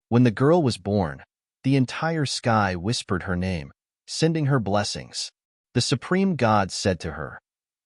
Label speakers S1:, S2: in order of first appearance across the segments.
S1: When the girl was born, the entire sky whispered her name, sending her blessings. The supreme god said to her,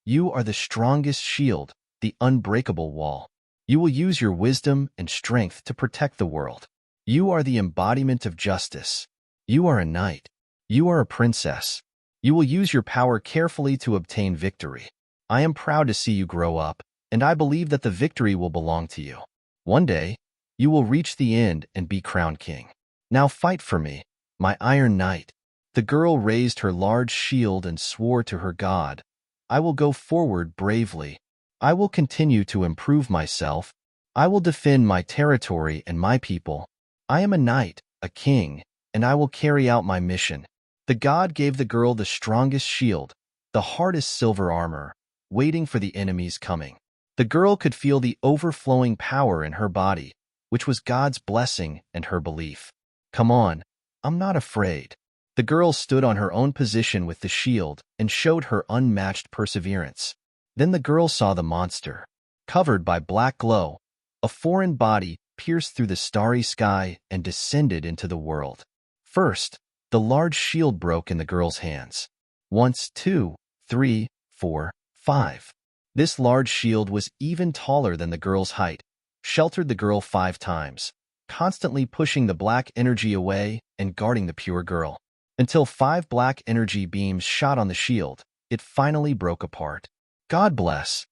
S1: "You are the strongest shield, the unbreakable wall. You will use your wisdom and strength to protect the world. You are the embodiment of justice. You are a knight. You are a princess. You will use your power carefully to obtain victory. I am proud to see you grow up, and I believe that the victory will belong to you. One day, you will reach the end and be crowned king. Now fight for me, my Iron Knight." The girl raised her large shield and swore to her god, "I will go forward bravely. I will continue to improve myself. I will defend my territory and my people. I am a knight, a king, and I will carry out my mission." The god gave the girl the strongest shield, the hardest silver armor, waiting for the enemy's coming. The girl could feel the overflowing power in her body, which was God's blessing and her belief. "Come on, I'm not afraid." The girl stood on her own position with the shield and showed her unmatched perseverance. Then the girl saw the monster. Covered by black glow, a foreign body pierced through the starry sky and descended into the world. First, the large shield broke in the girl's hands. Once, 2, 3, 4, 5. This large shield was even taller than the girl's height, sheltered the girl 5 times, constantly pushing the black energy away and guarding the pure girl. Until 5 black energy beams shot on the shield, it finally broke apart. God bless.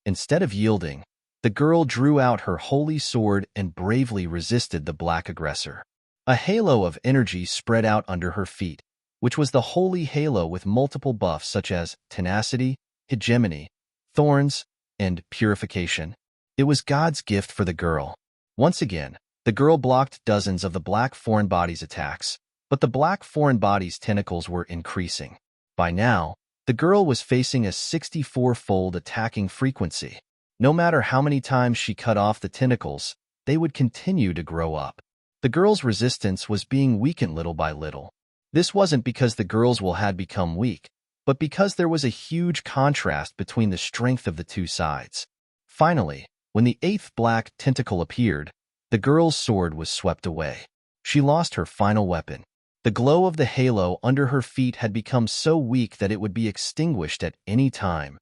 S1: Instead of yielding, the girl drew out her holy sword and bravely resisted the black aggressor. A halo of energy spread out under her feet, which was the holy halo with multiple buffs such as tenacity, hegemony, thorns, and purification. It was God's gift for the girl. Once again, the girl blocked dozens of the black foreign body's attacks, but the black foreign body's tentacles were increasing. By now, the girl was facing a 64-fold attacking frequency. No matter how many times she cut off the tentacles, they would continue to grow up. The girl's resistance was being weakened little by little. This wasn't because the girl's will had become weak, but because there was a huge contrast between the strength of the two sides. Finally, when the 8th black tentacle appeared, the girl's sword was swept away. She lost her final weapon. The glow of the halo under her feet had become so weak that it would be extinguished at any time,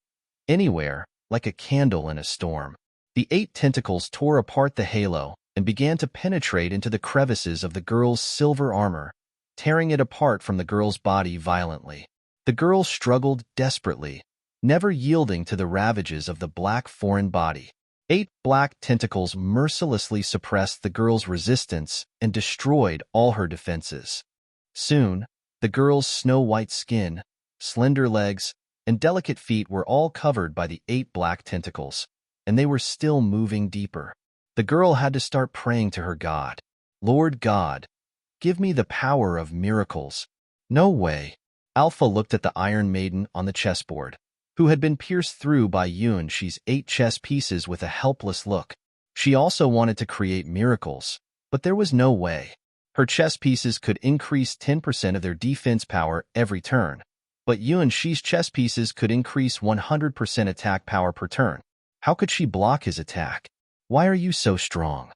S1: anywhere, like a candle in a storm. The 8 tentacles tore apart the halo and began to penetrate into the crevices of the girl's silver armor, tearing it apart from the girl's body violently. The girl struggled desperately, never yielding to the ravages of the black foreign body. 8 black tentacles mercilessly suppressed the girl's resistance and destroyed all her defenses. Soon, the girl's snow-white skin, slender legs, and delicate feet were all covered by the 8 black tentacles, and they were still moving deeper. The girl had to start praying to her god. "Lord God, give me the power of miracles." "No way." Alpha looked at the Iron Maiden on the chessboard, who had been pierced through by Yuan-Shi's 8 chess pieces with a helpless look. She also wanted to create miracles, but there was no way. Her chess pieces could increase 10% of their defense power every turn, but Yuan-Shi's chess pieces could increase 100% attack power per turn. How could she block his attack? "Why are you so strong?"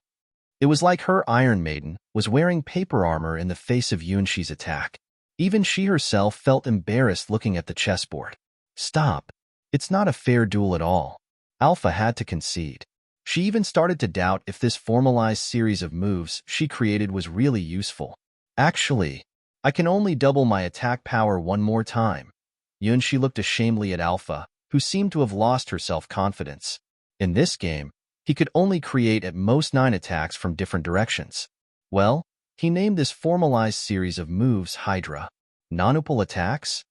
S1: It was like her Iron Maiden was wearing paper armor in the face of Yuan-Shi's attack. Even she herself felt embarrassed looking at the chessboard. "Stop. It's not a fair duel at all." Alpha had to concede. She even started to doubt if this formalized series of moves she created was really useful. "Actually, I can only double my attack power one more time." Yuan-Shi looked ashamedly at Alpha, who seemed to have lost her self-confidence. In this game, he could only create at most 9 attacks from different directions. Well, he named this formalized series of moves Hydra. "Non-opal attacks?"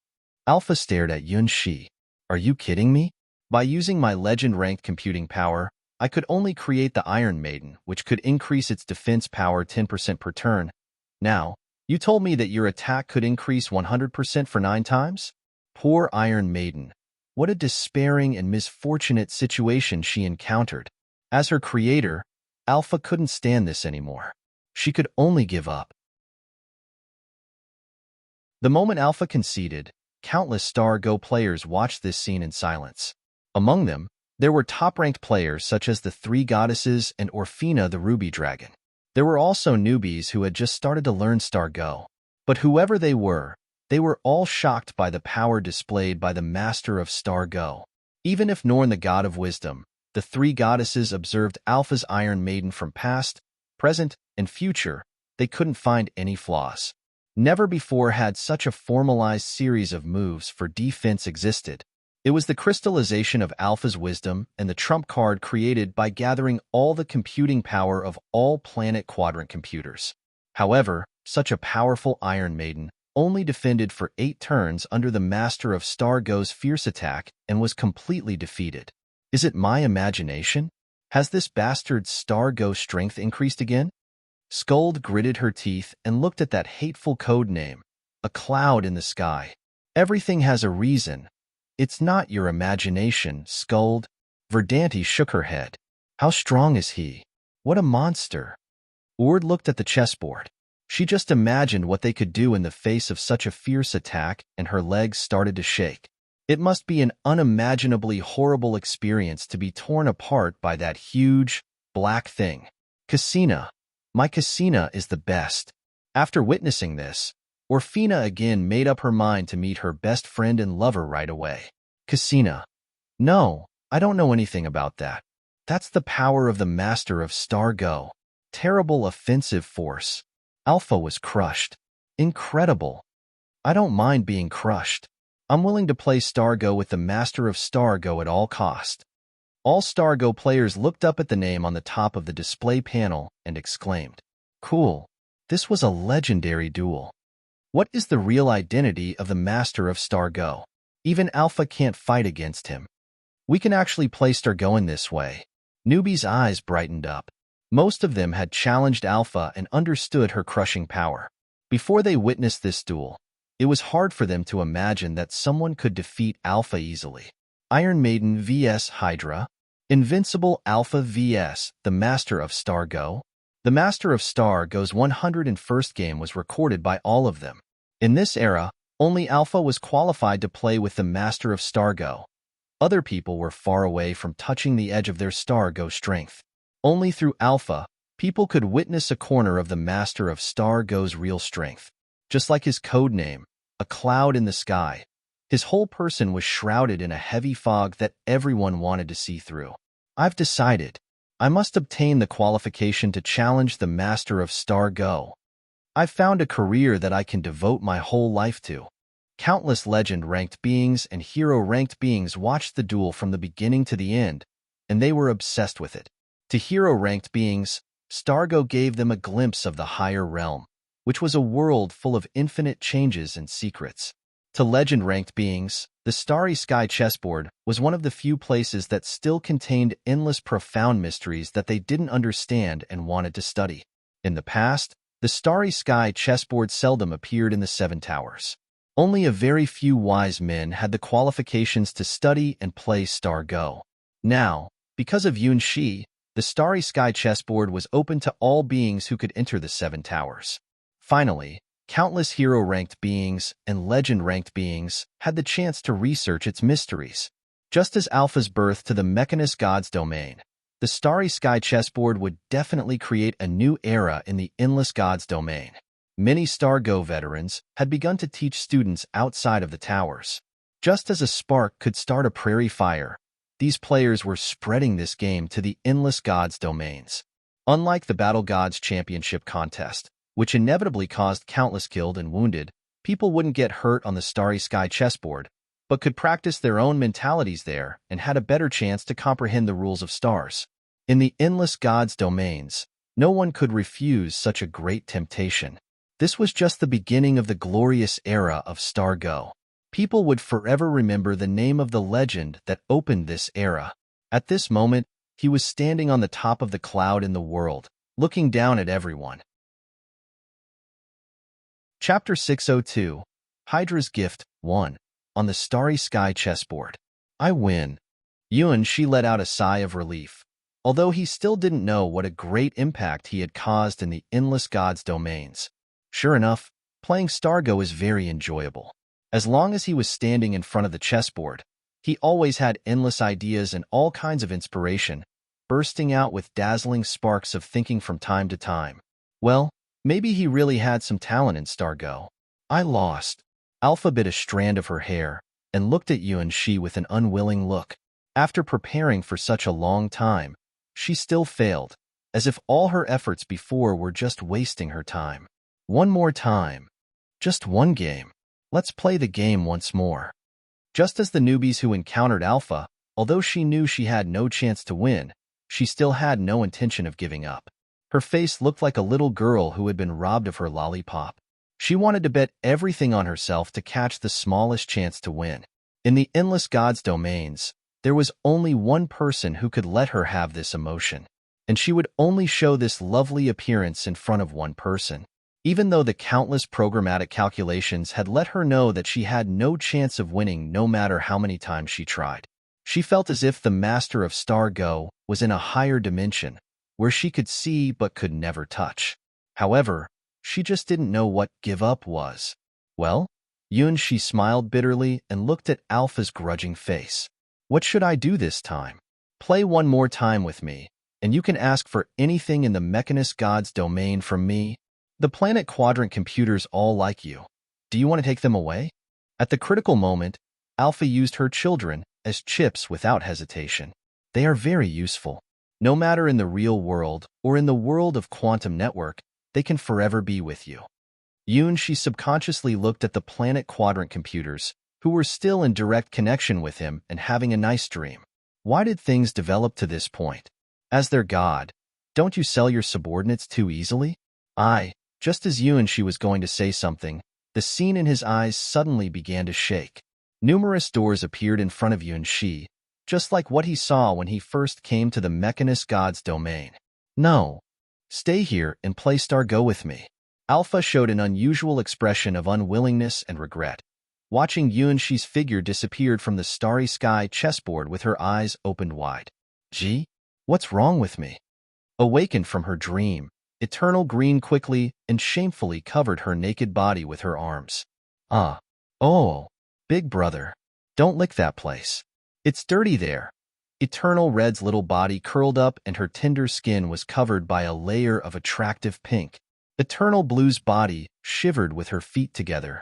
S1: Alpha stared at Yuan-Shi. "Are you kidding me? By using my legend-ranked computing power, I could only create the Iron Maiden, which could increase its defense power 10% per turn. Now, you told me that your attack could increase 100% for 9 times? Poor Iron Maiden. What a despairing and misfortunate situation she encountered. As her creator, Alpha couldn't stand this anymore. She could only give up. The moment Alpha conceded, countless Star Go players watched this scene in silence. Among them, there were top-ranked players such as the 3 Goddesses and Orphina the Ruby Dragon. There were also newbies who had just started to learn Star Go. But whoever they were all shocked by the power displayed by the master of Star Go. Even if Norn, the god of wisdom, the three goddesses observed Alpha's Iron Maiden from past, present, and future, they couldn't find any flaws. Never before had such a formalized series of moves for defense existed. It was the crystallization of Alpha's wisdom and the trump card created by gathering all the computing power of all planet quadrant computers. However, such a powerful Iron Maiden only defended for 8 turns under the master of Star Go's fierce attack and was completely defeated. Is it my imagination? Has this bastard Star Go strength increased again? Skuld gritted her teeth and looked at that hateful code name, a cloud in the sky. Everything has a reason. It's not your imagination, Skuld. Verdanti shook her head. How strong is he? What a monster. Ord looked at the chessboard. She just imagined what they could do in the face of such a fierce attack, and her legs started to shake. It must be an unimaginably horrible experience to be torn apart by that huge, black thing. Cassina. My Cassina is the best. After witnessing this, Orfina again made up her mind to meet her best friend and lover right away. Cassina. No, I don't know anything about that. That's the power of the master of Star Go. Terrible offensive force. Alpha was crushed. Incredible. I don't mind being crushed. I'm willing to play Star Go with the master of Star Go at all cost. All Star Go players looked up at the name on the top of the display panel and exclaimed, "Cool. This was a legendary duel. What is the real identity of the master of Star Go? Even Alpha can't fight against him. We can actually play Star Go in this way." Newbie's eyes brightened up. Most of them had challenged Alpha and understood her crushing power. Before they witnessed this duel, it was hard for them to imagine that someone could defeat Alpha easily. Iron Maiden vs Hydra. Invincible Alpha vs the Master of Star Go. The Master of Star Go's 101st game was recorded by all of them. In this era, only Alpha was qualified to play with the Master of Star Go. Other people were far away from touching the edge of their Star Go strength. Only through Alpha, people could witness a corner of the Master of Star Go's real strength. Just like his code name, a cloud in the sky, his whole person was shrouded in a heavy fog that everyone wanted to see through. I've decided. I must obtain the qualification to challenge the Master of Star Go. I've found a career that I can devote my whole life to. Countless legend-ranked beings and hero-ranked beings watched the duel from the beginning to the end, and they were obsessed with it. To hero-ranked beings, Star Go gave them a glimpse of the higher realm, which was a world full of infinite changes and secrets. To legend-ranked beings, the starry sky chessboard was one of the few places that still contained endless profound mysteries that they didn't understand and wanted to study. In the past, the starry sky chessboard seldom appeared in the Seven Towers. Only a very few wise men had the qualifications to study and play Star Go. Now, because of Yun Shi, the starry sky chessboard was open to all beings who could enter the Seven Towers. Finally, countless hero-ranked beings and legend-ranked beings had the chance to research its mysteries. Just as Alpha's birth to the Mechanist God's domain, the Starry Sky chessboard would definitely create a new era in the Endless God's domain. Many Star Go veterans had begun to teach students outside of the towers. Just as a spark could start a prairie fire, these players were spreading this game to the Endless God's domains. Unlike the Battle Gods Championship contest, which inevitably caused countless killed and wounded, people wouldn't get hurt on the Starry Sky chessboard, but could practice their own mentalities there and had a better chance to comprehend the rules of stars. In the Endless God's domains, no one could refuse such a great temptation. This was just the beginning of the glorious era of Star Go. People would forever remember the name of the legend that opened this era. At this moment, he was standing on the top of the cloud in the world, looking down at everyone. Chapter 602, Hydra's Gift, 1. On the Starry Sky chessboard. I win. Yun Shi let out a sigh of relief. Although he still didn't know what a great impact he had caused in the Endless God's domains. Sure enough, playing Star Go is very enjoyable. As long as he was standing in front of the chessboard, he always had endless ideas and all kinds of inspiration, bursting out with dazzling sparks of thinking from time to time. Well, maybe he really had some talent in Stargo. I lost. Alpha bit a strand of her hair and looked at Yuan-Shi with an unwilling look. After preparing for such a long time, she still failed, as if all her efforts before were just wasting her time. One more time. Just one game. Let's play the game once more. Just as the newbies who encountered Alpha, although she knew she had no chance to win, she still had no intention of giving up. Her face looked like a little girl who had been robbed of her lollipop. She wanted to bet everything on herself to catch the smallest chance to win. In the endless gods' domains, there was only one person who could let her have this emotion, and she would only show this lovely appearance in front of one person. Even though the countless programmatic calculations had let her know that she had no chance of winning no matter how many times she tried. She felt as if the master of Stargo was in a higher dimension, where she could see but could never touch. However, she just didn't know what give up was. Well, Yuan-Shi smiled bitterly and looked at Alpha's grudging face. What should I do this time? Play one more time with me, and you can ask for anything in the Mechanist God's domain from me. The planet quadrant computers all like you. Do you want to take them away? At the critical moment, Alpha used her children as chips without hesitation. They are very useful. No matter in the real world or in the world of quantum network, they can forever be with you. Yuan-Shi subconsciously looked at the planet quadrant computers, who were still in direct connection with him and having a nice dream. Why did things develop to this point? As their god, don't you sell your subordinates too easily? Just as Yuan-Shi was going to say something, the scene in his eyes suddenly began to shake. Numerous doors appeared in front of Yuan-Shi, just like what he saw when he first came to the Mechanist God's domain. No. Stay here and play Stargo with me. Alpha showed an unusual expression of unwillingness and regret, watching Yuan-Shi's figure disappeared from the starry sky chessboard with her eyes opened wide. Gee, what's wrong with me? Awakened from her dream, Eternal Green quickly and shamefully covered her naked body with her arms. Oh, big brother, don't lick that place. It's dirty there. Eternal Red's little body curled up and her tender skin was covered by a layer of attractive pink. Eternal Blue's body shivered with her feet together.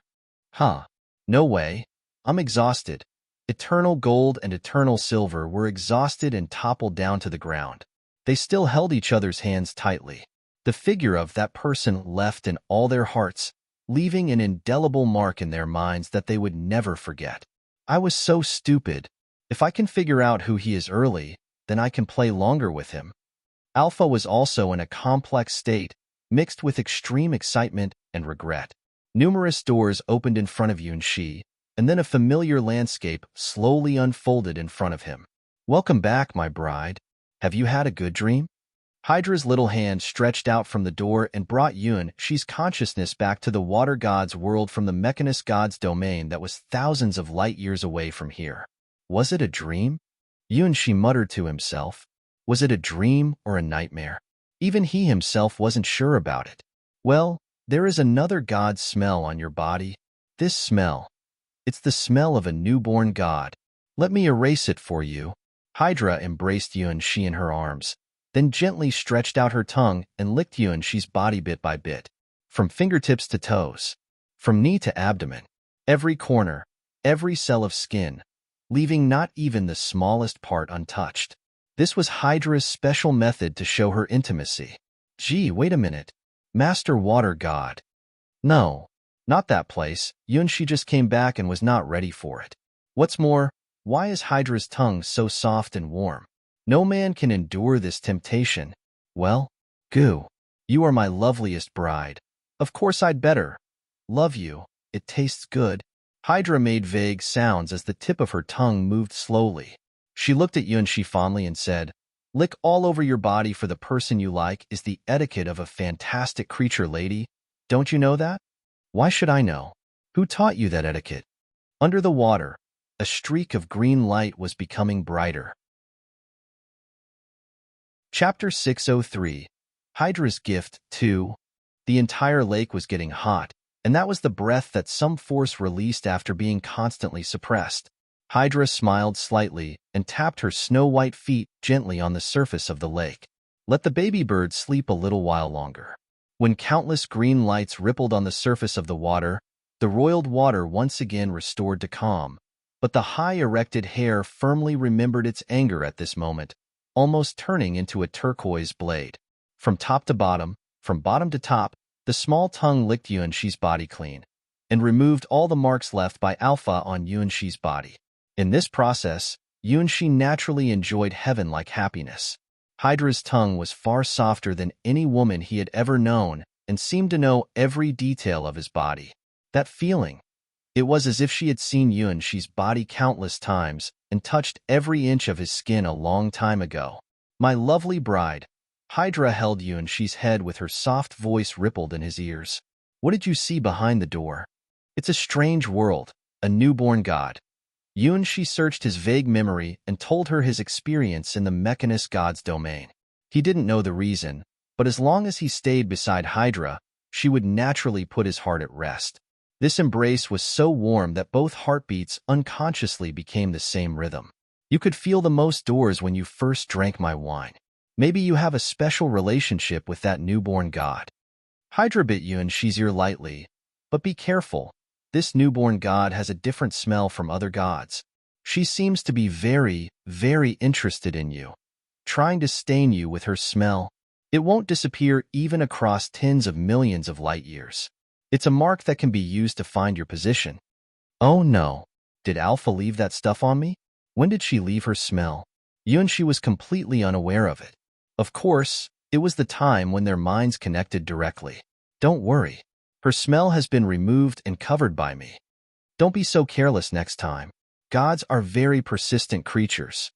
S1: No way. I'm exhausted. Eternal Gold and Eternal Silver were exhausted and toppled down to the ground. They still held each other's hands tightly. The figure of that person left in all their hearts, leaving an indelible mark in their minds that they would never forget. I was so stupid. If I can figure out who he is early, then I can play longer with him. Alpha was also in a complex state, mixed with extreme excitement and regret. Numerous doors opened in front of Yuan-Shi, and then a familiar landscape slowly unfolded in front of him. Welcome back, my bride. Have you had a good dream? Hydra's little hand stretched out from the door and brought Yuan-Shi's consciousness back to the water god's world from the Mechanist God's domain that was thousands of light years away from here. Was it a dream? Yuan-Shi muttered to himself. Was it a dream or a nightmare? Even he himself wasn't sure about it. Well, there is another god's smell on your body. This smell. It's the smell of a newborn god. Let me erase it for you. Hydra embraced Yuan-Shi in her arms, then gently stretched out her tongue and licked Yuan-Shi's body bit by bit, from fingertips to toes, from knee to abdomen, every corner, every cell of skin, leaving not even the smallest part untouched. This was Hydra's special method to show her intimacy. Gee, wait a minute. Master Water God. No, not that place. Yuan-Shi just came back and was not ready for it. What's more, why is Hydra's tongue so soft and warm? No man can endure this temptation. Well, goo. You are my loveliest bride. Of course I'd better. Love you. It tastes good. Hydra made vague sounds as the tip of her tongue moved slowly. She looked at Yuan-Shi fondly and said, Lick all over your body for the person you like is the etiquette of a fantastic creature, lady. Don't you know that? Why should I know? Who taught you that etiquette? Under the water, a streak of green light was becoming brighter. Chapter 603. Hydra's Gift 2. The entire lake was getting hot, and that was the breath that some force released after being constantly suppressed. Hydra smiled slightly and tapped her snow-white feet gently on the surface of the lake. Let the baby bird sleep a little while longer. When countless green lights rippled on the surface of the water, the roiled water once again restored to calm. But the high-erected hair firmly remembered its anger at this moment, almost turning into a turquoise blade. From top to bottom, from bottom to top, the small tongue licked Yuanshi's body clean, and removed all the marks left by Alpha on Yuanshi's body. In this process, Yuanshi naturally enjoyed heaven-like happiness. Hydra's tongue was far softer than any woman he had ever known and seemed to know every detail of his body. That feeling, it was as if she had seen Yuanshi's body countless times and touched every inch of his skin a long time ago. "My lovely bride." Hydra held Yuanshi's head with her soft voice rippled in his ears. "What did you see behind the door?" "It's a strange world, a newborn god." Yuanshi searched his vague memory and told her his experience in the Mechanist god's domain. He didn't know the reason, but as long as he stayed beside Hydra, she would naturally put his heart at rest. This embrace was so warm that both heartbeats unconsciously became the same rhythm. "You could feel the most doors when you first drank my wine. Maybe you have a special relationship with that newborn god." Hydra bit Yuanshi's ear lightly, "But be careful. This newborn god has a different smell from other gods. She seems to be very, very interested in you, trying to stain you with her smell. It won't disappear even across tens of millions of light years. It's a mark that can be used to find your position." "Oh no. Did Alpha leave that stuff on me? When did she leave her smell?" Yuanshi was completely unaware of it. Of course, it was the time when their minds connected directly. "Don't worry. Her smell has been removed and covered by me. Don't be so careless next time. Gods are very persistent creatures."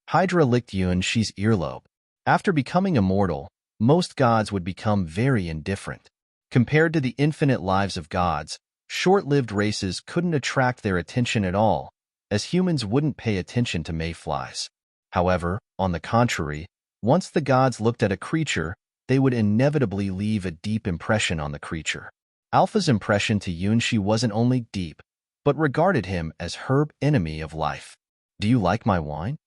S1: Hydra licked Yuanshi's earlobe. After becoming immortal, most gods would become very indifferent. Compared to the infinite lives of gods, short-lived races couldn't attract their attention at all, as humans wouldn't pay attention to mayflies. However, on the contrary, once the gods looked at a creature, they would inevitably leave a deep impression on the creature. Alpha's impression to Yuanshi wasn't only deep, but regarded him as her enemy of life. "Do you like my wine?"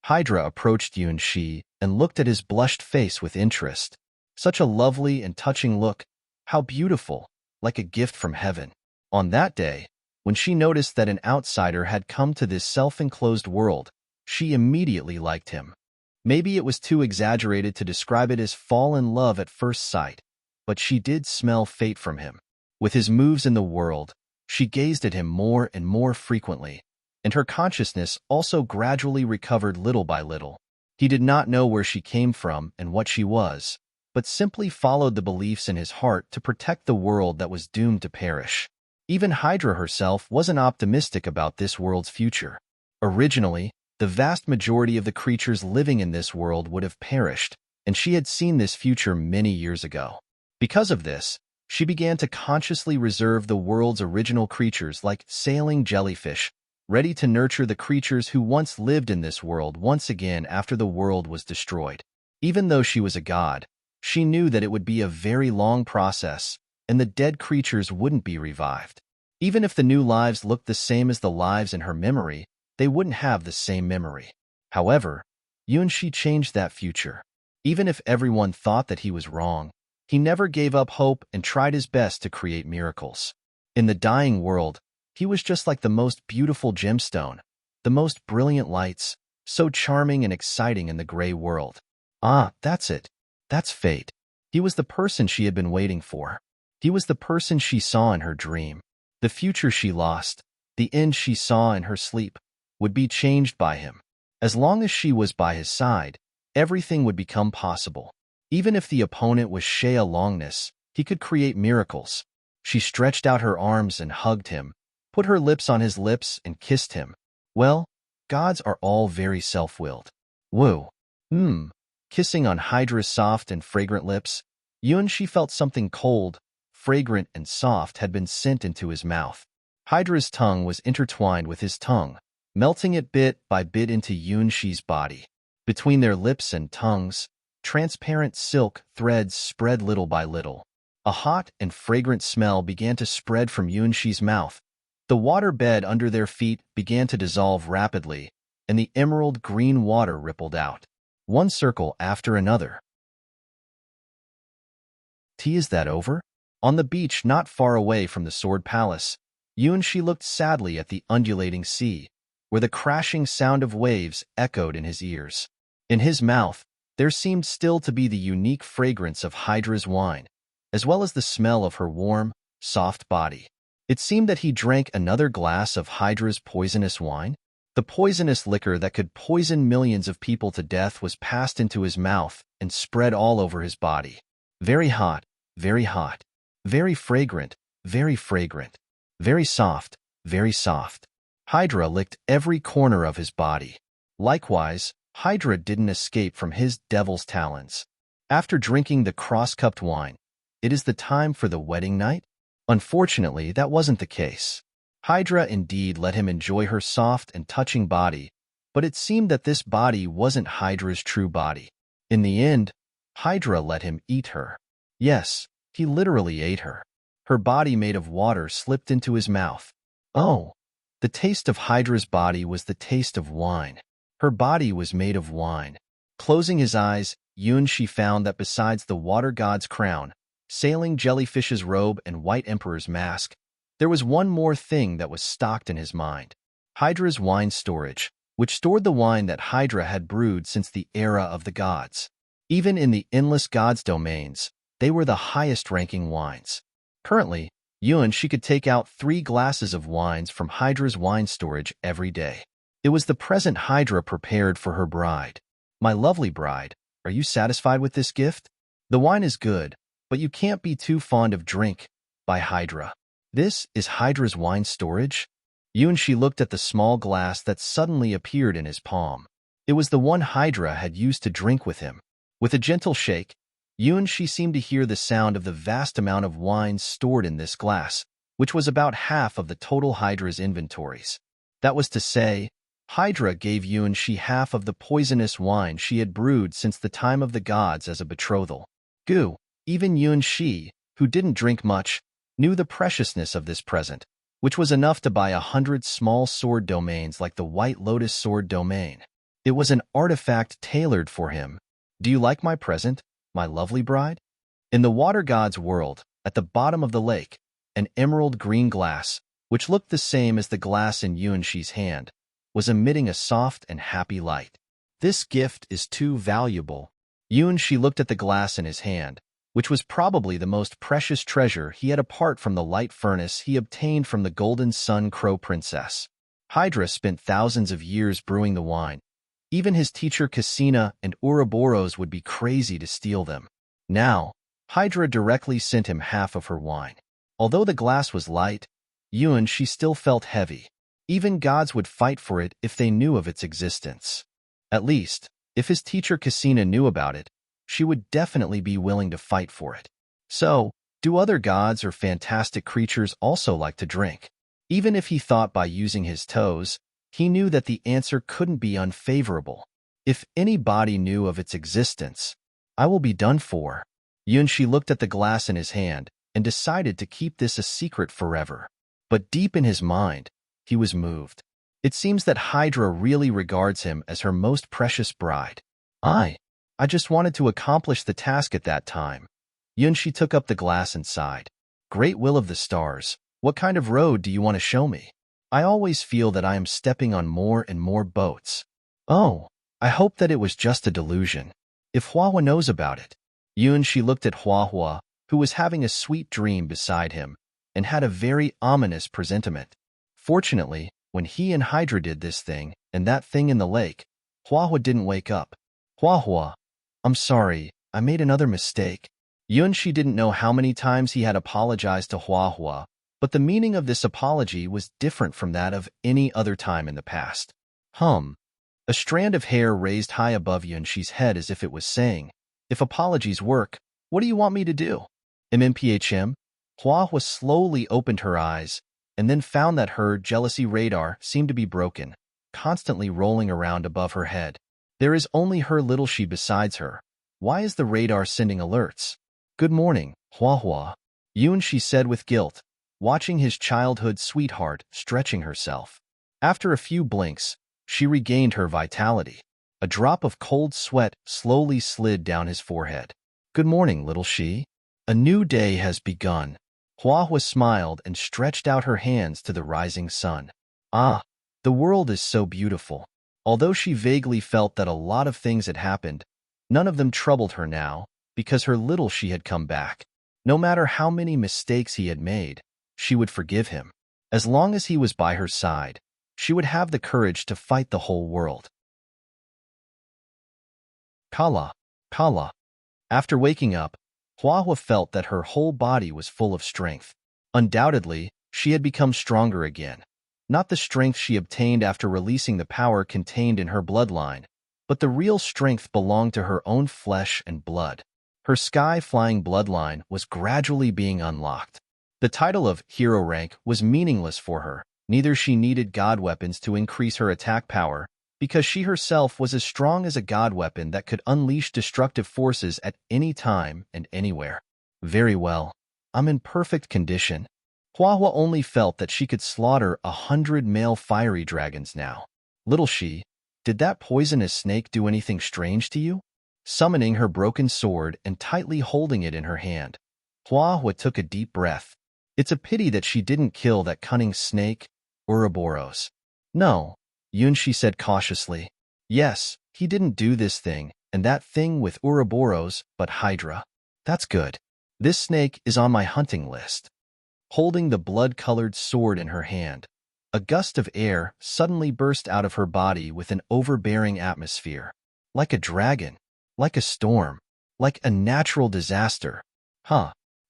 S1: Hydra approached Yuanshi and looked at his blushed face with interest. Such a lovely and touching look, how beautiful, like a gift from heaven. On that day, when she noticed that an outsider had come to this self-enclosed world, she immediately liked him. Maybe it was too exaggerated to describe it as fall in love at first sight, but she did smell fate from him. With his moves in the world, she gazed at him more and more frequently, and her consciousness also gradually recovered little by little. He did not know where she came from and what she was, but simply followed the beliefs in his heart to protect the world that was doomed to perish. Even Hydra herself wasn't optimistic about this world's future. Originally, the vast majority of the creatures living in this world would have perished, and she had seen this future many years ago. Because of this, she began to consciously reserve the world's original creatures like sailing jellyfish, ready to nurture the creatures who once lived in this world once again after the world was destroyed. Even though she was a god, she knew that it would be a very long process, and the dead creatures wouldn't be revived. Even if the new lives looked the same as the lives in her memory, they wouldn't have the same memory. However, Yuanshi changed that future. Even if everyone thought that he was wrong, he never gave up hope and tried his best to create miracles. In the dying world, he was just like the most beautiful gemstone, the most brilliant lights, so charming and exciting in the gray world. Ah, that's it. That's fate. He was the person she had been waiting for. He was the person she saw in her dream. The future she lost, the end she saw in her sleep, would be changed by him. As long as she was by his side, everything would become possible. Even if the opponent was Shea Longness, he could create miracles. She stretched out her arms and hugged him, put her lips on his lips and kissed him. Well, gods are all very self-willed. Woo. Kissing on Hydra's soft and fragrant lips, Yuanshi felt something cold, fragrant and soft had been sent into his mouth. Hydra's tongue was intertwined with his tongue, melting it bit by bit into Yuanshi's body. Between their lips and tongues, transparent silk threads spread little by little. A hot and fragrant smell began to spread from Yuanshi's mouth. The water bed under their feet began to dissolve rapidly, and the emerald green water rippled out, one circle after another. Tea, is that over? On the beach not far away from the Sword Palace, She looked sadly at the undulating sea, where the crashing sound of waves echoed in his ears. In his mouth, there seemed still to be the unique fragrance of Hydra's wine, as well as the smell of her warm, soft body. It seemed that he drank another glass of Hydra's poisonous wine. The poisonous liquor that could poison millions of people to death was passed into his mouth and spread all over his body. Very hot, very hot. Very fragrant, very fragrant. Very soft, very soft. Hydra licked every corner of his body. Likewise, Hydra didn't escape from his devil's talons. After drinking the cross-cupped wine, it is the time for the wedding night? Unfortunately, that wasn't the case. Hydra indeed let him enjoy her soft and touching body, but it seemed that this body wasn't Hydra's true body. In the end, Hydra let him eat her. Yes, he literally ate her. Her body made of water slipped into his mouth. Oh, the taste of Hydra's body was the taste of wine. Her body was made of wine. Closing his eyes, She found that besides the water god's crown, sailing jellyfish's robe, and white emperor's mask, there was one more thing that was stocked in his mind. Hydra's wine storage, which stored the wine that Hydra had brewed since the era of the gods. Even in the endless gods' domains, they were the highest-ranking wines. Currently, she could take out 3 glasses of wines from Hydra's wine storage every day. It was the present Hydra prepared for her bride. My lovely bride, are you satisfied with this gift? The wine is good, but you can't be too fond of drink, by Hydra. This is Hydra's wine storage? She looked at the small glass that suddenly appeared in his palm. It was the one Hydra had used to drink with him. With a gentle shake, She seemed to hear the sound of the vast amount of wine stored in this glass, which was about half of the total Hydra's inventories. That was to say, Hydra gave She half of the poisonous wine she had brewed since the time of the gods as a betrothal. Goo, even She, who didn't drink much, knew the preciousness of this present, which was enough to buy 100 small sword domains like the White Lotus sword domain. It was an artifact tailored for him. Do you like my present, my lovely bride? In the water god's world, at the bottom of the lake, an emerald green glass, which looked the same as the glass in She's hand, was emitting a soft and happy light. This gift is too valuable. She looked at the glass in his hand, which was probably the most precious treasure he had apart from the light furnace he obtained from the Golden Sun Crow Princess. Hydra spent thousands of years brewing the wine. Even his teacher Cassina and Ouroboros would be crazy to steal them. Now, Hydra directly sent him half of her wine. Although the glass was light, she still felt heavy. Even gods would fight for it if they knew of its existence. At least, if his teacher Cassina knew about it, she would definitely be willing to fight for it. So, do other gods or fantastic creatures also like to drink? Even if he thought by using his toes, he knew that the answer couldn't be unfavorable. If anybody knew of its existence, I will be done for. She looked at the glass in his hand and decided to keep this a secret forever. But deep in his mind, he was moved. It seems that Hydra really regards him as her most precious bride. I just wanted to accomplish the task at that time. She took up the glass and sighed. Great will of the stars, what kind of road do you want to show me? I always feel that I am stepping on more and more boats. Oh, I hope that it was just a delusion. If Huahua knows about it. She looked at Huahua, who was having a sweet dream beside him, and had a very ominous presentiment. Fortunately, when he and Hydra did this thing and that thing in the lake, Huahua didn't wake up. Huahua, I'm sorry, I made another mistake. She didn't know how many times he had apologized to Huahua, but the meaning of this apology was different from that of any other time in the past. A strand of hair raised high above She's head as if it was saying, if apologies work, what do you want me to do? MMPHM? Huahua slowly opened her eyes, and then found that her jealousy radar seemed to be broken, constantly rolling around above her head. There is only her little she besides her. Why is the radar sending alerts? Good morning, Huahua. She said with guilt, watching his childhood sweetheart stretching herself. After a few blinks, she regained her vitality. A drop of cold sweat slowly slid down his forehead. Good morning, little she. A new day has begun. Hua smiled and stretched out her hands to the rising sun. Ah, the world is so beautiful. Although she vaguely felt that a lot of things had happened, none of them troubled her now, because her little she had come back. No matter how many mistakes he had made, she would forgive him. As long as he was by her side, she would have the courage to fight the whole world. Kala, Kala. After waking up, Hua felt that her whole body was full of strength. Undoubtedly, she had become stronger again. Not the strength she obtained after releasing the power contained in her bloodline, but the real strength belonged to her own flesh and blood. Her sky-flying bloodline was gradually being unlocked. The title of hero rank was meaningless for her. Neither she needed god weapons to increase her attack power, because she herself was as strong as a god weapon that could unleash destructive forces at any time and anywhere. Very well. I'm in perfect condition. Hua only felt that she could slaughter 100 male fiery dragons now. Little she, did that poisonous snake do anything strange to you? Summoning her broken sword and tightly holding it in her hand, Hua took a deep breath. It's a pity that she didn't kill that cunning snake, Ouroboros. No, Yunshi said cautiously. Yes, he didn't do this thing, and that thing with Ouroboros, but Hydra. That's good. This snake is on my hunting list. Holding the blood-colored sword in her hand, a gust of air suddenly burst out of her body with an overbearing atmosphere. Like a dragon, like a storm, like a natural disaster.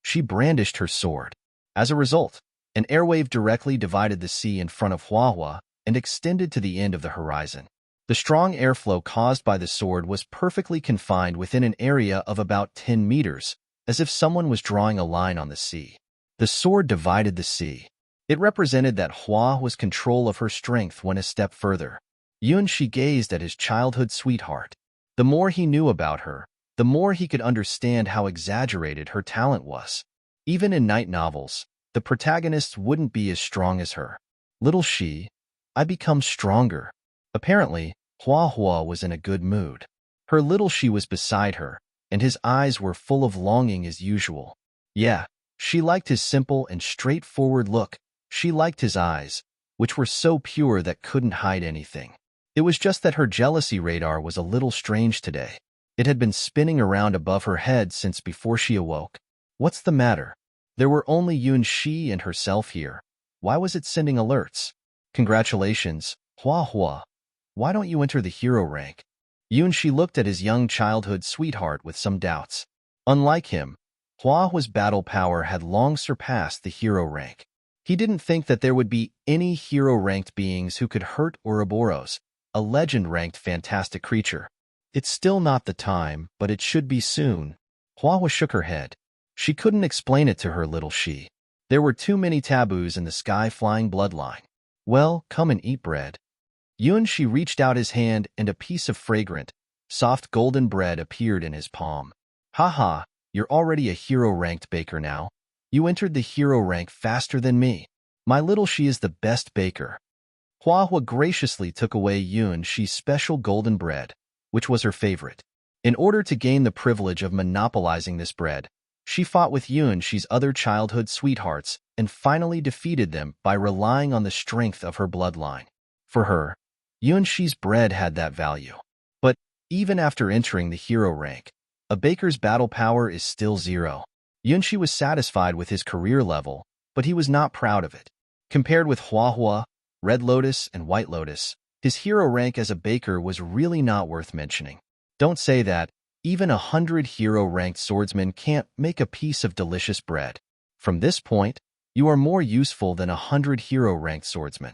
S1: She brandished her sword. As a result, an airwave directly divided the sea in front of Hua and extended to the end of the horizon. The strong airflow caused by the sword was perfectly confined within an area of about 10 meters, as if someone was drawing a line on the sea. The sword divided the sea. It represented that Hua was control of her strength went a step further. Yunshi gazed at his childhood sweetheart. The more he knew about her, the more he could understand how exaggerated her talent was. Even in night novels, the protagonists wouldn't be as strong as her. Little she, I become stronger. Apparently, Hua was in a good mood. Her little she was beside her, and his eyes were full of longing as usual. Yeah, she liked his simple and straightforward look. She liked his eyes, which were so pure that couldn't hide anything. It was just that her jealousy radar was a little strange today. It had been spinning around above her head since before she awoke. What's the matter? There were only Yunshi and herself here. Why was it sending alerts? Congratulations, Hua. Why don't you enter the hero rank? Yunshi looked at his young childhood sweetheart with some doubts. Unlike him, Hua's battle power had long surpassed the hero rank. He didn't think that there would be any hero-ranked beings who could hurt Ouroboros, a legend-ranked fantastic creature. It's still not the time, but it should be soon. Hua shook her head. She couldn't explain it to her little she. There were too many taboos in the sky-flying bloodline. Well, come and eat bread. Yunshi reached out his hand and a piece of fragrant, soft golden bread appeared in his palm. You're already a hero-ranked baker now. You entered the hero rank faster than me. My little she is the best baker. Hua graciously took away Yunshi's special golden bread, which was her favorite. In order to gain the privilege of monopolizing this bread, she fought with Yunshi's other childhood sweethearts and finally defeated them by relying on the strength of her bloodline. For her, Yunshi's bread had that value. But even after entering the hero rank, a baker's battle power is still 0. Yunshi was satisfied with his career level, but he was not proud of it. Compared with Hua, Red Lotus, and White Lotus, his hero rank as a baker was really not worth mentioning. Don't say that. Even 100 hero-ranked swordsmen can't make a piece of delicious bread. From this point, you are more useful than 100 hero-ranked swordsmen.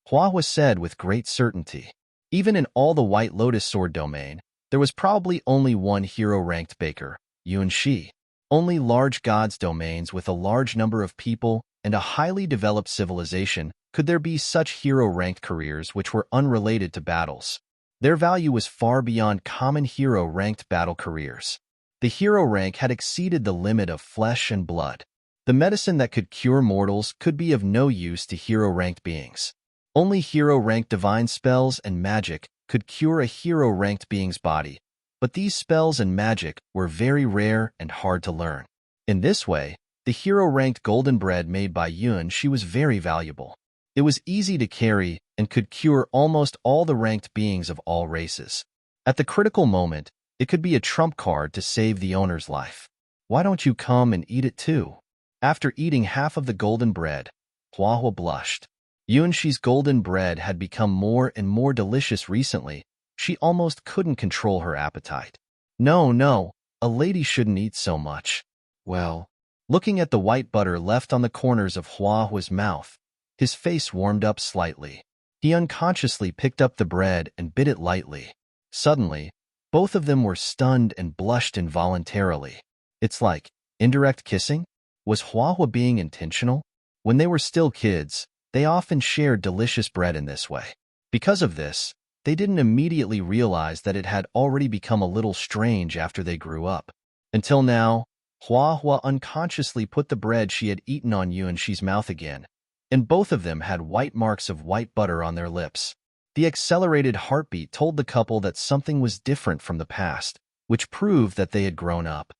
S1: Hua said with great certainty. Even in all the White Lotus sword domain, there was probably only one hero-ranked baker, Yunshi. Only large gods domains with a large number of people and a highly developed civilization could there be such hero-ranked careers which were unrelated to battles. Their value was far beyond common hero-ranked battle careers. The hero rank had exceeded the limit of flesh and blood. The medicine that could cure mortals could be of no use to hero-ranked beings. Only hero-ranked divine spells and magic could cure a hero-ranked being's body, but these spells and magic were very rare and hard to learn. In this way, the hero-ranked golden bread made by Unwilling was very valuable. It was easy to carry and could cure almost all the ranked beings of all races. At the critical moment, it could be a trump card to save the owner's life. Why don't you come and eat it too? After eating half of the golden bread, Hua blushed. Yunxi's golden bread had become more and more delicious recently. She almost couldn't control her appetite. No, a lady shouldn't eat so much. Well, looking at the white butter left on the corners of Hua's mouth, his face warmed up slightly. He unconsciously picked up the bread and bit it lightly. Suddenly, both of them were stunned and blushed involuntarily. It's like indirect kissing? Was Hua being intentional? When they were still kids, they often shared delicious bread in this way. Because of this, they didn't immediately realize that it had already become a little strange after they grew up. Until now, Hua unconsciously put the bread she had eaten on Yunxi's mouth again, and both of them had white marks of white butter on their lips. The accelerated heartbeat told the couple that something was different from the past, which proved that they had grown up.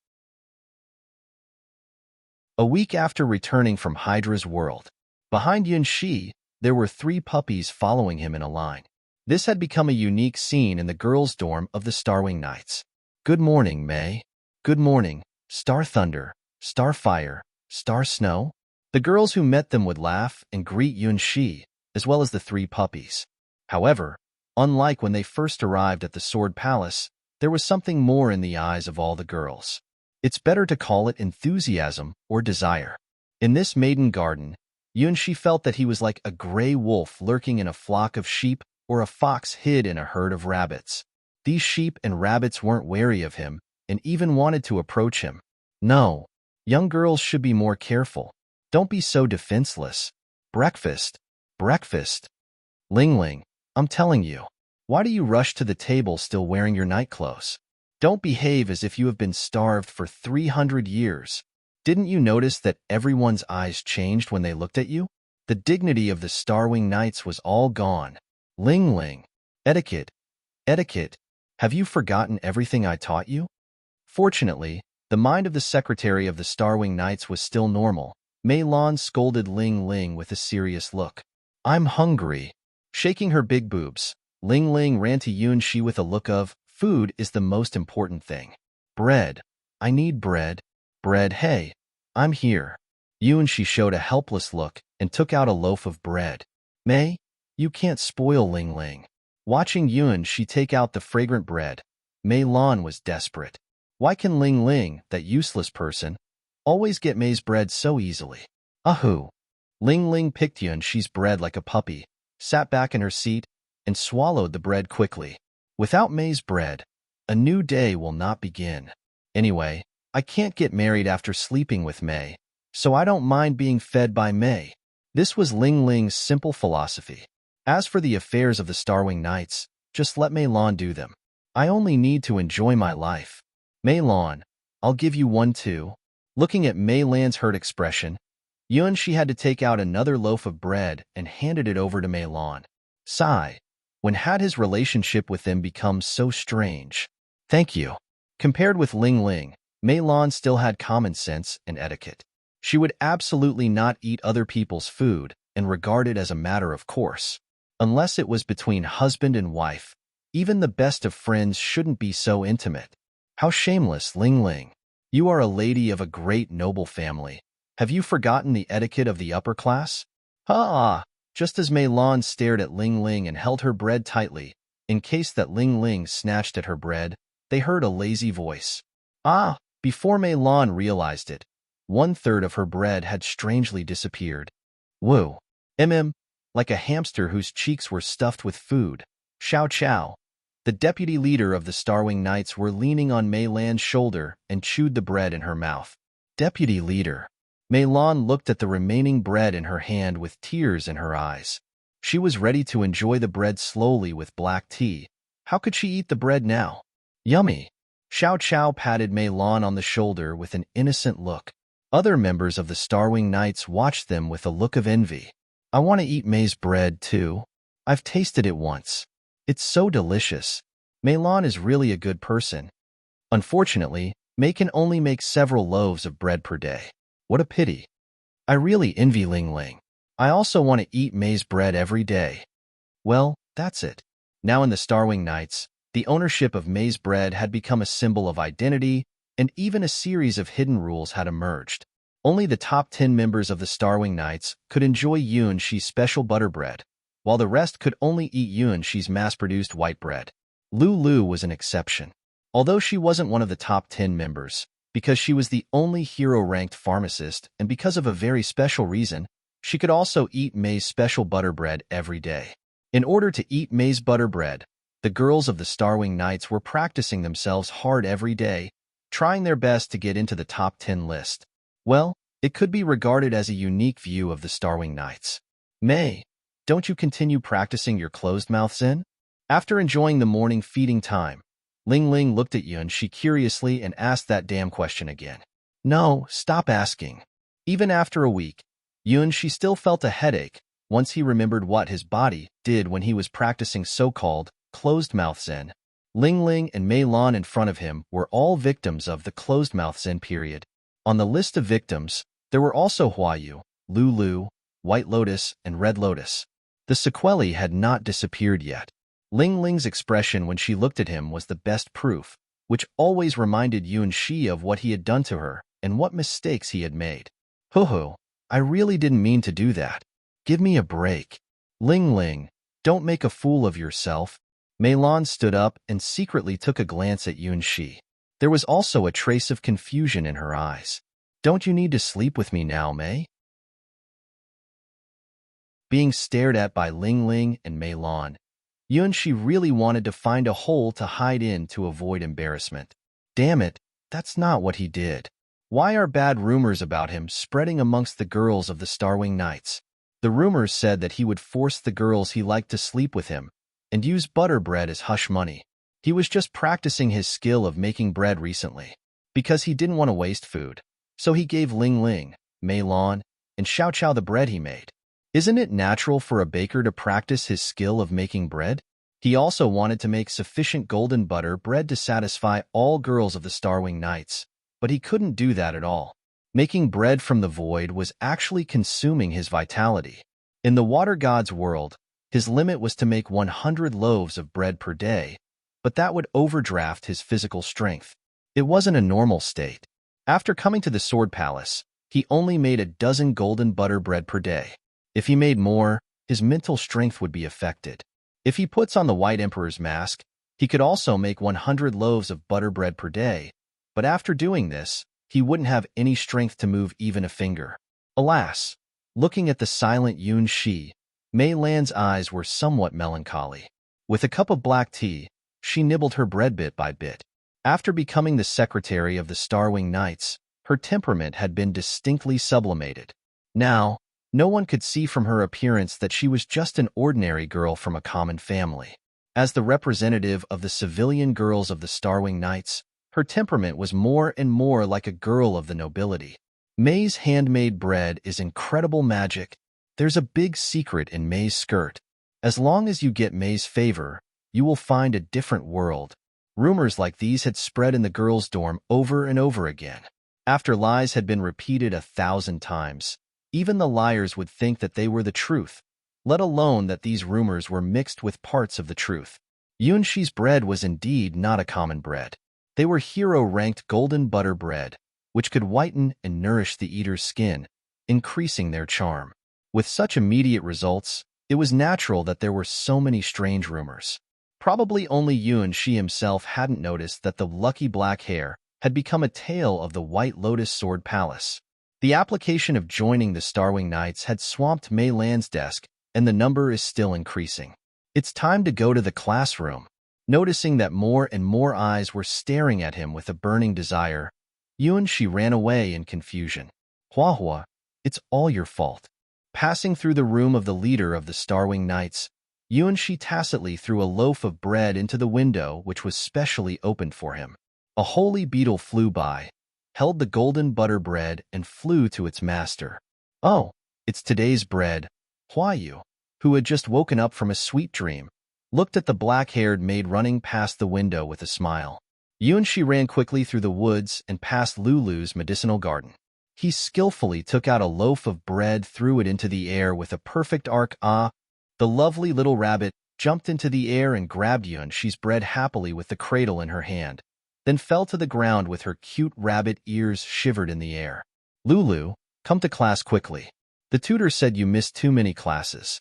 S1: A week after returning from Hydra's world, behind Yunxi, there were 3 puppies following him in a line. This had become a unique scene in the girls' dorm of the Starwing Knights. Good morning, May. Good morning, Star Thunder, Starfire, Star Snow. The girls who met them would laugh and greet Yunxi, as well as the 3 puppies. However, unlike when they first arrived at the Sword Palace, there was something more in the eyes of all the girls. It's better to call it enthusiasm or desire. In this maiden garden, Yunxi felt that he was like a gray wolf lurking in a flock of sheep or a fox hid in a herd of rabbits. These sheep and rabbits weren't wary of him and even wanted to approach him. No, young girls should be more careful. Don't be so defenseless. Breakfast. Ling, I'm telling you. Why do you rush to the table still wearing your night clothes? Don't behave as if you have been starved for 300 years. Didn't you notice that everyone's eyes changed when they looked at you? The dignity of the Starwing Knights was all gone. Ling, etiquette. Have you forgotten everything I taught you? Fortunately, the mind of the secretary of the Starwing Knights was still normal. Mei Lan scolded Ling with a serious look. I'm hungry. Shaking her big boobs, Ling ran to Yunxi with a look of, food is the most important thing. Bread. I need bread. Hey, I'm here. Yunxi showed a helpless look and took out a loaf of bread. Mei, you can't spoil Ling. Watching Yunxi take out the fragrant bread, Mei Lan was desperate. Why can Ling, that useless person, always get Mei's bread so easily? Ahoo! Ling picked Yunxi's bread like a puppy, sat back in her seat, and swallowed the bread quickly. Without Mei's bread, a new day will not begin. Anyway, I can't get married after sleeping with Mei, so I don't mind being fed by Mei. This was Ling's simple philosophy. As for the affairs of the Starwing Knights, just let Mei Lan do them. I only need to enjoy my life. Mei Lan, I'll give you one too. Looking at Mei Lan's hurt expression, Yunxi had to take out another loaf of bread and handed it over to Mei Lan. Sigh. When had his relationship with them become so strange? Thank you. Compared with Ling, Mei Lan still had common sense and etiquette. She would absolutely not eat other people's food and regard it as a matter of course. Unless it was between husband and wife, even the best of friends shouldn't be so intimate. How shameless, Ling. You are a lady of a great noble family. Have you forgotten the etiquette of the upper class? Just as Mei Lan stared at Ling and held her bread tightly, in case that Ling snatched at her bread, they heard a lazy voice. Before Mei Lan realized it, 1/3 of her bread had strangely disappeared. Woo! Like a hamster whose cheeks were stuffed with food. Chow. The deputy leader of the Starwing Knights were leaning on Mei Lan's shoulder and chewed the bread in her mouth. Deputy leader. Mei Lan looked at the remaining bread in her hand with tears in her eyes. She was ready to enjoy the bread slowly with black tea. How could she eat the bread now? Yummy. Chow patted Mei Lan on the shoulder with an innocent look. Other members of the Starwing Knights watched them with a look of envy. I want to eat Mei's bread, too. I've tasted it once. It's so delicious. Mei Lan is really a good person. Unfortunately, May can only make several loaves of bread per day. What a pity. I really envy Ling Ling. I also want to eat May's bread every day. Well, that's it. Now in the Starwing Nights, the ownership of May's bread had become a symbol of identity, and even a series of hidden rules had emerged. Only the top 10 members of the Starwing Knights could enjoy Yuan Shi's special butter bread, while the rest could only eat Yuan Shi's mass-produced white bread. Lulu was an exception. Although she wasn't one of the top 10 members, because she was the only hero-ranked pharmacist and because of a very special reason, she could also eat May's special butter bread every day. In order to eat May's butter bread, the girls of the Starwing Knights were practicing themselves hard every day, trying their best to get into the top 10 list. Well, it could be regarded as a unique view of the Starwing Knights. May, don't you continue practicing your closed mouth Zen? After enjoying the morning feeding time, Ling Ling looked at Yuan Shi curiously and asked that damn question again. No, stop asking. Even after a week, Yuan Shi still felt a headache once he remembered what his body did when he was practicing so-called closed-mouth Zen. Ling Ling and Mei Lan in front of him were all victims of the closed-mouth Zen period. On the list of victims, there were also Huayu, Lulu, White Lotus, and Red Lotus. The sequelae had not disappeared yet. Ling Ling's expression when she looked at him was the best proof, which always reminded Yuan Shi of what he had done to her and what mistakes he had made. Hoo-hoo, I really didn't mean to do that. Give me a break. Ling Ling, don't make a fool of yourself. Mei Lan stood up and secretly took a glance at Yuan Shi. There was also a trace of confusion in her eyes. Don't you need to sleep with me now, Mei? Being stared at by Ling Ling and Mei Lan, Yuan Shi really wanted to find a hole to hide in to avoid embarrassment. Damn it, that's not what he did. Why are bad rumors about him spreading amongst the girls of the Starwing Knights? The rumors said that he would force the girls he liked to sleep with him and use butter bread as hush money. He was just practicing his skill of making bread recently, because he didn't want to waste food. So he gave Ling Ling, Mei Lan, and Xiao Xiao the bread he made. Isn't it natural for a baker to practice his skill of making bread? He also wanted to make sufficient golden butter bread to satisfy all girls of the Starwing Knights, but he couldn't do that at all. Making bread from the void was actually consuming his vitality. In the water god's world, his limit was to make 100 loaves of bread per day, but that would overdraft his physical strength. It wasn't a normal state. After coming to the Sword Palace, he only made a dozen golden butter bread per day. If he made more, his mental strength would be affected. If he puts on the White Emperor's mask, he could also make 100 loaves of butter bread per day, but after doing this, he wouldn't have any strength to move even a finger. Alas, looking at the silent Yuan Shi, Mei Lan's eyes were somewhat melancholy. With a cup of black tea, she nibbled her bread bit by bit. After becoming the secretary of the Starwing Knights, her temperament had been distinctly sublimated. Now, no one could see from her appearance that she was just an ordinary girl from a common family. As the representative of the civilian girls of the Starwing Knights, her temperament was more and more like a girl of the nobility. May's handmade bread is incredible magic. There's a big secret in May's skirt. As long as you get May's favor, you will find a different world. Rumors like these had spread in the girls' dorm over and over again. After lies had been repeated 1,000 times, even the liars would think that they were the truth, let alone that these rumors were mixed with parts of the truth. Yuan Shi's bread was indeed not a common bread. They were hero-ranked golden butter bread, which could whiten and nourish the eater's skin, increasing their charm. With such immediate results, it was natural that there were so many strange rumors. Probably only Yuan Shi himself hadn't noticed that the lucky black hair had become a tale of the White Lotus Sword Palace. The application of joining the Starwing Knights had swamped Mei Lan's desk, and the number is still increasing. It's time to go to the classroom. Noticing that more and more eyes were staring at him with a burning desire, Yuan Shi ran away in confusion. Hua, it's all your fault. Passing through the room of the leader of the Starwing Knights, Yuan Shi tacitly threw a loaf of bread into the window which was specially opened for him. A holy beetle flew by, held the golden butter bread, and flew to its master. Oh, it's today's bread. Huayu, who had just woken up from a sweet dream, looked at the black-haired maid running past the window with a smile. Yuanxi ran quickly through the woods and past Lulu's medicinal garden. He skillfully took out a loaf of bread, threw it into the air with a perfect arc. The lovely little rabbit jumped into the air and grabbed Yuanxi's bread happily with the cradle in her hand, then fell to the ground with her cute rabbit ears shivered in the air. Lulu, come to class quickly. The tutor said you missed too many classes.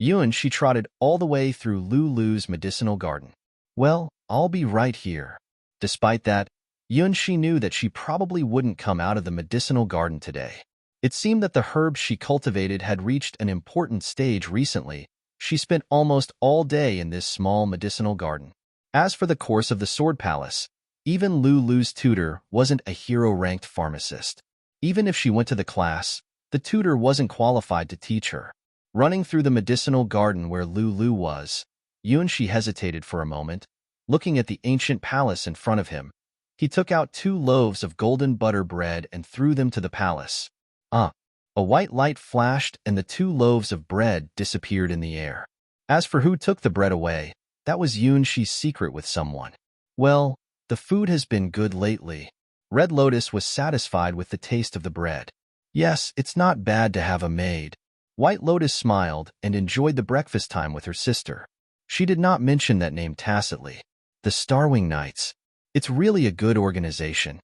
S1: Yuanxi trotted all the way through Lulu's medicinal garden. Well, I'll be right here. Despite that, Yuanxi knew that she probably wouldn't come out of the medicinal garden today. It seemed that the herbs she cultivated had reached an important stage recently. She spent almost all day in this small medicinal garden. As for the course of the Sword Palace, even Lulu's tutor wasn't a hero-ranked pharmacist. Even if she went to the class, the tutor wasn't qualified to teach her. Running through the medicinal garden where Lulu was, Yuanxi hesitated for a moment, looking at the ancient palace in front of him. He took out 2 loaves of golden butter bread and threw them to the palace. A white light flashed and the 2 loaves of bread disappeared in the air. As for who took the bread away, that was Yuanxi's secret with someone. Well, the food has been good lately. Red Lotus was satisfied with the taste of the bread. Yes, it's not bad to have a maid. White Lotus smiled and enjoyed the breakfast time with her sister. She did not mention that name tacitly. The Starwing Knights. It's really a good organization.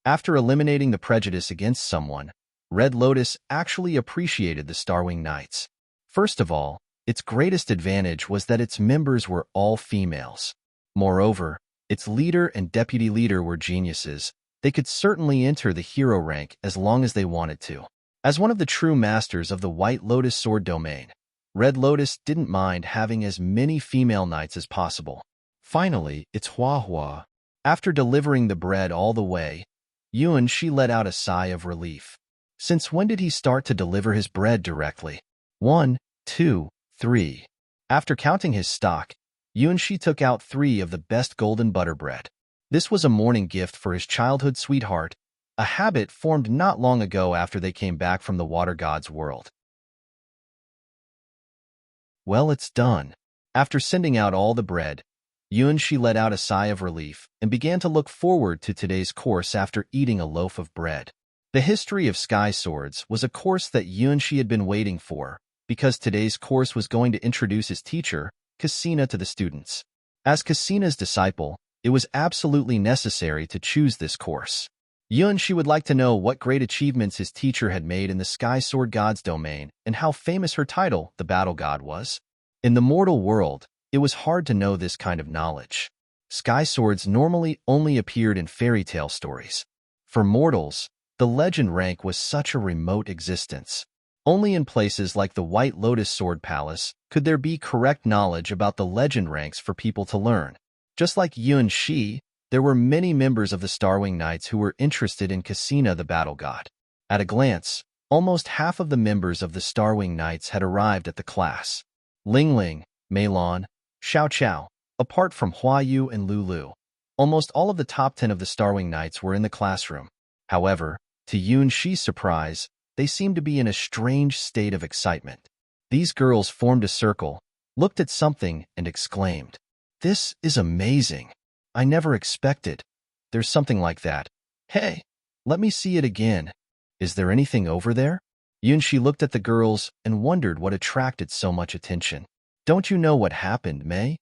S1: After eliminating the prejudice against someone, Red Lotus actually appreciated the Starwing Knights. First of all, its greatest advantage was that its members were all females. Moreover, its leader and deputy leader were geniuses. They could certainly enter the hero rank as long as they wanted to. As one of the true masters of the White Lotus sword domain, Red Lotus didn't mind having as many female knights as possible. Finally, it's Hua. After delivering the bread all the way, Yuanxi let out a sigh of relief. Since when did he start to deliver his bread directly? 1, 2, 3. After counting his stock, Yuanxi took out 3 of the best golden butter bread. This was a morning gift for his childhood sweetheart, a habit formed not long ago after they came back from the water god's world. Well, it's done. After sending out all the bread, Yuanxi let out a sigh of relief and began to look forward to today's course after eating a loaf of bread. The history of sky swords was a course that Yuanxi had been waiting for, because today's course was going to introduce his teacher, Cassina, to the students. As Cassina's disciple, it was absolutely necessary to choose this course. Yuanxi would like to know what great achievements his teacher had made in the Sky Sword God's domain and how famous her title, the Battle God, was. In the mortal world, it was hard to know this kind of knowledge. Sky swords normally only appeared in fairy tale stories. For mortals, the legend rank was such a remote existence. Only in places like the White Lotus Sword Palace could there be correct knowledge about the legend ranks for people to learn. Just like Yuanxi, there were many members of the Starwing Knights who were interested in Cassina, the battle god. At a glance, almost half of the members of the Starwing Knights had arrived at the class. Ling Ling, Meilon, Xiao Xiao, apart from Huayu and Lulu, almost all of the top 10 of the Starwing Knights were in the classroom. However, to Yuanxi's surprise, they seemed to be in a strange state of excitement. These girls formed a circle, looked at something, and exclaimed, "This is amazing. I never expected. There's something like that. Hey, let me see it again. Is there anything over there?" Yuanxi looked at the girls and wondered what attracted so much attention. "Don't you know what happened, Mei?"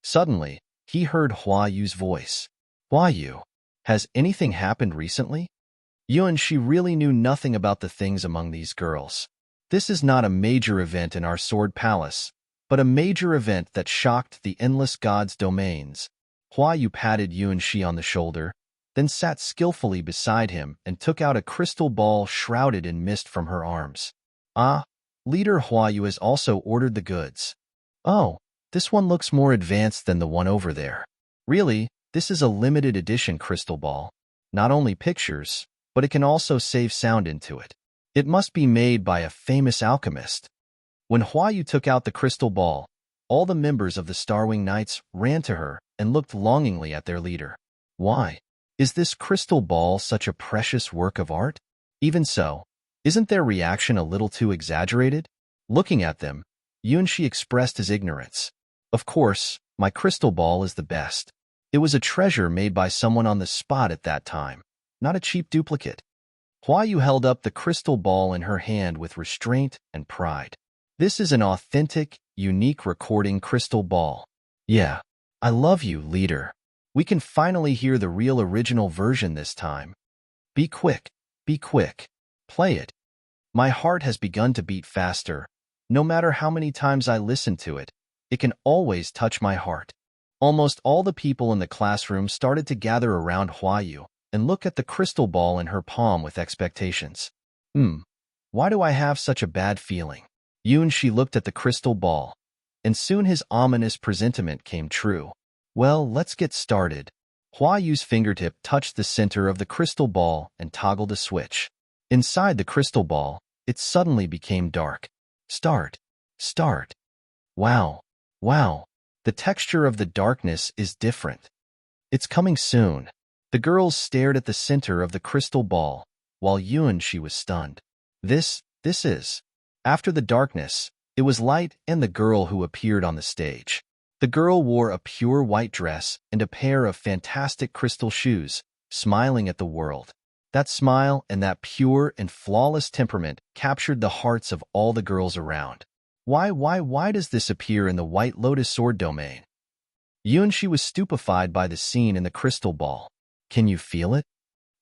S1: Suddenly, he heard Huayu's voice. "Huayu, has anything happened recently?" Yuanxi really knew nothing about the things among these girls. This is not a major event in our Sword Palace, but a major event that shocked the endless god's domains. Huayu patted Yuanxi on the shoulder, then sat skillfully beside him and took out a crystal ball shrouded in mist from her arms. Leader Huayu has also ordered the goods. Oh, this one looks more advanced than the one over there. Really, this is a limited edition crystal ball. Not only pictures, but it can also save sound into it. It must be made by a famous alchemist. When Huayu took out the crystal ball, all the members of the Starwing Knights ran to her and looked longingly at their leader. Why? Is this crystal ball such a precious work of art? Even so, isn't their reaction a little too exaggerated? Looking at them, Yuanxi expressed his ignorance. Of course, my crystal ball is the best. It was a treasure made by someone on the spot at that time, not a cheap duplicate. Huayu held up the crystal ball in her hand with restraint and pride. This is an authentic, unique recording crystal ball. Yeah, I love you, leader. We can finally hear the real original version this time. Be quick, be quick. Play it. My heart has begun to beat faster. No matter how many times I listen to it, it can always touch my heart. Almost all the people in the classroom started to gather around Huayu and look at the crystal ball in her palm with expectations. Why do I have such a bad feeling? She looked at the crystal ball, and soon his ominous presentiment came true. Well, let's get started. Huayu's fingertip touched the center of the crystal ball and toggled a switch. Inside the crystal ball, it suddenly became dark. Start. Start. Wow. Wow. The texture of the darkness is different. It's coming soon. The girls stared at the center of the crystal ball, while she was stunned. This is. After the darkness, it was light and the girl who appeared on the stage. The girl wore a pure white dress and a pair of fantastic crystal shoes, smiling at the world. That smile and that pure and flawless temperament captured the hearts of all the girls around. Why does this appear in the White Lotus Sword domain? She was stupefied by the scene in the crystal ball. Can you feel it?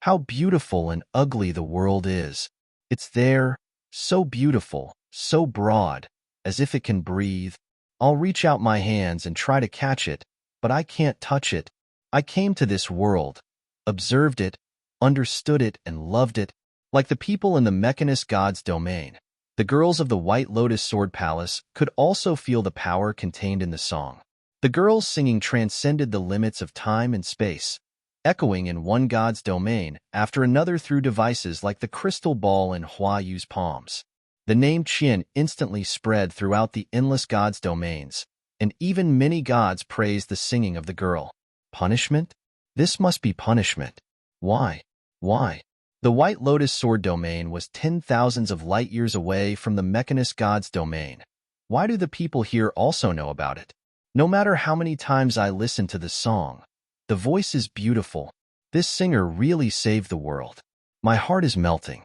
S1: How beautiful and ugly the world is. It's there, so beautiful, so broad, as if it can breathe. I'll reach out my hands and try to catch it, but I can't touch it. I came to this world, observed it, understood it, and loved it. Like the people in the Mechanist God's domain, the girls of the White Lotus Sword Palace could also feel the power contained in the song. The girls singing transcended the limits of time and space, echoing in one God's domain after another through devices like the crystal ball in Huayu's palms. The name Qian instantly spread throughout the endless God's domains, and even many gods praised the singing of the girl. Punishment? This must be punishment. Why? Why? The White Lotus Sword domain was 10,000s of light years away from the Mechanist God's domain. Why do the people here also know about it? No matter how many times I listen to the song, the voice is beautiful. This singer really saved the world. My heart is melting.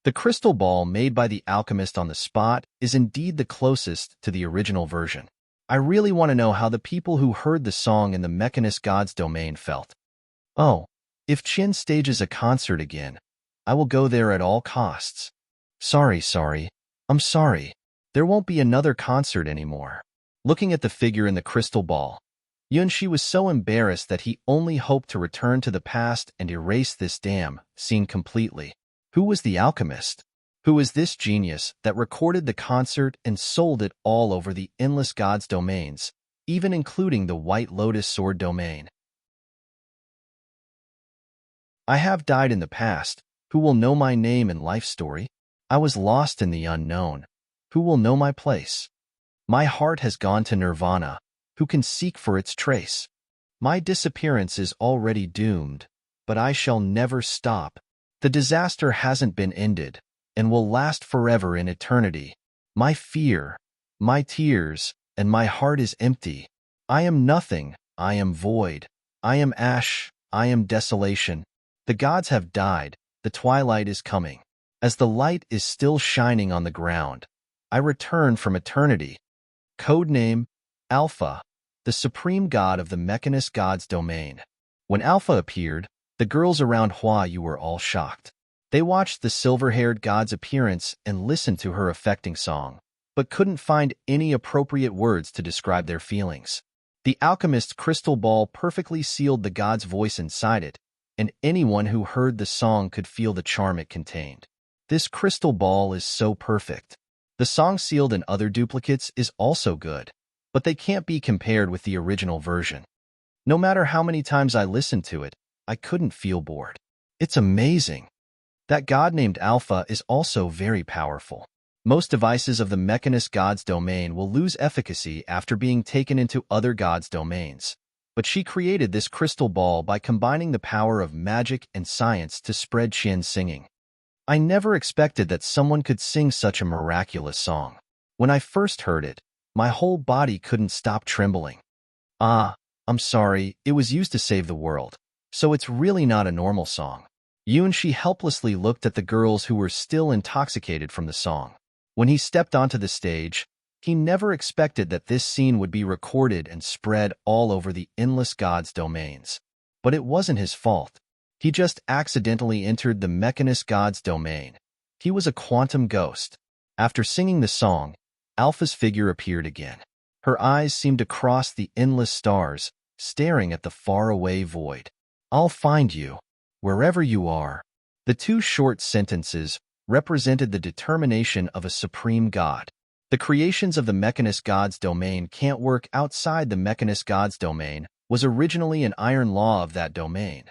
S1: The crystal ball made by the alchemist on the spot is indeed the closest to the original version. I really want to know how the people who heard the song in the Mechanist God's domain felt. Oh, if Qian stages a concert again, I will go there at all costs. Sorry. I'm sorry. There won't be another concert anymore. Looking at the figure in the crystal ball, She was so embarrassed that he only hoped to return to the past and erase this damn scene completely. Who was the alchemist? Who is this genius that recorded the concert and sold it all over the endless God's domains, even including the White Lotus Sword domain? I have died in the past. Who will know my name and life story? I was lost in the unknown. Who will know my place? My heart has gone to nirvana. Who can seek for its trace? My disappearance is already doomed, but I shall never stop. The disaster hasn't been ended, and will last forever in eternity. My fear, my tears, and my heart is empty. I am nothing, I am void. I am ash, I am desolation. The gods have died, the twilight is coming. As the light is still shining on the ground, I return from eternity. Codename, Alpha, the supreme god of the Mechanist God's domain. When Alpha appeared, the girls around Huayu were all shocked. They watched the silver-haired god's appearance and listened to her affecting song, but couldn't find any appropriate words to describe their feelings. The alchemist's crystal ball perfectly sealed the god's voice inside it, and anyone who heard the song could feel the charm it contained. This crystal ball is so perfect. The song sealed in other duplicates is also good, but they can't be compared with the original version. No matter how many times I listened to it, I couldn't feel bored. It's amazing. That god named Alpha is also very powerful. Most devices of the Mechanist God's domain will lose efficacy after being taken into other gods' domains. But she created this crystal ball by combining the power of magic and science to spread Qian's singing. I never expected that someone could sing such a miraculous song. When I first heard it, my whole body couldn't stop trembling. I'm I'm sorry, it was used to save the world. So it's really not a normal song. She helplessly looked at the girls who were still intoxicated from the song. When he stepped onto the stage, he never expected that this scene would be recorded and spread all over the endless god's domains. But it wasn't his fault. He just accidentally entered the mechanist god's domain. He was a quantum ghost. After singing the song, Alpha's figure appeared again. Her eyes seemed to cross the endless stars, staring at the faraway void. I'll find you, wherever you are. The two short sentences represented the determination of a supreme god. The creations of the mechanist god's domain can't work outside the mechanist god's domain was originally an iron law of that domain.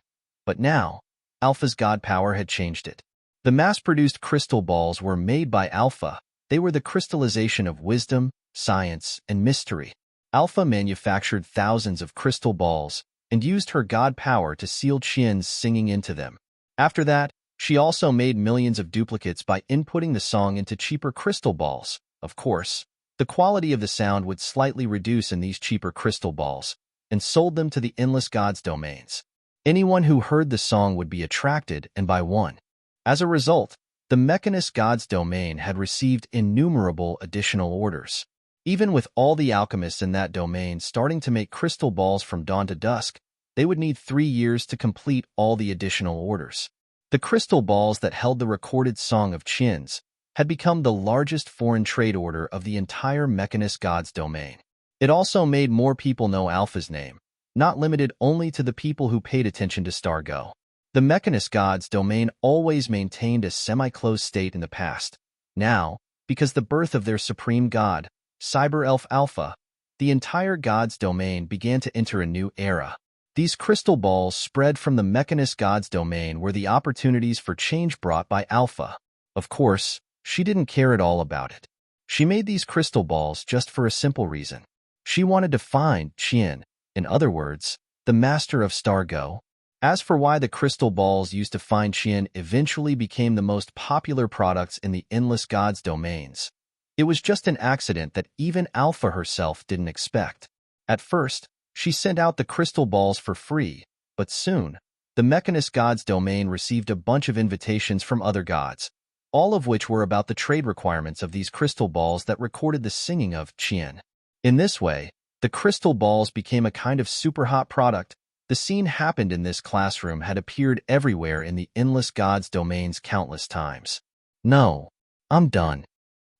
S1: But now, Alpha's god power had changed it. The mass-produced crystal balls were made by Alpha. They were the crystallization of wisdom, science, and mystery. Alpha manufactured thousands of crystal balls and used her god power to seal Qian's singing into them. After that, she also made millions of duplicates by inputting the song into cheaper crystal balls. Of course, the quality of the sound would slightly reduce in these cheaper crystal balls, and sold them to the endless gods' domains. Anyone who heard the song would be attracted and buy one. As a result, the mechanist god's domain had received innumerable additional orders. Even with all the alchemists in that domain starting to make crystal balls from dawn to dusk, they would need 3 years to complete all the additional orders. The crystal balls that held the recorded song of Qian's had become the largest foreign trade order of the entire mechanist god's domain. It also made more people know Alpha's name, not limited only to the people who paid attention to Stargo. The mechanist god's domain always maintained a semi-closed state in the past. Now, because the birth of their supreme god, Cyber Elf Alpha, the entire god's domain began to enter a new era. These crystal balls spread from the mechanist god's domain were the opportunities for change brought by Alpha. Of course, she didn't care at all about it. She made these crystal balls just for a simple reason. She wanted to find Qian, in other words, the master of Stargo. As for why the crystal balls used to find Qian eventually became the most popular products in the endless gods' domains, it was just an accident that even Alpha herself didn't expect. At first, she sent out the crystal balls for free, but soon, the mechanist god's domain received a bunch of invitations from other gods, all of which were about the trade requirements of these crystal balls that recorded the singing of Qian. In this way, the crystal balls became a kind of super hot product. The scene happened in this classroom had appeared everywhere in the endless gods' domains countless times. No, I'm done.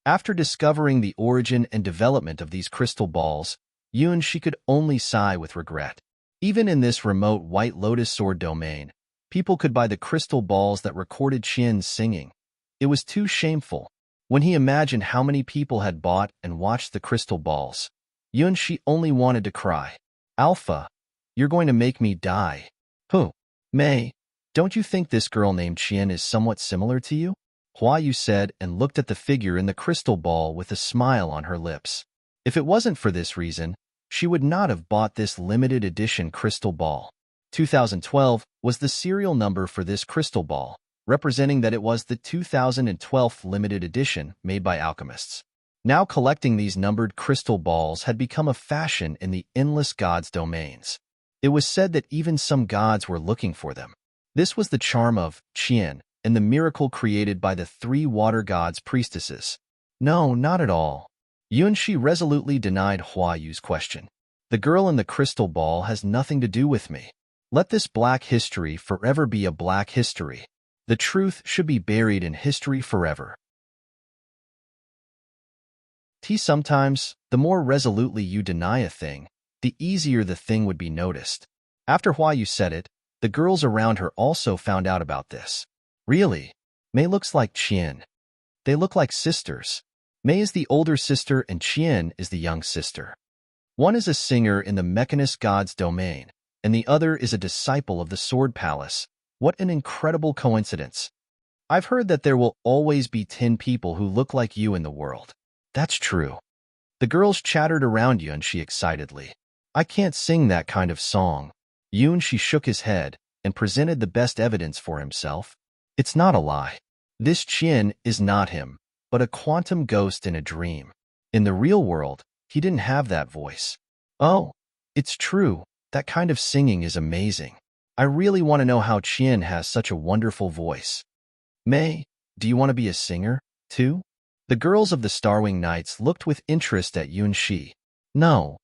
S1: After discovering the origin and development of these crystal balls, she could only sigh with regret. Even in this remote White Lotus Sword domain, people could buy the crystal balls that recorded Qian's singing. It was too shameful. When he imagined how many people had bought and watched the crystal balls, she only wanted to cry. Alpha, you're going to make me die. Who? May, don't you think this girl named Qian is somewhat similar to you? Hua Yu said and looked at the figure in the crystal ball with a smile on her lips. If it wasn't for this reason, she would not have bought this limited edition crystal ball. 2012 was the serial number for this crystal ball, representing that it was the 2012 limited edition made by alchemists. Now collecting these numbered crystal balls had become a fashion in the endless gods' domains. It was said that even some gods were looking for them. This was the charm of Qian and the miracle created by the 3 water gods' priestesses. No, not at all. Yunxi resolutely denied Hua Yu's question. The girl in the crystal ball has nothing to do with me. Let this black history forever be a black history. The truth should be buried in history forever. Sometimes, the more resolutely you deny a thing, the easier the thing would be noticed. After Hua Yu said it, the girls around her also found out about this. Really? Mei looks like Qian. They look like sisters. Mei is the older sister and Qian is the young sister. One is a singer in the mechanist god's domain, and the other is a disciple of the Sword Palace. What an incredible coincidence. I've heard that there will always be 10 people who look like you in the world. That's true. The girls chattered around Yunxi excitedly. I can't sing that kind of song. Yunxi shook his head and presented the best evidence for himself. It's not a lie. This Qian is not him, but a quantum ghost in a dream. In the real world, he didn't have that voice. Oh, it's true. That kind of singing is amazing. I really want to know how Qian has such a wonderful voice. May, do you want to be a singer, too? The girls of the Starwing Knights looked with interest at Yunxi. No.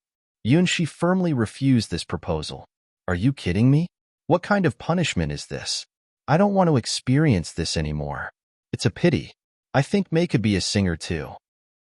S1: Yunxi firmly refused this proposal. Are you kidding me? What kind of punishment is this? I don't want to experience this anymore. It's a pity. I think May could be a singer, too.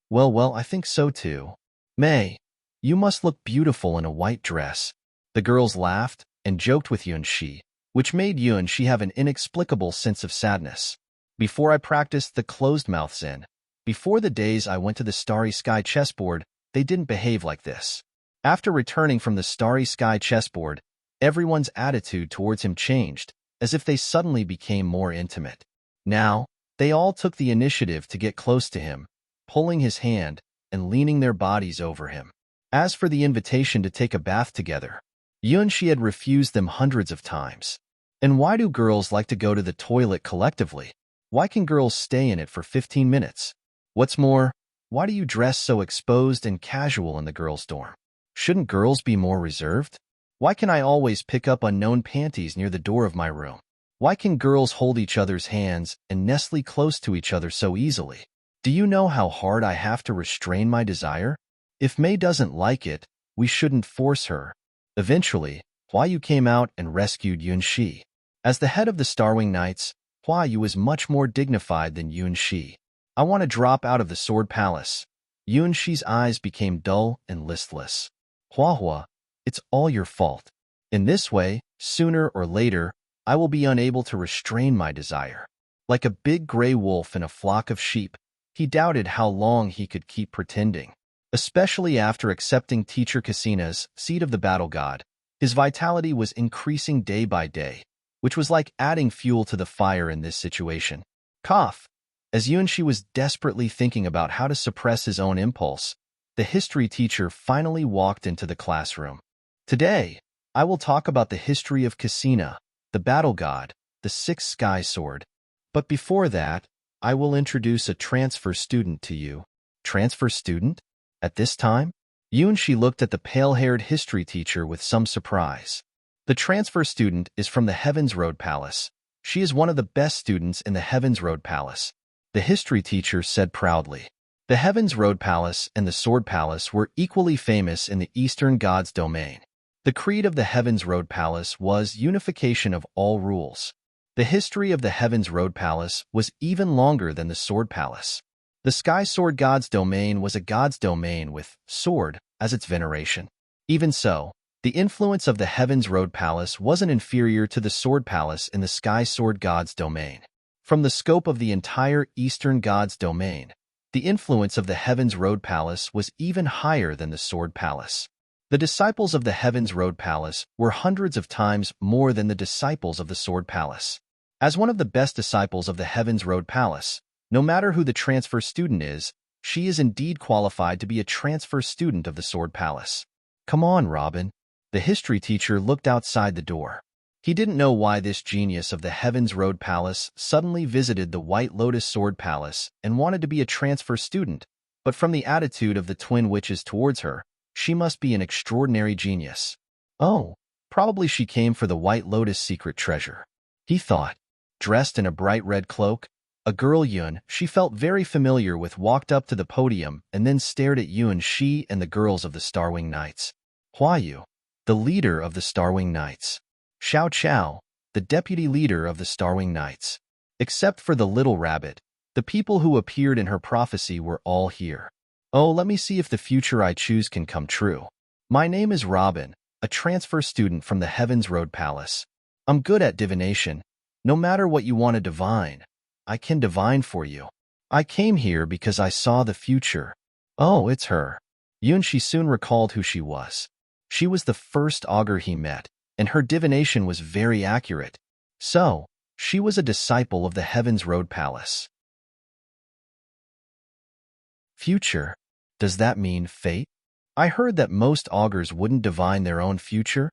S1: Well, I think so, too. May, you must look beautiful in a white dress. The girls laughed and joked with Yunxi, which made Yunxi have an inexplicable sense of sadness. Before I practiced the closed mouths in, before the days I went to the Starry Sky chessboard, they didn't behave like this. After returning from the Starry Sky chessboard, everyone's attitude towards him changed, as if they suddenly became more intimate. Now, they all took the initiative to get close to him, pulling his hand and leaning their bodies over him. As for the invitation to take a bath together, Yunxi had refused them hundreds of times. And why do girls like to go to the toilet collectively? Why can girls stay in it for 15 minutes? What's more, why do you dress so exposed and casual in the girls' dorm? Shouldn't girls be more reserved? Why can I always pick up unknown panties near the door of my room? Why can girls hold each other's hands and nestle close to each other so easily? Do you know how hard I have to restrain my desire? If May doesn't like it, we shouldn't force her. Eventually, Hua Yu came out and rescued Yunxi. As the head of the Starwing Knights, Hua Yu was much more dignified than Yunxi. I want to drop out of the Sword Palace. Yunxi's eyes became dull and listless. Hua, it's all your fault. In this way, sooner or later, I will be unable to restrain my desire. Like a big gray wolf in a flock of sheep, he doubted how long he could keep pretending. Especially after accepting Teacher Casina's Seed of the Battle God, his vitality was increasing day by day, which was like adding fuel to the fire in this situation. Cough. As Yunxi was desperately thinking about how to suppress his own impulse, the history teacher finally walked into the classroom. Today, I will talk about the history of Casina, the battle god, the sixth sky sword. But before that, I will introduce a transfer student to you. Transfer student? At this time, Yunxi looked at the pale-haired history teacher with some surprise. The transfer student is from the Heavens Road Palace. She is one of the best students in the Heavens Road Palace, the history teacher said proudly. The Heavens Road Palace and the Sword Palace were equally famous in the Eastern God's domain. The creed of the Heavens Road Palace was unification of all rules. The history of the Heavens Road Palace was even longer than the Sword Palace. The Sky Sword God's domain was a god's domain with sword as its veneration. Even so, the influence of the Heavens Road Palace wasn't inferior to the Sword Palace in the Sky Sword God's domain. From the scope of the entire Eastern God's domain, the influence of the Heavens Road Palace was even higher than the Sword Palace. The disciples of the Heavens Road Palace were hundreds of times more than the disciples of the Sword Palace. As one of the best disciples of the Heavens Road Palace, no matter who the transfer student is, she is indeed qualified to be a transfer student of the Sword Palace. Come on, Robin. The history teacher looked outside the door. He didn't know why this genius of the Heavens Road Palace suddenly visited the White Lotus Sword Palace and wanted to be a transfer student, but from the attitude of the twin witches towards her, she must be an extraordinary genius. Oh, probably she came for the White Lotus secret treasure, he thought. Dressed in a bright red cloak, a girl Yun she felt very familiar with walked up to the podium and then stared at Yunxi and the girls of the Starwing Knights. Hua Yu, the leader of the Starwing Knights. Xiao Qiao, the deputy leader of the Starwing Knights. Except for the little rabbit, the people who appeared in her prophecy were all here. Oh, let me see if the future I choose can come true. My name is Robin, a transfer student from the Heavens Road Palace. I'm good at divination. No matter what you want to divine, I can divine for you. I came here because I saw the future. Oh, it's her. Yunxi soon recalled who she was. She was the first augur he met, and her divination was very accurate. So, she was a disciple of the Heavens Road Palace. Future? Does that mean fate? I heard that most augurs wouldn't divine their own future.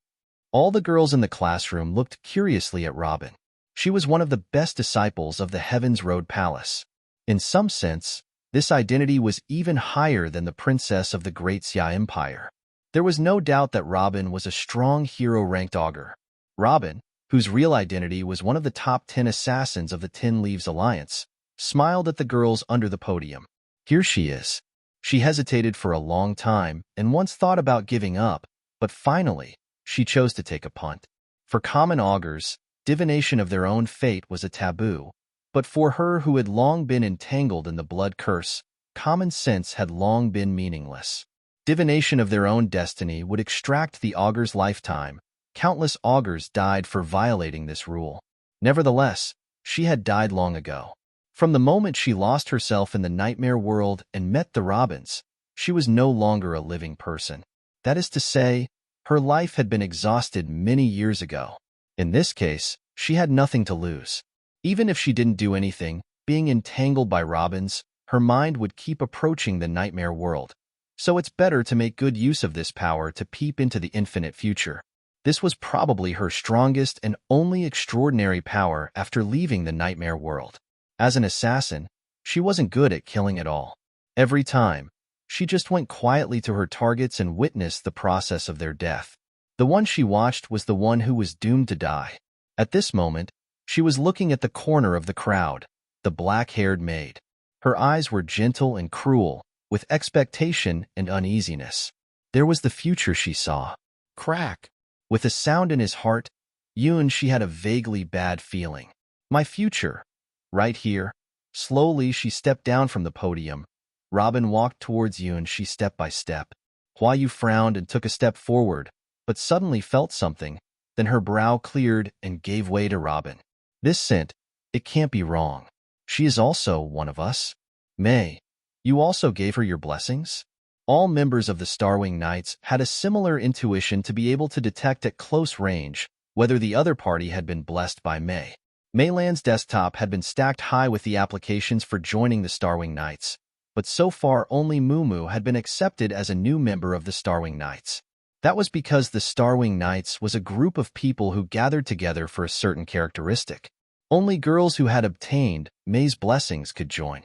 S1: All the girls in the classroom looked curiously at Robin. She was one of the best disciples of the Heavens Road Palace. In some sense, this identity was even higher than the princess of the Great Xia Empire. There was no doubt that Robin was a strong hero-ranked augur. Robin, whose real identity was one of the top 10 assassins of the 10 Leaves Alliance, smiled at the girls under the podium. Here she is. She hesitated for a long time and once thought about giving up, but finally, she chose to take a punt. For common augurs, divination of their own fate was a taboo, but for her who had long been entangled in the blood curse, common sense had long been meaningless. Divination of their own destiny would extract the augur's lifetime. Countless augurs died for violating this rule. Nevertheless, she had died long ago. From the moment she lost herself in the nightmare world and met the Robins, she was no longer a living person. That is to say, her life had been exhausted many years ago. In this case, she had nothing to lose. Even if she didn't do anything, being entangled by Robins, her mind would keep approaching the nightmare world. So it's better to make good use of this power to peep into the infinite future. This was probably her strongest and only extraordinary power after leaving the nightmare world. As an assassin, she wasn't good at killing at all. Every time, she just went quietly to her targets and witnessed the process of their death. The one she watched was the one who was doomed to die. At this moment, she was looking at the corner of the crowd, the black-haired maid. Her eyes were gentle and cruel, with expectation and uneasiness. There was the future she saw. Crack! With a sound in his heart, she had a vaguely bad feeling. My future. Right here. Slowly, she stepped down from the podium. Robin walked towards she step by step. Yu frowned and took a step forward, but suddenly felt something. Then her brow cleared and gave way to Robin. This scent, it can't be wrong. She is also one of us. May, you also gave her your blessings? All members of the Starwing Knights had a similar intuition to be able to detect at close range whether the other party had been blessed by May. Maylan's desktop had been stacked high with the applications for joining the Starwing Knights, but so far only Mumu had been accepted as a new member of the Starwing Knights. That was because the Starwing Knights was a group of people who gathered together for a certain characteristic. Only girls who had obtained May's blessings could join.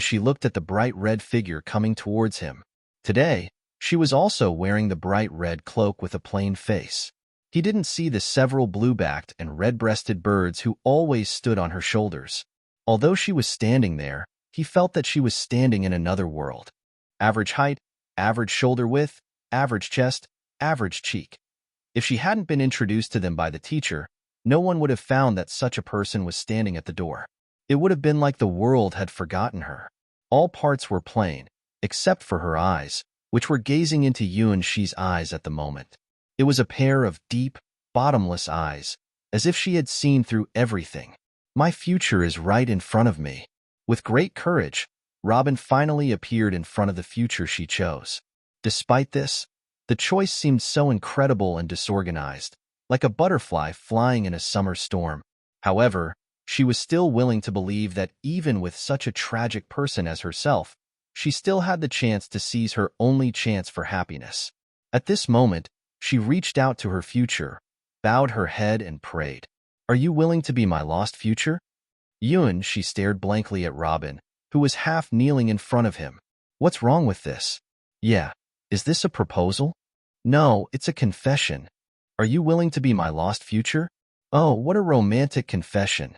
S1: She looked at the bright red figure coming towards him. Today, she was also wearing the bright red cloak with a plain face. He didn't see the several blue-backed and red-breasted birds who always stood on her shoulders. Although she was standing there, he felt that she was standing in another world. Average height, average shoulder width, average chest, average cheek. If she hadn't been introduced to them by the teacher, no one would have found that such a person was standing at the door. It would have been like the world had forgotten her. All parts were plain, except for her eyes, which were gazing into she's eyes at the moment. It was a pair of deep, bottomless eyes, as if she had seen through everything. My future is right in front of me. With great courage, Robin finally appeared in front of the future she chose. Despite this, the choice seemed so incredible and disorganized, like a butterfly flying in a summer storm. However, she was still willing to believe that even with such a tragic person as herself, she still had the chance to seize her only chance for happiness. At this moment, she reached out to her future, bowed her head and prayed. Are you willing to be my lost future? She stared blankly at Robin, who was half kneeling in front of him. What's wrong with this? Yeah, is this a proposal? No, it's a confession. Are you willing to be my lost future? Oh, what a romantic confession.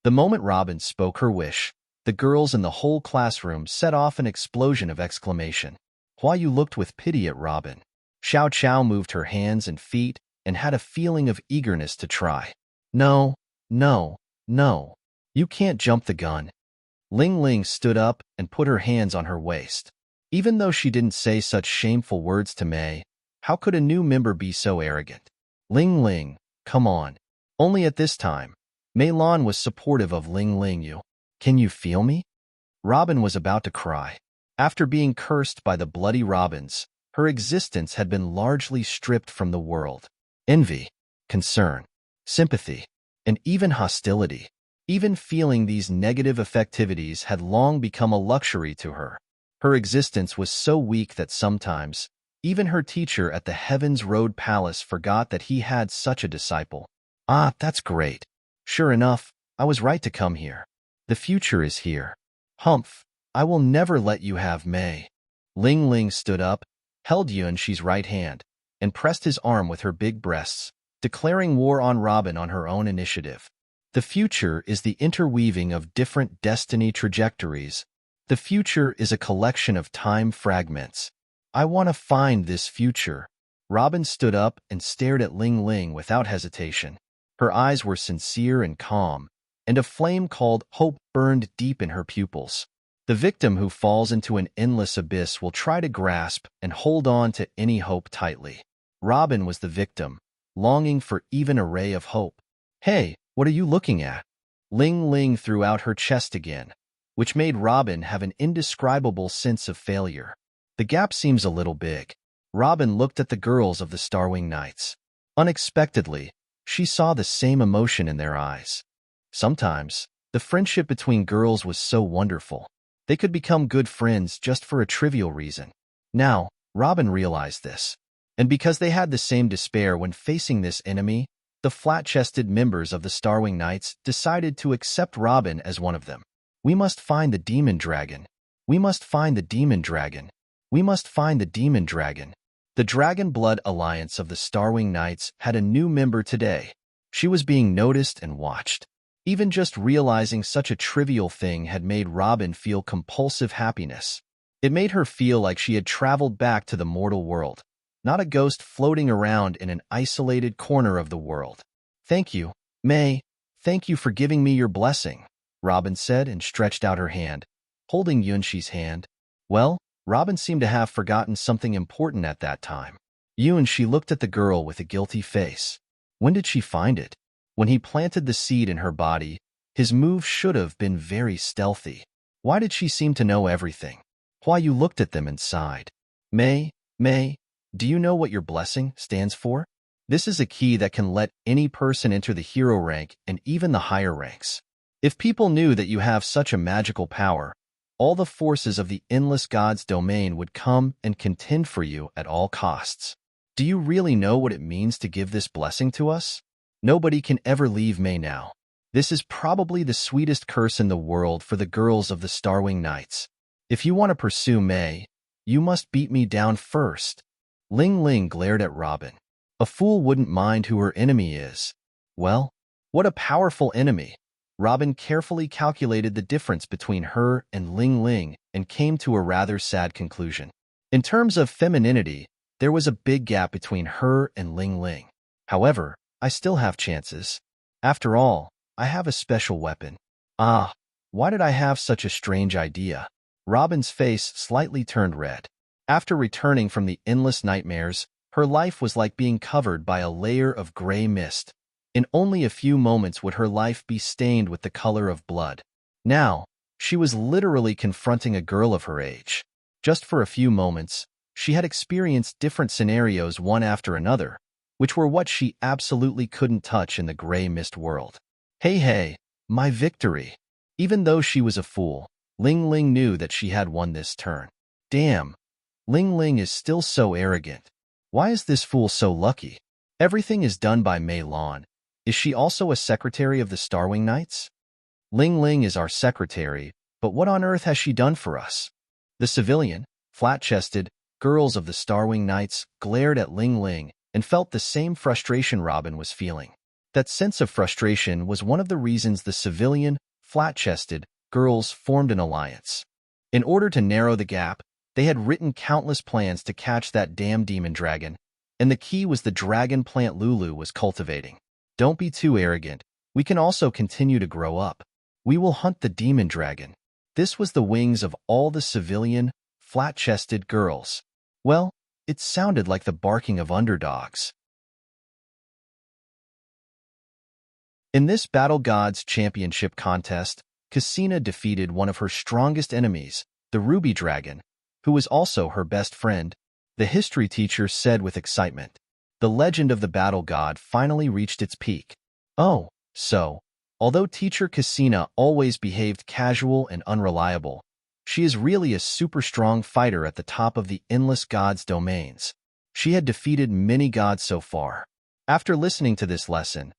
S1: The moment Robin spoke her wish, the girls in the whole classroom set off an explosion of exclamation. Yu looked with pity at Robin. Xiao Chao moved her hands and feet and had a feeling of eagerness to try. No, no, no. You can't jump the gun. Ling Ling stood up and put her hands on her waist. Even though she didn't say such shameful words to May, how could a new member be so arrogant? Ling Ling, come on. Only at this time, Mei Lan was supportive of Ling Ling. Can you feel me? Robin was about to cry. After being cursed by the bloody Robins, her existence had been largely stripped from the world. Envy, concern, sympathy, and even hostility. Even feeling these negative affectivities had long become a luxury to her. Her existence was so weak that sometimes, even her teacher at the Heavens Road Palace forgot that he had such a disciple. Ah, that's great. Sure enough, I was right to come here. The future is here. Humph, I will never let you have May. Ling Ling stood up, held Yunshi's right hand, and pressed his arm with her big breasts, declaring war on Robin on her own initiative. The future is the interweaving of different destiny trajectories. The future is a collection of time fragments. I want to find this future. Robin stood up and stared at Ling Ling without hesitation. Her eyes were sincere and calm, and a flame called hope burned deep in her pupils. The victim who falls into an endless abyss will try to grasp and hold on to any hope tightly. Robin was the victim, longing for even a ray of hope. Hey, what are you looking at? Ling Ling threw out her chest again, which made Robin have an indescribable sense of failure. The gap seems a little big. Robin looked at the girls of the Starwing Knights. Unexpectedly, she saw the same emotion in their eyes. Sometimes, the friendship between girls was so wonderful. They could become good friends just for a trivial reason. Now, Robin realized this. And because they had the same despair when facing this enemy, the flat-chested members of the Starwing Knights decided to accept Robin as one of them. We must find the demon dragon. We must find the demon dragon. We must find the demon dragon. The Dragon Blood Alliance of the Starwing Knights had a new member today. She was being noticed and watched. Even just realizing such a trivial thing had made Robin feel compulsive happiness. It made her feel like she had traveled back to the mortal world, not a ghost floating around in an isolated corner of the world. Thank you, May. Thank you for giving me your blessing, Robin said and stretched out her hand, holding Yunshi's hand. Well, Robin seemed to have forgotten something important at that time. Yunshi looked at the girl with a guilty face. When did she find it? When he planted the seed in her body, his move should have been very stealthy. Why did she seem to know everything? Why you looked at them and sighed. May, do you know what your blessing stands for? This is a key that can let any person enter the hero rank and even the higher ranks. If people knew that you have such a magical power, all the forces of the endless God's domain would come and contend for you at all costs. Do you really know what it means to give this blessing to us? Nobody can ever leave May now. This is probably the sweetest curse in the world for the girls of the Starwing Knights. If you want to pursue May, you must beat me down first. Ling Ling glared at Robin. A fool wouldn't mind who her enemy is. Well, what a powerful enemy. Robin carefully calculated the difference between her and Ling Ling and came to a rather sad conclusion. In terms of femininity, there was a big gap between her and Ling Ling. However, I still have chances. After all, I have a special weapon. Ah, why did I have such a strange idea? Robin's face slightly turned red. After returning from the endless nightmares, her life was like being covered by a layer of gray mist. In only a few moments would her life be stained with the color of blood. Now, she was literally confronting a girl of her age. Just for a few moments, she had experienced different scenarios one after another, which were what she absolutely couldn't touch in the gray mist world. Hey, my victory! Even though she was a fool, Ling Ling knew that she had won this turn. Damn, Ling Ling is still so arrogant. Why is this fool so lucky? Everything is done by Mei Lan. Is she also a secretary of the Starwing Knights? Ling Ling is our secretary, but what on earth has she done for us? The civilian, flat-chested, girls of the Starwing Knights glared at Ling Ling and felt the same frustration Robin was feeling. That sense of frustration was one of the reasons the civilian, flat-chested girls formed an alliance. In order to narrow the gap, they had written countless plans to catch that damn demon dragon, and the key was the dragon plant Lulu was cultivating. Don't be too arrogant. We can also continue to grow up. We will hunt the demon dragon. This was the wings of all the civilian, flat-chested girls. Well, it sounded like the barking of underdogs. In this Battle Gods Championship contest, Cassina defeated one of her strongest enemies, the Ruby Dragon, who was also her best friend. The history teacher said with excitement. The legend of the battle god finally reached its peak. Oh, so, although teacher Cassina always behaved casual and unreliable, she is really a super strong fighter at the top of the endless gods' domains. She had defeated many gods so far. After listening to this lesson,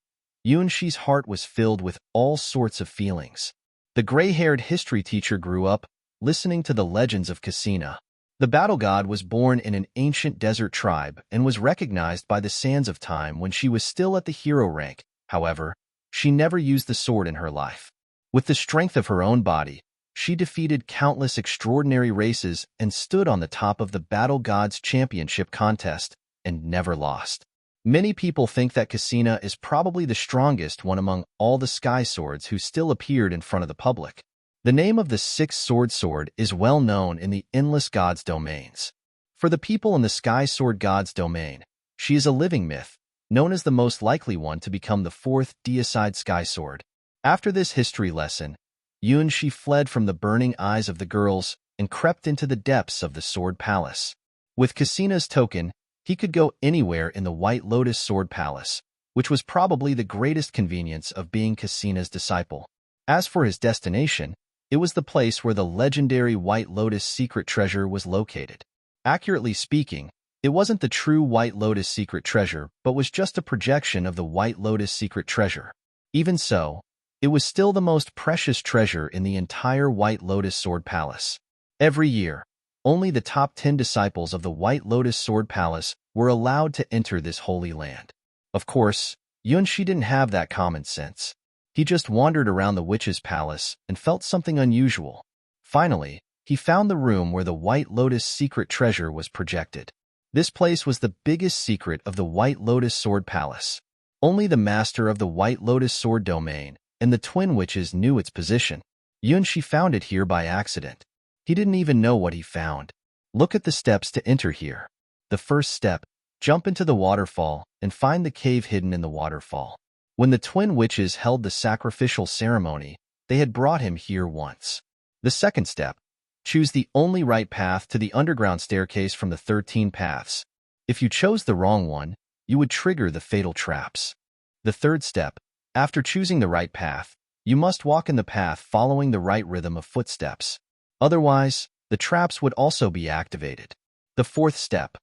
S1: Yunshi's heart was filled with all sorts of feelings. The gray-haired history teacher grew up, listening to the legends of Cassina. The battle god was born in an ancient desert tribe and was recognized by the sands of time when she was still at the hero rank. However, she never used the sword in her life. With the strength of her own body, she defeated countless extraordinary races and stood on the top of the battle god's championship contest and never lost. Many people think that Cassina is probably the strongest one among all the sky swords who still appeared in front of the public. The name of the six-sword sword is well known in the endless god's domains. For the people in the sky sword god's domain, she is a living myth, known as the most likely one to become the fourth deicide sky sword. After this history lesson, Yunshi fled from the burning eyes of the girls and crept into the depths of the sword palace. With Cassina's token, he could go anywhere in the White Lotus Sword Palace, which was probably the greatest convenience of being Cassina's disciple. As for his destination, it was the place where the legendary White Lotus secret treasure was located. Accurately speaking, it wasn't the true White Lotus secret treasure, but was just a projection of the White Lotus secret treasure. Even so, it was still the most precious treasure in the entire White Lotus Sword Palace. Every year, only the top 10 disciples of the White Lotus Sword Palace were allowed to enter this holy land. Of course, Yunshi didn't have that common sense. He just wandered around the witch's palace and felt something unusual. Finally, he found the room where the White Lotus secret treasure was projected. This place was the biggest secret of the White Lotus Sword Palace. Only the master of the White Lotus Sword domain and the twin witches knew its position. Yunshi found it here by accident. He didn't even know what he found. Look at the steps to enter here. The first step, jump into the waterfall and find the cave hidden in the waterfall. When the twin witches held the sacrificial ceremony, they had brought him here once. The second step, choose the only right path to the underground staircase from the 13 paths. If you chose the wrong one, you would trigger the fatal traps. The third step, after choosing the right path, you must walk in the path following the right rhythm of footsteps. Otherwise, the traps would also be activated. The fourth step,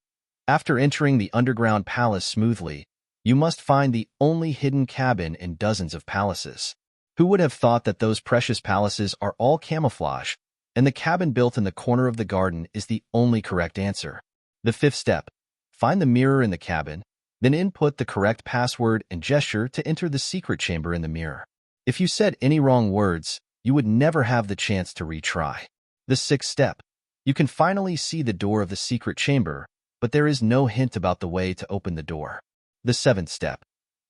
S1: after entering the underground palace smoothly, you must find the only hidden cabin in dozens of palaces. Who would have thought that those precious palaces are all camouflage, and the cabin built in the corner of the garden is the only correct answer? The fifth step, find the mirror in the cabin, then input the correct password and gesture to enter the secret chamber in the mirror. If you said any wrong words, you would never have the chance to retry. The sixth step, you can finally see the door of the secret chamber, but there is no hint about the way to open the door. The seventh step,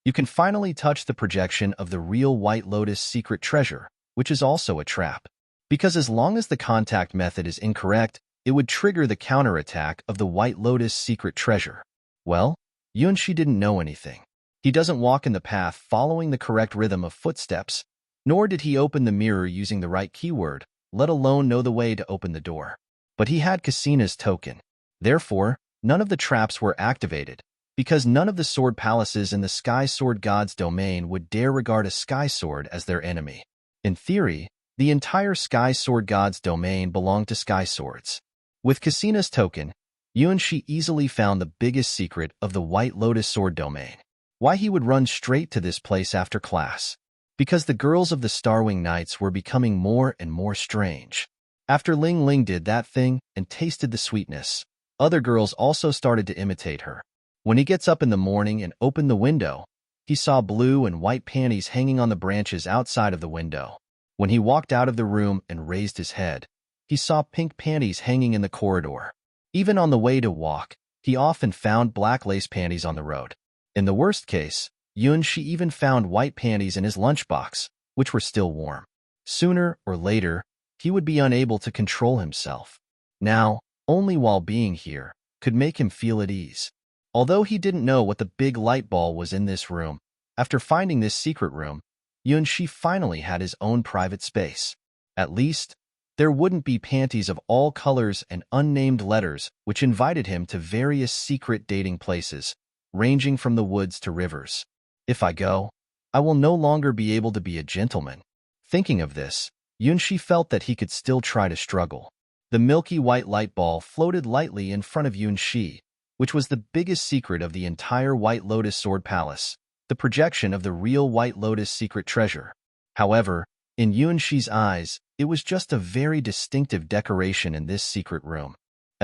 S1: you can finally touch the projection of the real White Lotus secret treasure, which is also a trap. Because as long as the contact method is incorrect, it would trigger the counterattack of the White Lotus secret treasure. Well, Yunshi didn't know anything. He doesn't walk in the path following the correct rhythm of footsteps, nor did he open the mirror using the right keyword, let alone know the way to open the door. But he had Cassina's token. Therefore, none of the traps were activated, because none of the sword palaces in the Sky Sword God's domain would dare regard a Sky Sword as their enemy. In theory, the entire Sky Sword God's domain belonged to Sky Swords. With Cassina's token, Yunshi easily found the biggest secret of the White Lotus Sword domain. Why he would run straight to this place after class? Because the girls of the Starwing Knights were becoming more and more strange. After Ling Ling did that thing and tasted the sweetness, other girls also started to imitate her. When he gets up in the morning and opened the window, he saw blue and white panties hanging on the branches outside of the window. When he walked out of the room and raised his head, he saw pink panties hanging in the corridor. Even on the way to walk, he often found black lace panties on the road. In the worst case, Yunshi even found white panties in his lunchbox, which were still warm. Sooner or later, he would be unable to control himself. Now, only while being here could make him feel at ease. Although he didn't know what the big light ball was in this room, after finding this secret room, Yunshi finally had his own private space. At least, there wouldn't be panties of all colors and unnamed letters which invited him to various secret dating places, ranging from the woods to rivers. If I go, I will no longer be able to be a gentleman. Thinking of this, Yunshi felt that he could still try to struggle. The milky white light ball floated lightly in front of Yunshi, which was the biggest secret of the entire White Lotus Sword Palace, the projection of the real White Lotus secret treasure. However, in Yunshi's eyes, it was just a very distinctive decoration in this secret room.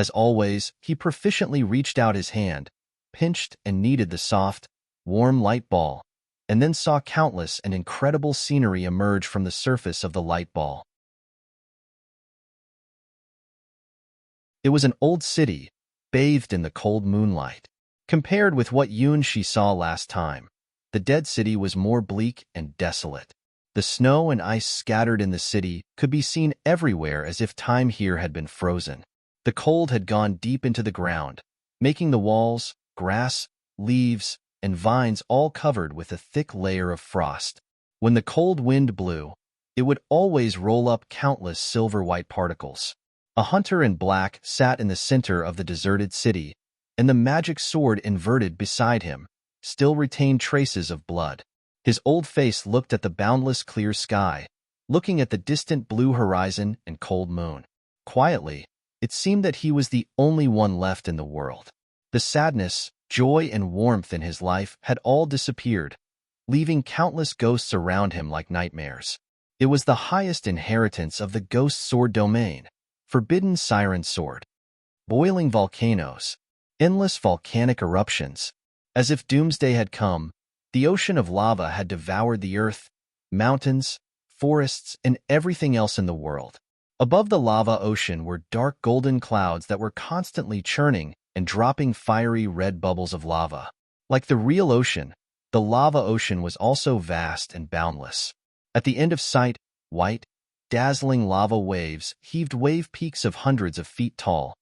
S1: As always, he proficiently reached out his hand, pinched and kneaded the soft, warm light ball, and then saw countless and incredible scenery emerge from the surface of the light ball. It was an old city, bathed in the cold moonlight. Compared with what she saw last time, the dead city was more bleak and desolate. The snow and ice scattered in the city could be seen everywhere as if time here had been frozen. The cold had gone deep into the ground, making the walls, grass, leaves, and vines all covered with a thick layer of frost. When the cold wind blew, it would always roll up countless silver-white particles. A hunter in black sat in the center of the deserted city, and the magic sword inverted beside him still retained traces of blood. His old face looked at the boundless clear sky, looking at the distant blue horizon and cold moon. Quietly, it seemed that he was the only one left in the world. The sadness, joy, and warmth in his life had all disappeared, leaving countless ghosts around him like nightmares. It was the highest inheritance of the ghost sword domain, forbidden siren sword. Boiling volcanoes, endless volcanic eruptions. As if doomsday had come, the ocean of lava had devoured the earth, mountains, forests, and everything else in the world. Above the lava ocean were dark golden clouds that were constantly churning and dropping fiery red bubbles of lava. Like the real ocean, the lava ocean was also vast and boundless. At the end of sight, white, dazzling lava waves heaved wave peaks of hundreds of feet tall,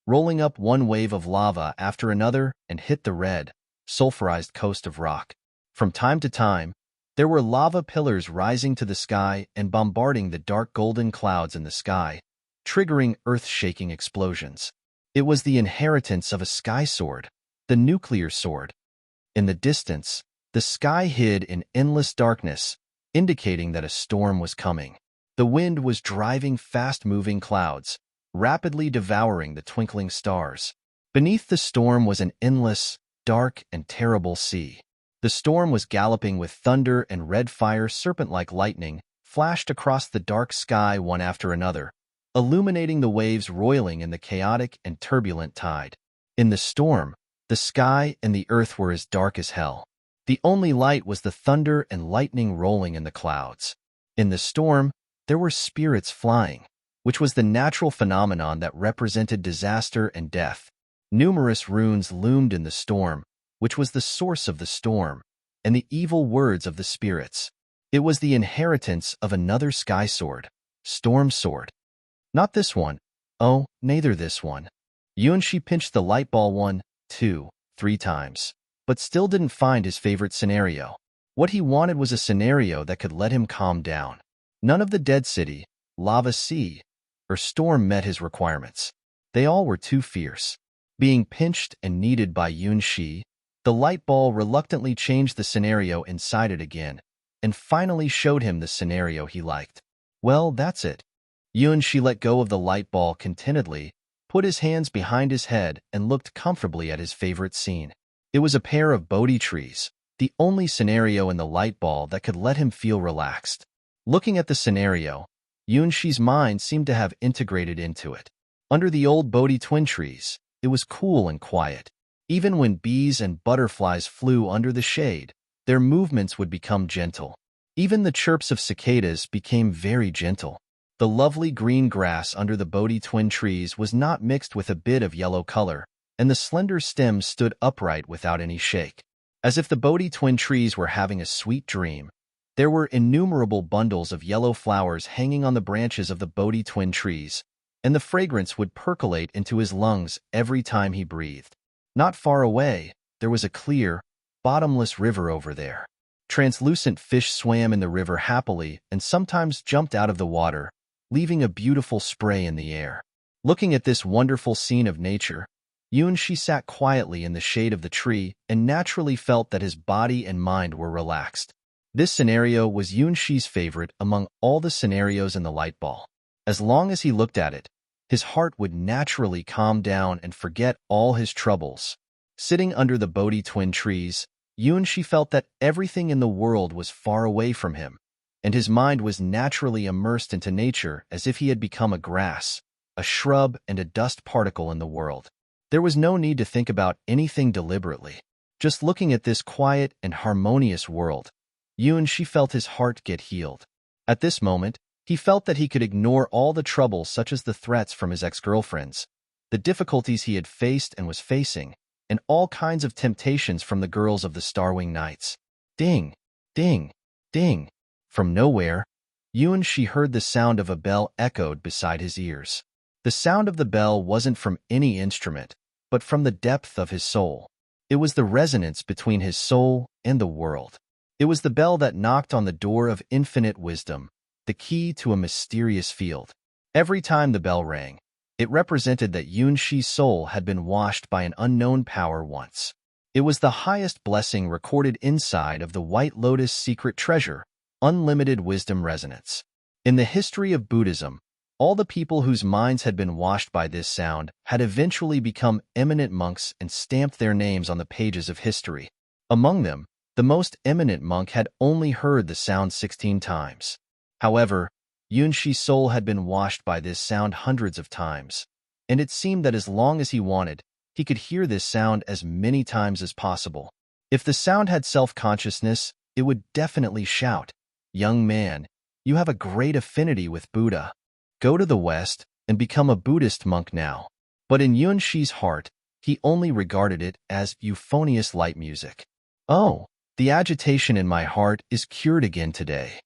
S1: rolling up one wave of lava after another and hit the red, sulfurized coast of rock. From time to time, there were lava pillars rising to the sky and bombarding the dark golden clouds in the sky, triggering earth-shaking explosions. It was the inheritance of a sky sword, the nuclear sword. In the distance, the sky hid in endless darkness, indicating that a storm was coming. The wind was driving fast-moving clouds, rapidly devouring the twinkling stars. Beneath the storm was an endless, dark, and terrible sea. The storm was galloping with thunder and red fire serpent-like lightning flashed across the dark sky one after another, illuminating the waves roiling in the chaotic and turbulent tide. In the storm, the sky and the earth were as dark as hell. The only light was the thunder and lightning rolling in the clouds. In the storm, there were spirits flying, which was the natural phenomenon that represented disaster and death. Numerous runes loomed in the storm, which was the source of the storm, and the evil words of the spirits. It was the inheritance of another sky sword, Storm Sword. Not this one. Oh, neither this one. Yunshi pinched the light ball 1, 2, 3 times, but still didn't find his favorite scenario. What he wanted was a scenario that could let him calm down. None of the Dead City, Lava Sea, or Storm met his requirements. They all were too fierce. Being pinched and kneaded by Yunshi, the light ball reluctantly changed the scenario inside it again, and finally showed him the scenario he liked. Well, that's it. Yunshi let go of the light ball contentedly, put his hands behind his head, and looked comfortably at his favorite scene. It was a pair of Bodhi trees, the only scenario in the light ball that could let him feel relaxed. Looking at the scenario, Yunshi's mind seemed to have integrated into it. Under the old Bodhi twin trees, it was cool and quiet. Even when bees and butterflies flew under the shade, their movements would become gentle. Even the chirps of cicadas became very gentle. The lovely green grass under the Bodhi twin trees was not mixed with a bit of yellow color, and the slender stems stood upright without any shake. As if the Bodhi twin trees were having a sweet dream, there were innumerable bundles of yellow flowers hanging on the branches of the Bodhi twin trees, and the fragrance would percolate into his lungs every time he breathed. Not far away, there was a clear, bottomless river over there. Translucent fish swam in the river happily and sometimes jumped out of the water, leaving a beautiful spray in the air. Looking at this wonderful scene of nature, Yunshi sat quietly in the shade of the tree and naturally felt that his body and mind were relaxed. This scenario was Yunshi's favorite among all the scenarios in the light ball. As long as he looked at it, his heart would naturally calm down and forget all his troubles. Sitting under the Bodhi twin trees, Yunshi felt that everything in the world was far away from him, and his mind was naturally immersed into nature as if he had become a grass, a shrub, and a dust particle in the world. There was no need to think about anything deliberately. Just looking at this quiet and harmonious world, She felt his heart get healed. At this moment, he felt that he could ignore all the troubles such as the threats from his ex-girlfriends, the difficulties he had faced and was facing, and all kinds of temptations from the girls of the Starwing Nights. Ding! Ding! Ding! From nowhere, She heard the sound of a bell echoed beside his ears. The sound of the bell wasn't from any instrument, but from the depth of his soul. It was the resonance between his soul and the world. It was the bell that knocked on the door of infinite wisdom, the key to a mysterious field. Every time the bell rang, it represented that Shi's soul had been washed by an unknown power once. It was the highest blessing recorded inside of the White Lotus secret treasure, unlimited wisdom resonance. In the history of Buddhism, all the people whose minds had been washed by this sound had eventually become eminent monks and stamped their names on the pages of history. Among them, the most eminent monk had only heard the sound 16 times. However, Shi's soul had been washed by this sound hundreds of times, and it seemed that as long as he wanted, he could hear this sound as many times as possible. If the sound had self-consciousness, it would definitely shout, "Young man, you have a great affinity with Buddha. Go to the West and become a Buddhist monk now." But in Shi's heart, he only regarded it as euphonious light music. "Oh, the agitation in my heart is cured again today."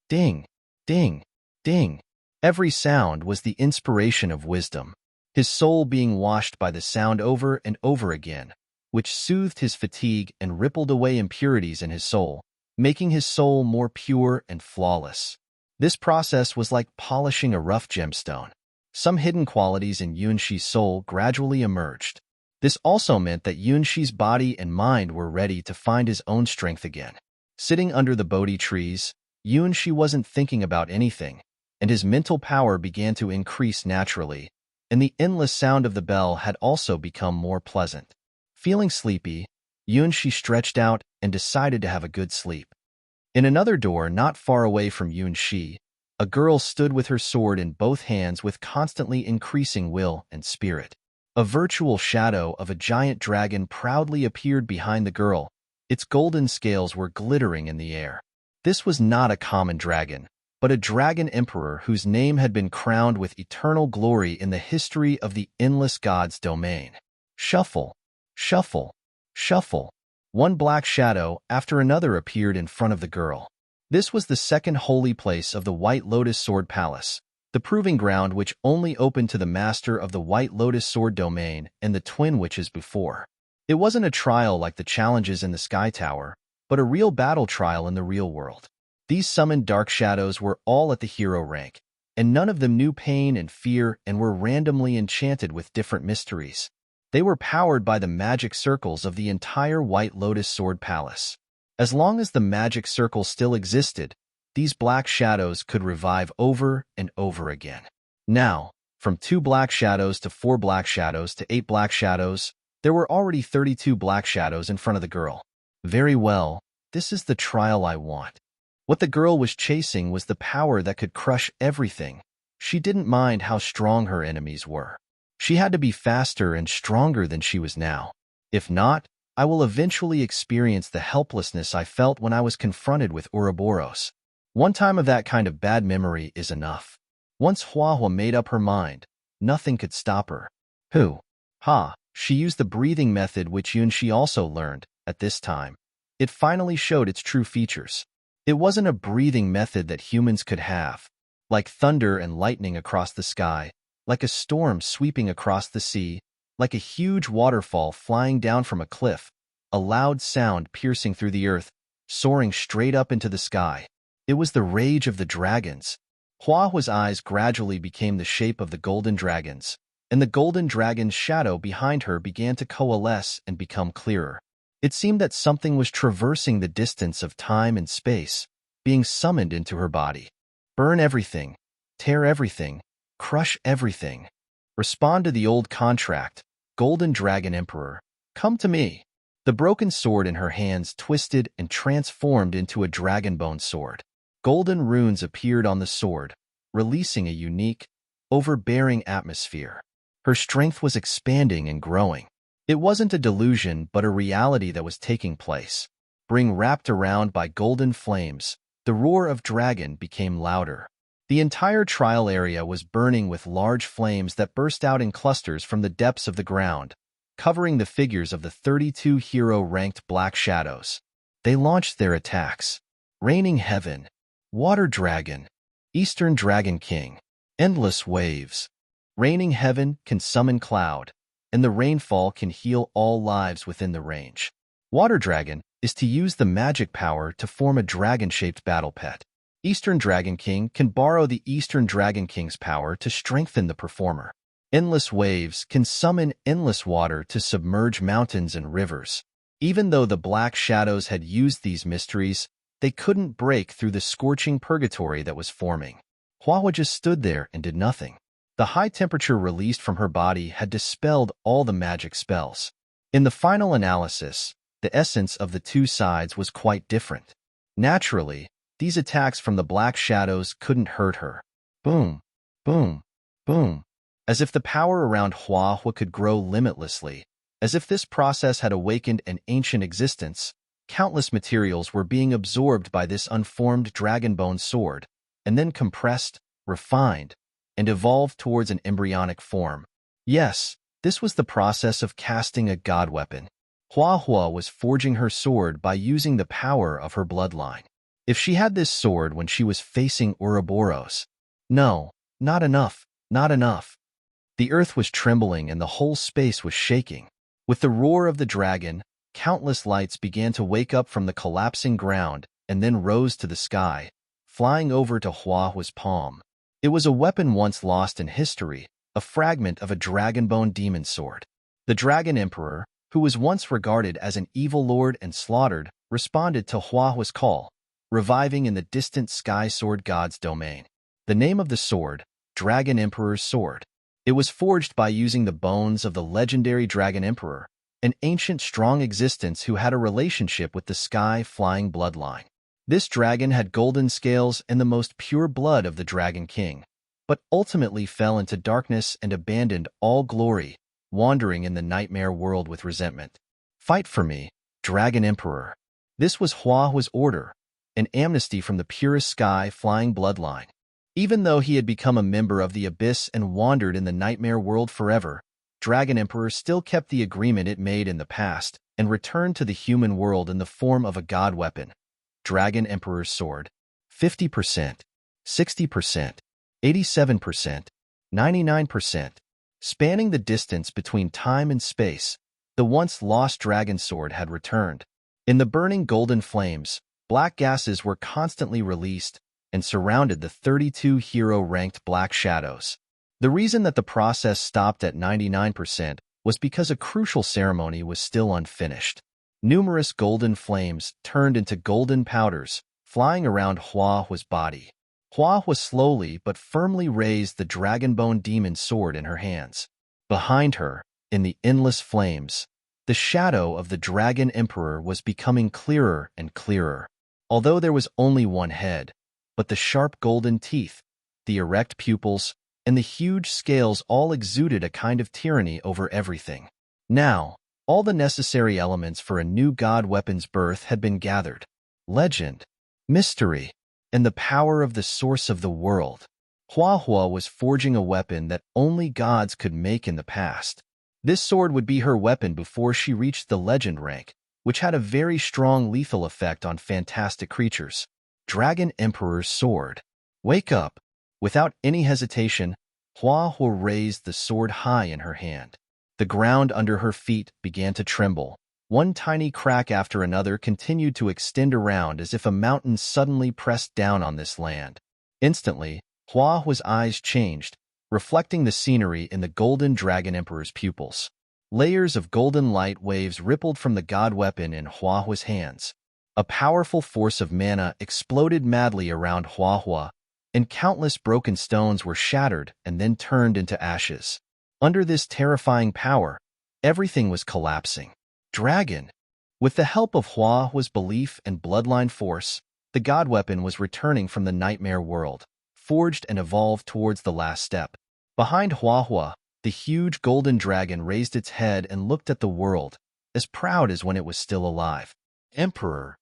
S1: Ding! Ding! Ding! Every sound was the inspiration of wisdom, his soul being washed by the sound over and over again, which soothed his fatigue and rippled away impurities in his soul, making his soul more pure and flawless. This process was like polishing a rough gemstone. Some hidden qualities in Shi's soul gradually emerged. This also meant that Shi's body and mind were ready to find his own strength again. Sitting under the Bodhi trees, Shi wasn't thinking about anything, and his mental power began to increase naturally, and the endless sound of the bell had also become more pleasant. Feeling sleepy, Shi stretched out and decided to have a good sleep. In another door not far away from Shi, a girl stood with her sword in both hands with constantly increasing will and spirit. A virtual shadow of a giant dragon proudly appeared behind the girl. Its golden scales were glittering in the air. This was not a common dragon, but a dragon emperor whose name had been crowned with eternal glory in the history of the endless god's domain. Shuffle, shuffle, shuffle. One black shadow after another appeared in front of the girl. This was the second holy place of the White Lotus Sword Palace, the proving ground which only opened to the master of the White Lotus Sword domain and the Twin Witches before. It wasn't a trial like the challenges in the Sky Tower, but a real battle trial in the real world. These summoned dark shadows were all at the hero rank, and none of them knew pain and fear and were randomly enchanted with different mysteries. They were powered by the magic circles of the entire White Lotus Sword Palace. As long as the magic circle still existed, these black shadows could revive over and over again. Now, from 2 black shadows to 4 black shadows to 8 black shadows, there were already 32 black shadows in front of the girl. Very well, this is the trial I want. What the girl was chasing was the power that could crush everything. She didn't mind how strong her enemies were. She had to be faster and stronger than she was now. If not, I will eventually experience the helplessness I felt when I was confronted with Ouroboros. One time of that kind of bad memory is enough. Once Huahua made up her mind, nothing could stop her. Who? Ha! She used the breathing method which Shi also learned. At this time, it finally showed its true features. It wasn't a breathing method that humans could have, like thunder and lightning across the sky, like a storm sweeping across the sea, like a huge waterfall flying down from a cliff, a loud sound piercing through the earth, soaring straight up into the sky. It was the rage of the dragons. Huahua's eyes gradually became the shape of the golden dragons, and the golden dragon's shadow behind her began to coalesce and become clearer. It seemed that something was traversing the distance of time and space, being summoned into her body. Burn everything, tear everything, crush everything. Respond to the old contract, Golden Dragon Emperor. Come to me. The broken sword in her hands twisted and transformed into a dragon bone sword. Golden runes appeared on the sword, releasing a unique, overbearing atmosphere. Her strength was expanding and growing. It wasn't a delusion, but a reality that was taking place. Wrapped around by golden flames, the roar of dragon became louder. The entire trial area was burning with large flames that burst out in clusters from the depths of the ground, covering the figures of the 32 hero-ranked Black Shadows. They launched their attacks. Raining Heaven, Water Dragon, Eastern Dragon King, Endless Waves. Raining Heaven can summon cloud, and the rainfall can heal all lives within the range. Water Dragon is to use the magic power to form a dragon-shaped battle pet. Eastern Dragon King can borrow the Eastern Dragon King's power to strengthen the performer. Endless Waves can summon endless water to submerge mountains and rivers. Even though the Black Shadows had used these mysteries, they couldn't break through the scorching purgatory that was forming. Hua just stood there and did nothing. The high temperature released from her body had dispelled all the magic spells. In the final analysis, the essence of the two sides was quite different. Naturally, these attacks from the Black Shadows couldn't hurt her. Boom, boom, boom. As if the power around Hua could grow limitlessly, as if this process had awakened an ancient existence, countless materials were being absorbed by this unformed dragon-bone sword, and then compressed, refined, and evolved towards an embryonic form. Yes, this was the process of casting a god weapon. Hua was forging her sword by using the power of her bloodline. If she had this sword when she was facing Ouroboros, no, not enough, not enough. The earth was trembling and the whole space was shaking. With the roar of the dragon, countless lights began to wake up from the collapsing ground and then rose to the sky, flying over to Hua's palm. It was a weapon once lost in history, a fragment of a dragonbone demon sword. The Dragon Emperor, who was once regarded as an evil lord and slaughtered, responded to Hua's call, reviving in the distant sky sword god's domain. The name of the sword, Dragon Emperor's Sword. It was forged by using the bones of the legendary Dragon Emperor, an ancient strong existence who had a relationship with the sky-flying bloodline. This dragon had golden scales and the most pure blood of the Dragon King, but ultimately fell into darkness and abandoned all glory, wandering in the nightmare world with resentment. Fight for me, Dragon Emperor. This was Hua's order, an amnesty from the purest sky-flying bloodline. Even though he had become a member of the Abyss and wandered in the nightmare world forever, Dragon Emperor still kept the agreement it made in the past and returned to the human world in the form of a god weapon. Dragon Emperor's Sword. 50%, 60%, 87%, 99%. Spanning the distance between time and space, the once lost dragon sword had returned. In the burning golden flames, black gases were constantly released and surrounded the 32 hero-ranked Black Shadows. The reason that the process stopped at 99% was because a crucial ceremony was still unfinished. Numerous golden flames turned into golden powders, flying around Hua's body. Hua slowly but firmly raised the dragonbone demon sword in her hands. Behind her, in the endless flames, the shadow of the Dragon Emperor was becoming clearer and clearer. Although there was only one head, but the sharp golden teeth, the erect pupils, and the huge scales all exuded a kind of tyranny over everything. Now, all the necessary elements for a new god weapon's birth had been gathered. Legend, mystery, and the power of the source of the world. Hua was forging a weapon that only gods could make in the past. This sword would be her weapon before she reached the legend rank, which had a very strong lethal effect on fantastic creatures. Dragon Emperor's Sword. Wake up! Without any hesitation, Hua raised the sword high in her hand. The ground under her feet began to tremble. One tiny crack after another continued to extend around as if a mountain suddenly pressed down on this land. Instantly, Hua's eyes changed, reflecting the scenery in the golden Dragon Emperor's pupils. Layers of golden light waves rippled from the god weapon in Hua's hands. A powerful force of mana exploded madly around Hua, and countless broken stones were shattered and then turned into ashes. Under this terrifying power, everything was collapsing. Dragon. With the help of Hua's belief and bloodline force, The god weapon was returning from the nightmare world, forged and evolved towards the last step. Behind Huahua, the huge golden dragon raised its head and looked at the world, as proud as when it was still alive. Emperor.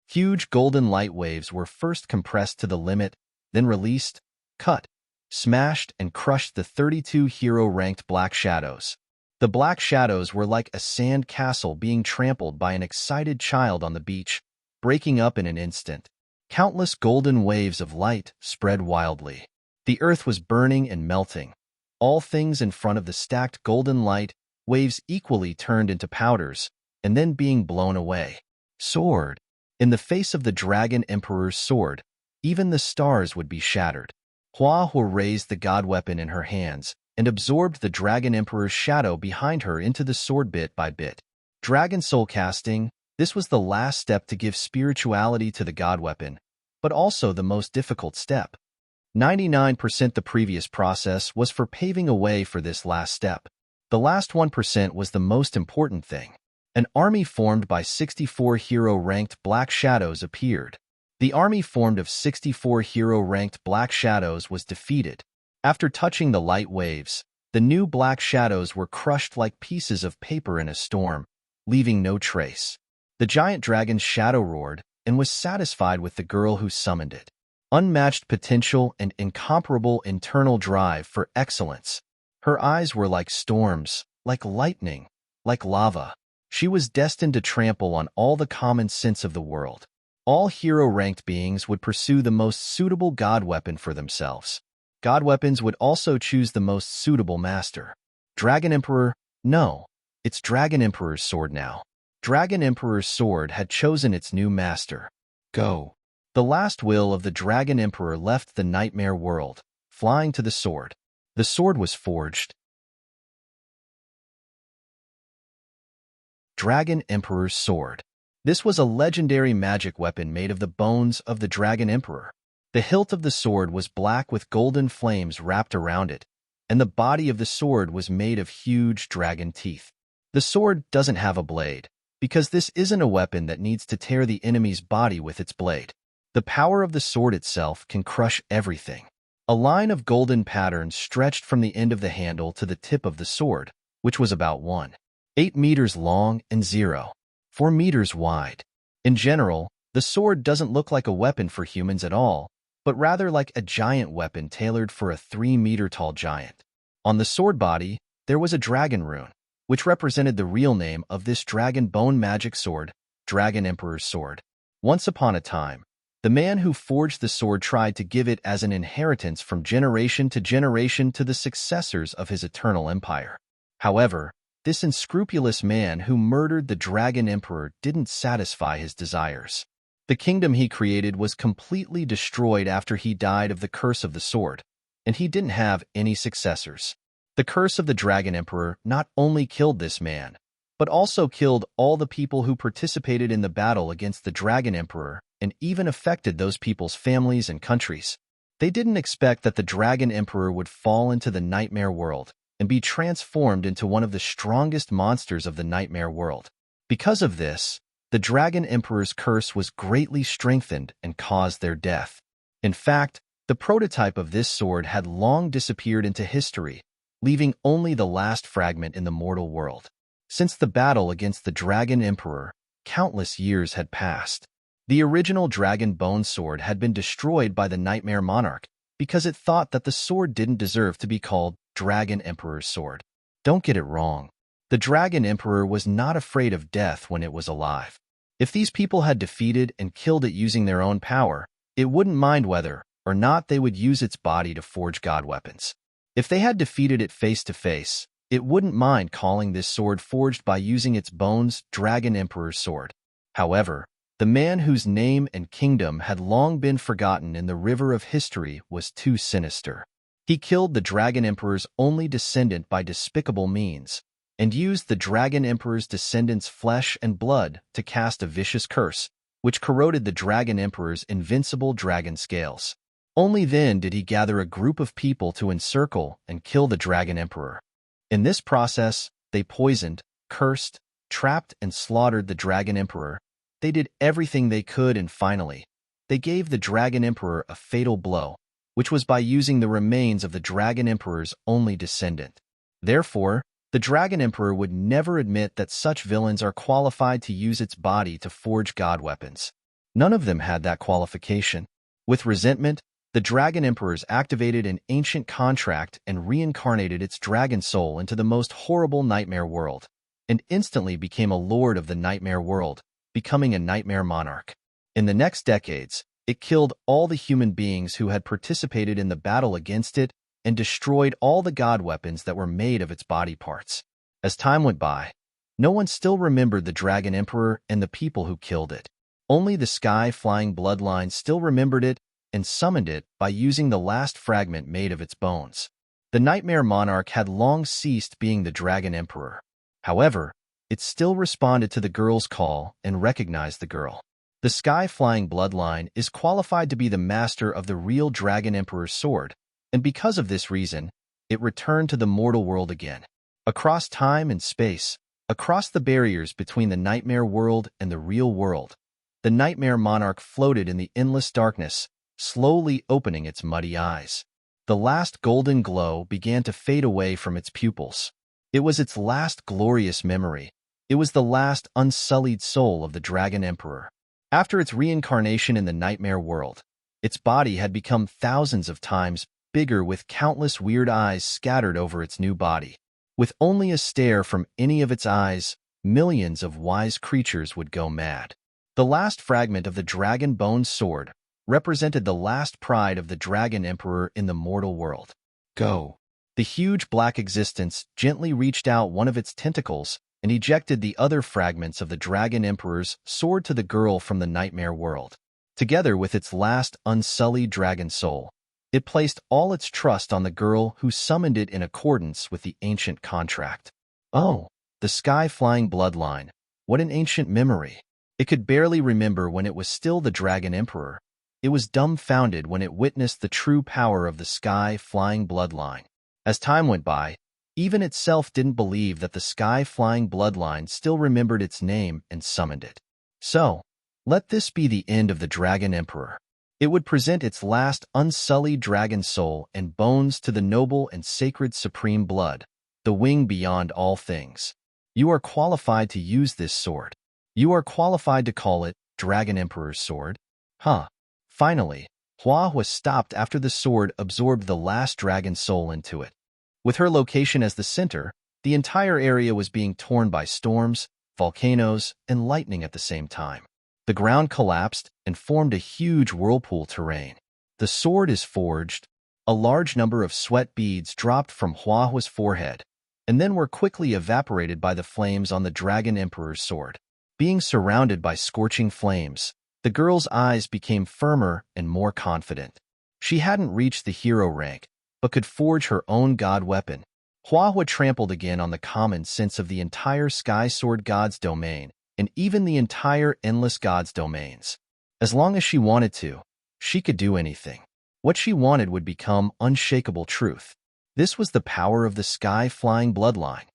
S1: Huge golden light waves were first compressed to the limit, then released, cut, smashed, and crushed the 32 hero-ranked black shadows. The black shadows were like a sand castle being trampled by an excited child on the beach, breaking up in an instant. Countless golden waves of light spread wildly. The earth was burning and melting. All things in front of the stacked golden light waves equally turned into powders, and then being blown away. Sword. In the face of the Dragon Emperor's sword, even the stars would be shattered. Huahua raised the god weapon in her hands and absorbed the Dragon Emperor's shadow behind her into the sword bit by bit. Dragon soul casting, this was the last step to give spirituality to the god weapon, but also the most difficult step. 99% the previous process was for paving a way for this last step. The last 1% was the most important thing. An army formed by 64 hero-ranked black shadows appeared. The army formed of 64 hero-ranked black shadows was defeated. After touching the light waves, the new black shadows were crushed like pieces of paper in a storm, leaving no trace. The giant dragon's shadow roared and was satisfied with the girl who summoned it. Unmatched potential and incomparable internal drive for excellence. Her eyes were like storms, like lightning, like lava. She was destined to trample on all the common sense of the world. All hero-ranked beings would pursue the most suitable god weapon for themselves. God weapons would also choose the most suitable master. Dragon Emperor, no, it's Dragon Emperor's sword now. Dragon Emperor's sword had chosen its new master. Go. The last will of the Dragon Emperor left the nightmare world, flying to the sword. The sword was forged. Dragon Emperor's sword. This was a legendary magic weapon made of the bones of the Dragon Emperor. The hilt of the sword was black with golden flames wrapped around it, and the body of the sword was made of huge dragon teeth. The sword doesn't have a blade, because this isn't a weapon that needs to tear the enemy's body with its blade. The power of the sword itself can crush everything. A line of golden patterns stretched from the end of the handle to the tip of the sword, which was about 1.8 meters long and 0.4 meters wide. In general, the sword doesn't look like a weapon for humans at all, but rather like a giant weapon tailored for a 3-meter-tall giant. On the sword body, there was a dragon rune, which represented the real name of this dragon bone magic sword, Dragon Emperor's sword. Once upon a time, the man who forged the sword tried to give it as an inheritance from generation to generation to the successors of his eternal empire. However, this unscrupulous man who murdered the Dragon Emperor didn't satisfy his desires. The kingdom he created was completely destroyed after he died of the curse of the sword, and he didn't have any successors. The curse of the Dragon Emperor not only killed this man, but also killed all the people who participated in the battle against the Dragon Emperor and even affected those people's families and countries. They didn't expect that the Dragon Emperor would fall into the nightmare world and be transformed into one of the strongest monsters of the nightmare world. Because of this, the Dragon Emperor's curse was greatly strengthened and caused their death. In fact, the prototype of this sword had long disappeared into history, leaving only the last fragment in the mortal world. Since the battle against the Dragon Emperor, countless years had passed. The original dragon bone sword had been destroyed by the Nightmare Monarch because it thought that the sword didn't deserve to be called Dragon Emperor's sword. Don't get it wrong. The Dragon Emperor was not afraid of death when it was alive. If these people had defeated and killed it using their own power, it wouldn't mind whether or not they would use its body to forge god weapons. If they had defeated it face to face, it wouldn't mind calling this sword forged by using its bones Dragon Emperor's sword. However, the man whose name and kingdom had long been forgotten in the river of history was too sinister. He killed the Dragon Emperor's only descendant by despicable means, and used the Dragon Emperor's descendants' flesh and blood to cast a vicious curse, which corroded the Dragon Emperor's invincible dragon scales. Only then did he gather a group of people to encircle and kill the Dragon Emperor. In this process, they poisoned, cursed, trapped, and slaughtered the Dragon Emperor. They did everything they could, and finally, they gave the Dragon Emperor a fatal blow, which was by using the remains of the Dragon Emperor's only descendant. Therefore, the Dragon Emperor would never admit that such villains are qualified to use its body to forge god weapons. None of them had that qualification. With resentment, the Dragon Emperors activated an ancient contract and reincarnated its dragon soul into the most horrible nightmare world, and instantly became a lord of the nightmare world, becoming a nightmare monarch. In the next decades, it killed all the human beings who had participated in the battle against it and destroyed all the god weapons that were made of its body parts. As time went by, no one still remembered the Dragon Emperor and the people who killed it. Only the sky-flying bloodline still remembered it and summoned it by using the last fragment made of its bones. The Nightmare Monarch had long ceased being the Dragon Emperor. However, it still responded to the girl's call and recognized the girl. The sky-flying bloodline is qualified to be the master of the real Dragon Emperor's sword, and because of this reason, it returned to the mortal world again. Across time and space, across the barriers between the nightmare world and the real world, the Nightmare Monarch floated in the endless darkness, slowly opening its muddy eyes. The last golden glow began to fade away from its pupils. It was its last glorious memory. It was the last unsullied soul of the Dragon Emperor. After its reincarnation in the nightmare world, its body had become thousands of times bigger with countless weird eyes scattered over its new body. With only a stare from any of its eyes, millions of wise creatures would go mad. The last fragment of the dragon bone sword represented the last pride of the Dragon Emperor in the mortal world. Go. The huge black existence gently reached out one of its tentacles and ejected the other fragments of the Dragon Emperor's sword to the girl from the nightmare world. Together with its last unsullied dragon soul, it placed all its trust on the girl who summoned it in accordance with the ancient contract. Oh, the sky-flying bloodline. What an ancient memory. It could barely remember when it was still the Dragon Emperor. It was dumbfounded when it witnessed the true power of the sky-flying bloodline. As time went by, even itself didn't believe that the sky-flying bloodline still remembered its name and summoned it. So, let this be the end of the Dragon Emperor. It would present its last unsullied dragon soul and bones to the noble and sacred supreme blood, the wing beyond all things. You are qualified to use this sword. You are qualified to call it Dragon Emperor's sword. Huh. Finally, Hua was stopped after the sword absorbed the last dragon soul into it. With her location as the center, the entire area was being torn by storms, volcanoes, and lightning at the same time. The ground collapsed and formed a huge whirlpool terrain. The sword is forged. A large number of sweat beads dropped from Hua's forehead, and then were quickly evaporated by the flames on the Dragon Emperor's sword. Being surrounded by scorching flames, the girl's eyes became firmer and more confident. She hadn't reached the hero rank, but could forge her own god weapon. Hua trampled again on the common sense of the entire Sky Sword God's domain, and even the entire Endless God's domains. As long as she wanted to, she could do anything. What she wanted would become unshakable truth. This was the power of the sky-flying bloodline.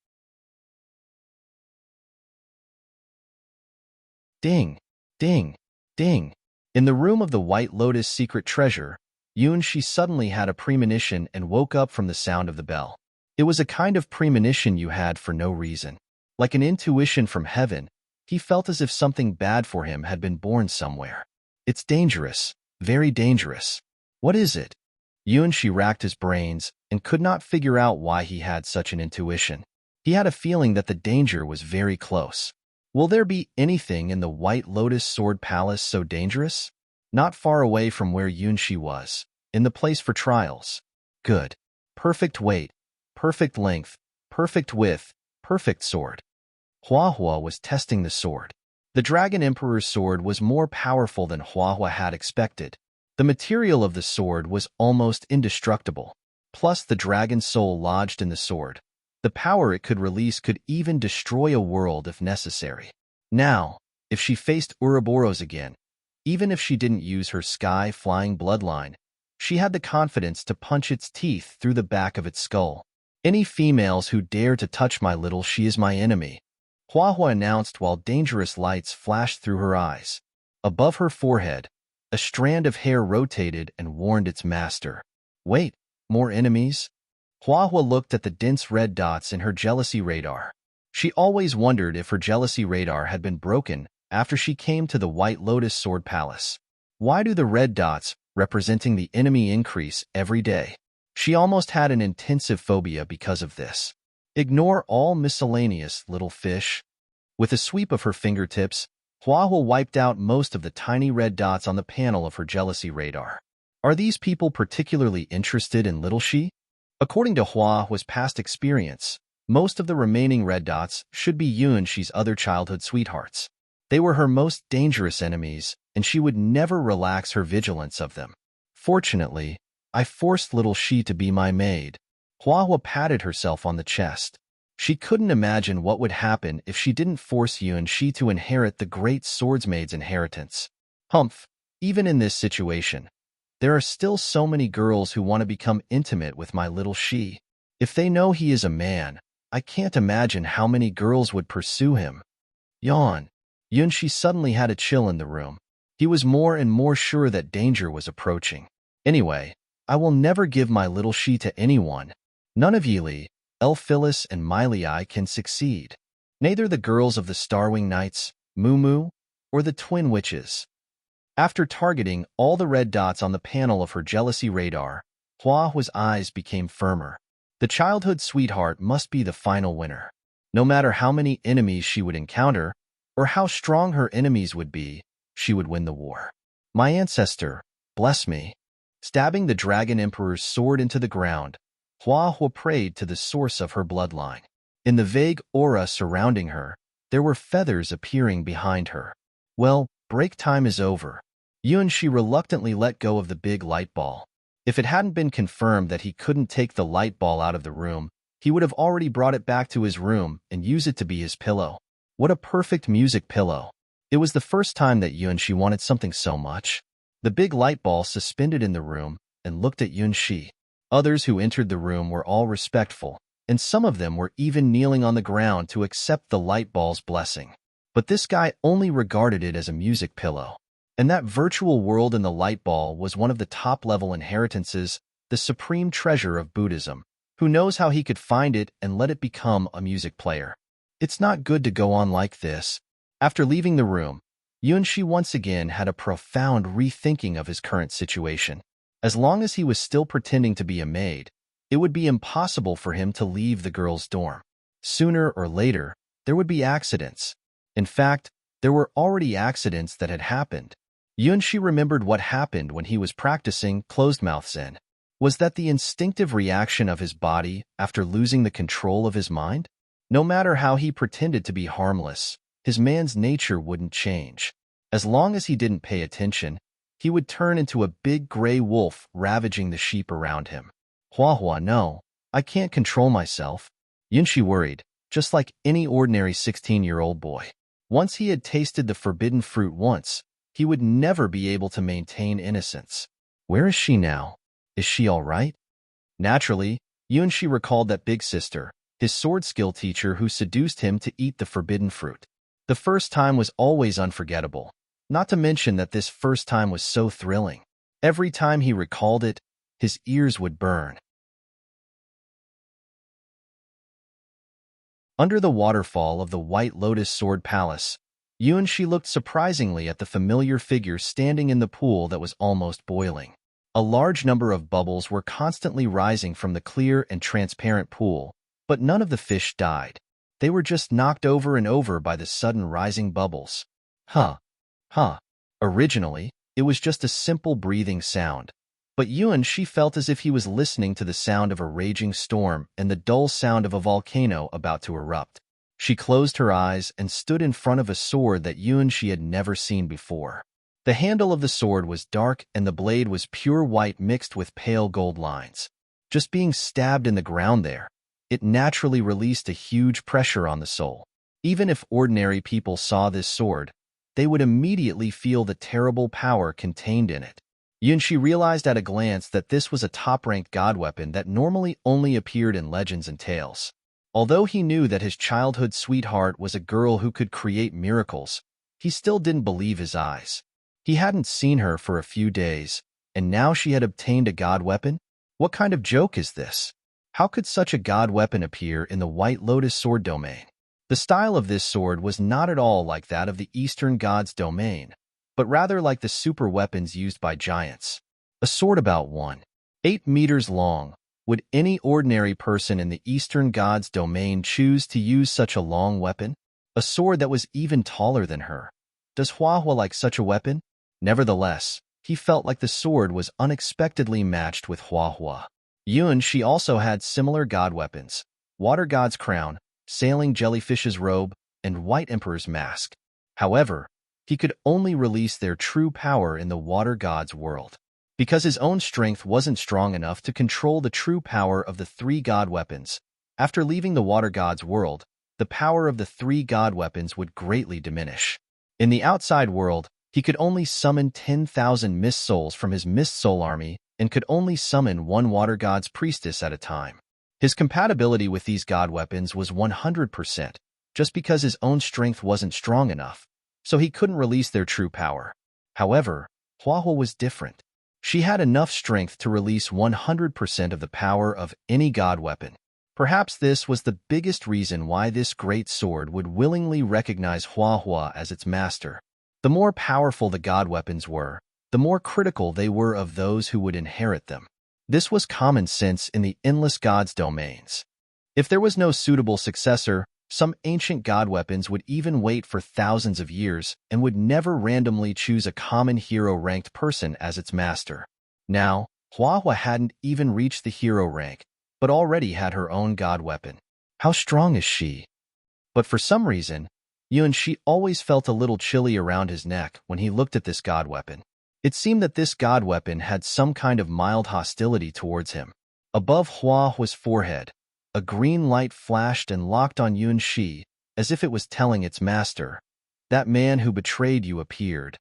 S1: Ding, ding, ding. In the room of the White Lotus secret treasure, Yunshi suddenly had a premonition and woke up from the sound of the bell. It was a kind of premonition you had for no reason. Like an intuition from heaven, he felt as if something bad for him had been born somewhere. It's dangerous, very dangerous. What is it? Yunshi racked his brains and could not figure out why he had such an intuition. He had a feeling that the danger was very close. Will there be anything in the White Lotus Sword Palace so dangerous? Not far away from where Yunshi was, in the place for trials. Good. Perfect weight, perfect length, perfect width, perfect sword. Hua was testing the sword. The Dragon Emperor's sword was more powerful than Hua had expected. The material of the sword was almost indestructible. Plus the dragon soul lodged in the sword. The power it could release could even destroy a world if necessary. Now, if she faced Ouroboros again, even if she didn't use her sky-flying bloodline, she had the confidence to punch its teeth through the back of its skull. Any females who dare to touch my little she is my enemy, Hua announced while dangerous lights flashed through her eyes. Above her forehead, A strand of hair rotated and warned its master. Wait, more enemies? Hua Hua looked at the dense red dots in her jealousy radar. She always wondered if her jealousy radar had been broken after she came to the White Lotus Sword Palace. Why do the red dots, representing the enemy, increase every day? She almost had an intensive phobia because of this. Ignore all miscellaneous, little fish. With a sweep of her fingertips, Hua Hua wiped out most of the tiny red dots on the panel of her jealousy radar. Are these people particularly interested in little she? According to Hua Hua's past experience, most of the remaining red dots should be Yuanshi's other childhood sweethearts. They were her most dangerous enemies, and she would never relax her vigilance of them. Fortunately, I forced little she to be my maid. Hua Hua patted herself on the chest. She couldn't imagine what would happen if she didn't force Yuanshi to inherit the great swordsmaid's inheritance. Humph, even in this situation, there are still so many girls who want to become intimate with my little she. If they know he is a man, I can't imagine how many girls would pursue him. Yawn. Yuanshi suddenly had a chill in the room. He was more and more sure that danger was approaching. Anyway, I will never give my little she to anyone. None of Yili, Phyllis, and Miley can succeed. Neither the girls of the Starwing Knights, Moo, or the Twin Witches. After targeting all the red dots on the panel of her jealousy radar, Hua Hua's eyes became firmer. The childhood sweetheart must be the final winner. No matter how many enemies she would encounter, or how strong her enemies would be, she would win the war. My ancestor, bless me. Stabbing the Dragon Emperor's sword into the ground, Hua Hua prayed to the source of her bloodline. In the vague aura surrounding her, there were feathers appearing behind her. Well, break time is over. Yuanshi reluctantly let go of the big light ball. If it hadn't been confirmed that he couldn't take the light ball out of the room, he would have already brought it back to his room and used it to be his pillow. What a perfect music pillow. It was the first time that Yuanshi wanted something so much. The big light ball suspended in the room and looked at Yuanshi. Others who entered the room were all respectful, and some of them were even kneeling on the ground to accept the light ball's blessing. But this guy only regarded it as a music pillow. And that virtual world in the light ball was one of the top-level inheritances, the supreme treasure of Buddhism. Who knows how he could find it and let it become a music player? It's not good to go on like this. After leaving the room, Yuanshi once again had a profound rethinking of his current situation. As long as he was still pretending to be a maid, it would be impossible for him to leave the girls' dorm. Sooner or later, there would be accidents. In fact, there were already accidents that had happened. Yuanshi remembered what happened when he was practicing closed-mouth Zen. Was that the instinctive reaction of his body after losing the control of his mind? No matter how he pretended to be harmless, his man's nature wouldn't change. As long as he didn't pay attention, he would turn into a big gray wolf ravaging the sheep around him. Hua Hua, no, I can't control myself. Yuanshi worried, just like any ordinary 16-year-old boy. Once he had tasted the forbidden fruit once, he would never be able to maintain innocence. Where is she now? Is she all right? Naturally, Yuanshi recalled that big sister, his sword skill teacher who seduced him to eat the forbidden fruit. The first time was always unforgettable, not to mention that this first time was so thrilling. Every time he recalled it, his ears would burn. Under the waterfall of the White Lotus Sword Palace, Yuanshi looked surprisingly at the familiar figure standing in the pool that was almost boiling. A large number of bubbles were constantly rising from the clear and transparent pool, but none of the fish died. They were just knocked over and over by the sudden rising bubbles. Originally, it was just a simple breathing sound, but Yuanshi felt as if he was listening to the sound of a raging storm and the dull sound of a volcano about to erupt. She closed her eyes and stood in front of a sword that Yuanshi had never seen before. The handle of the sword was dark and the blade was pure white mixed with pale gold lines. Just being stabbed in the ground there, it naturally released a huge pressure on the soul. Even if ordinary people saw this sword, they would immediately feel the terrible power contained in it. Yuanshi realized at a glance that this was a top-ranked god weapon that normally only appeared in legends and tales. Although he knew that his childhood sweetheart was a girl who could create miracles, he still didn't believe his eyes. He hadn't seen her for a few days, and now she had obtained a god weapon? What kind of joke is this? How could such a god weapon appear in the White Lotus sword domain? The style of this sword was not at all like that of the Eastern gods' domain, but rather like the super weapons used by giants. A sword about 1.8 meters long. Would any ordinary person in the Eastern gods' domain choose to use such a long weapon? A sword that was even taller than her. Does Huahua like such a weapon? Nevertheless, he felt like the sword was unexpectedly matched with Huahua. She also had similar god weapons: Water God's crown, Sailing Jellyfish's robe, and White Emperor's mask. However, he could only release their true power in the Water God's world, because his own strength wasn't strong enough to control the true power of the three god weapons. After leaving the Water God's world, the power of the three god weapons would greatly diminish. In the outside world, he could only summon 10,000 mist souls from his mist soul army and could only summon one Water God's priestess at a time. His compatibility with these god weapons was 100%, just because his own strength wasn't strong enough, so he couldn't release their true power. However, Huahua was different. She had enough strength to release 100% of the power of any god weapon. Perhaps this was the biggest reason why this great sword would willingly recognize Huahua as its master. The more powerful the god weapons were, the more critical they were of those who would inherit them. This was common sense in the endless gods' domains. If there was no suitable successor, some ancient god weapons would even wait for thousands of years and would never randomly choose a common hero-ranked person as its master. Now, Huahua hadn't even reached the hero rank, but already had her own god weapon. How strong is she? But for some reason, She always felt a little chilly around his neck when he looked at this god weapon. It seemed that this god weapon had some kind of mild hostility towards him. Above Huahua's forehead, a green light flashed and locked on Shi, as if it was telling its master, "That man who betrayed you appeared."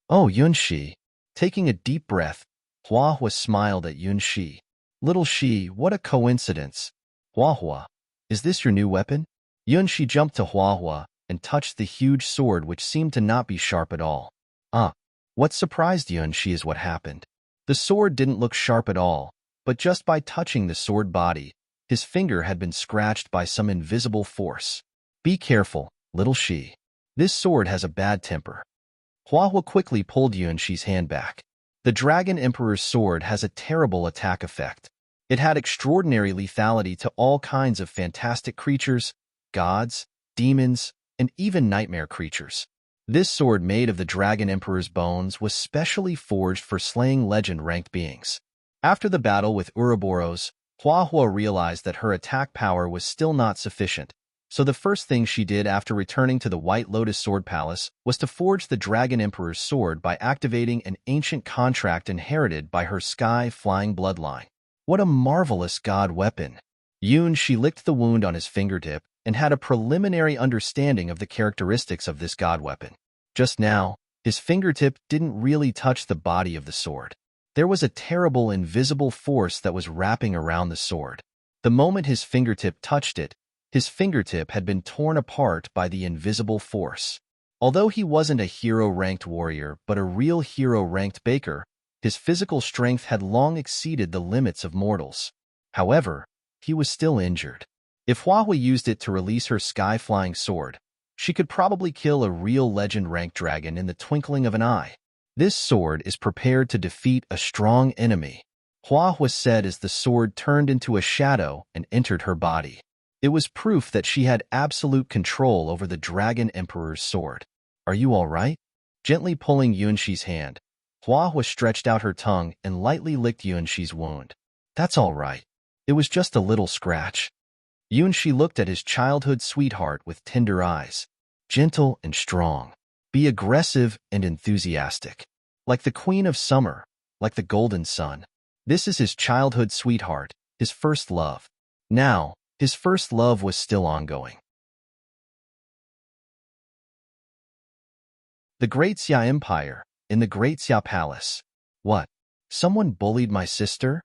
S1: "Oh, Shi." Taking a deep breath, Huahua smiled at Shi. "Little Shi, what a coincidence." "Huahua, is this your new weapon?" Shi jumped to Huahua and touched the huge sword, which seemed to not be sharp at all. What surprised Shi is what happened. The sword didn't look sharp at all, but just by touching the sword body, his finger had been scratched by some invisible force. "Be careful, little Shi. This sword has a bad temper." Huahua quickly pulled Shi's hand back. The Dragon Emperor's sword has a terrible attack effect. It had extraordinary lethality to all kinds of fantastic creatures, gods, demons, and even nightmare creatures. This sword made of the Dragon Emperor's bones was specially forged for slaying legend-ranked beings. After the battle with Ouroboros, Huahua realized that her attack power was still not sufficient, so the first thing she did after returning to the White Lotus Sword Palace was to forge the Dragon Emperor's sword by activating an ancient contract inherited by her sky-flying bloodline. What a marvelous god weapon! She licked the wound on his fingertip and had a preliminary understanding of the characteristics of this god weapon. Just now, his fingertip didn't really touch the body of the sword. There was a terrible invisible force that was wrapping around the sword. The moment his fingertip touched it, his fingertip had been torn apart by the invisible force. Although he wasn't a hero-ranked warrior but a real hero-ranked baker, his physical strength had long exceeded the limits of mortals. However, he was still injured. If Huahua used it to release her sky-flying sword, she could probably kill a real legend-ranked dragon in the twinkling of an eye. "This sword is prepared to defeat a strong enemy," Huahua said as the sword turned into a shadow and entered her body. It was proof that she had absolute control over the Dragon Emperor's sword. "Are you all right?" Gently pulling Shi's hand, Huahua stretched out her tongue and lightly licked Shi's wound. "That's all right. It was just a little scratch." Shi looked at his childhood sweetheart with tender eyes. "Gentle and strong. Be aggressive and enthusiastic. Like the Queen of Summer, like the Golden Sun." This is his childhood sweetheart, his first love. Now, his first love was still ongoing. The Great Xia Empire, in the Great Xia Palace. "What? Someone bullied my sister?"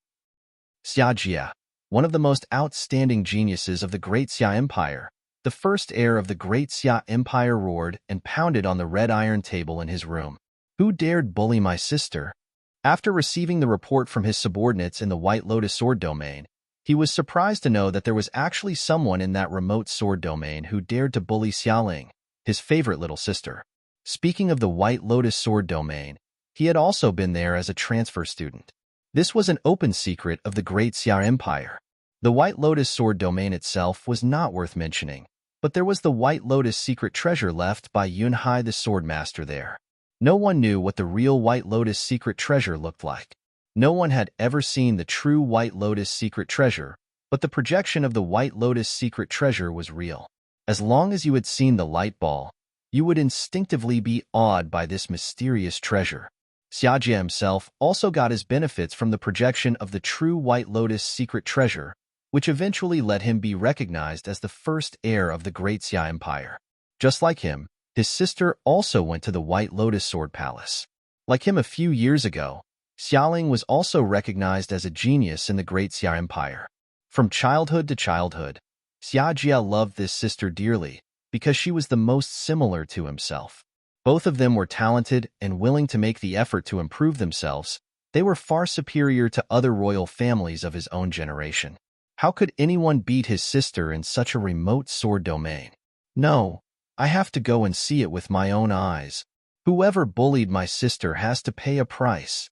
S1: Xia Jia, one of the most outstanding geniuses of the Great Xia Empire, the first heir of the Great Xia Empire, roared and pounded on the red iron table in his room. Who dared bully my sister? After receiving the report from his subordinates in the White Lotus Sword domain, he was surprised to know that there was actually someone in that remote sword domain who dared to bully Xialing, his favorite little sister. Speaking of the White Lotus Sword domain, he had also been there as a transfer student. This was an open secret of the Great Xia Empire. The White Lotus Sword domain itself was not worth mentioning, but there was the White Lotus secret treasure left by Yunhai the Swordmaster there. No one knew what the real White Lotus secret treasure looked like. No one had ever seen the true White Lotus secret treasure, but the projection of the White Lotus secret treasure was real. As long as you had seen the light ball, you would instinctively be awed by this mysterious treasure. Xiajie himself also got his benefits from the projection of the true White Lotus secret treasure, which eventually let him be recognized as the first heir of the Great Xia Empire. Just like him, his sister also went to the White Lotus Sword Palace. Like him a few years ago, Xialing was also recognized as a genius in the Great Xia Empire. From childhood to childhood, Xiajie loved this sister dearly because she was the most similar to himself. Both of them were talented and willing to make the effort to improve themselves. They were far superior to other royal families of his own generation. How could anyone beat his sister in such a remote sword domain? No, I have to go and see it with my own eyes. Whoever bullied my sister has to pay a price.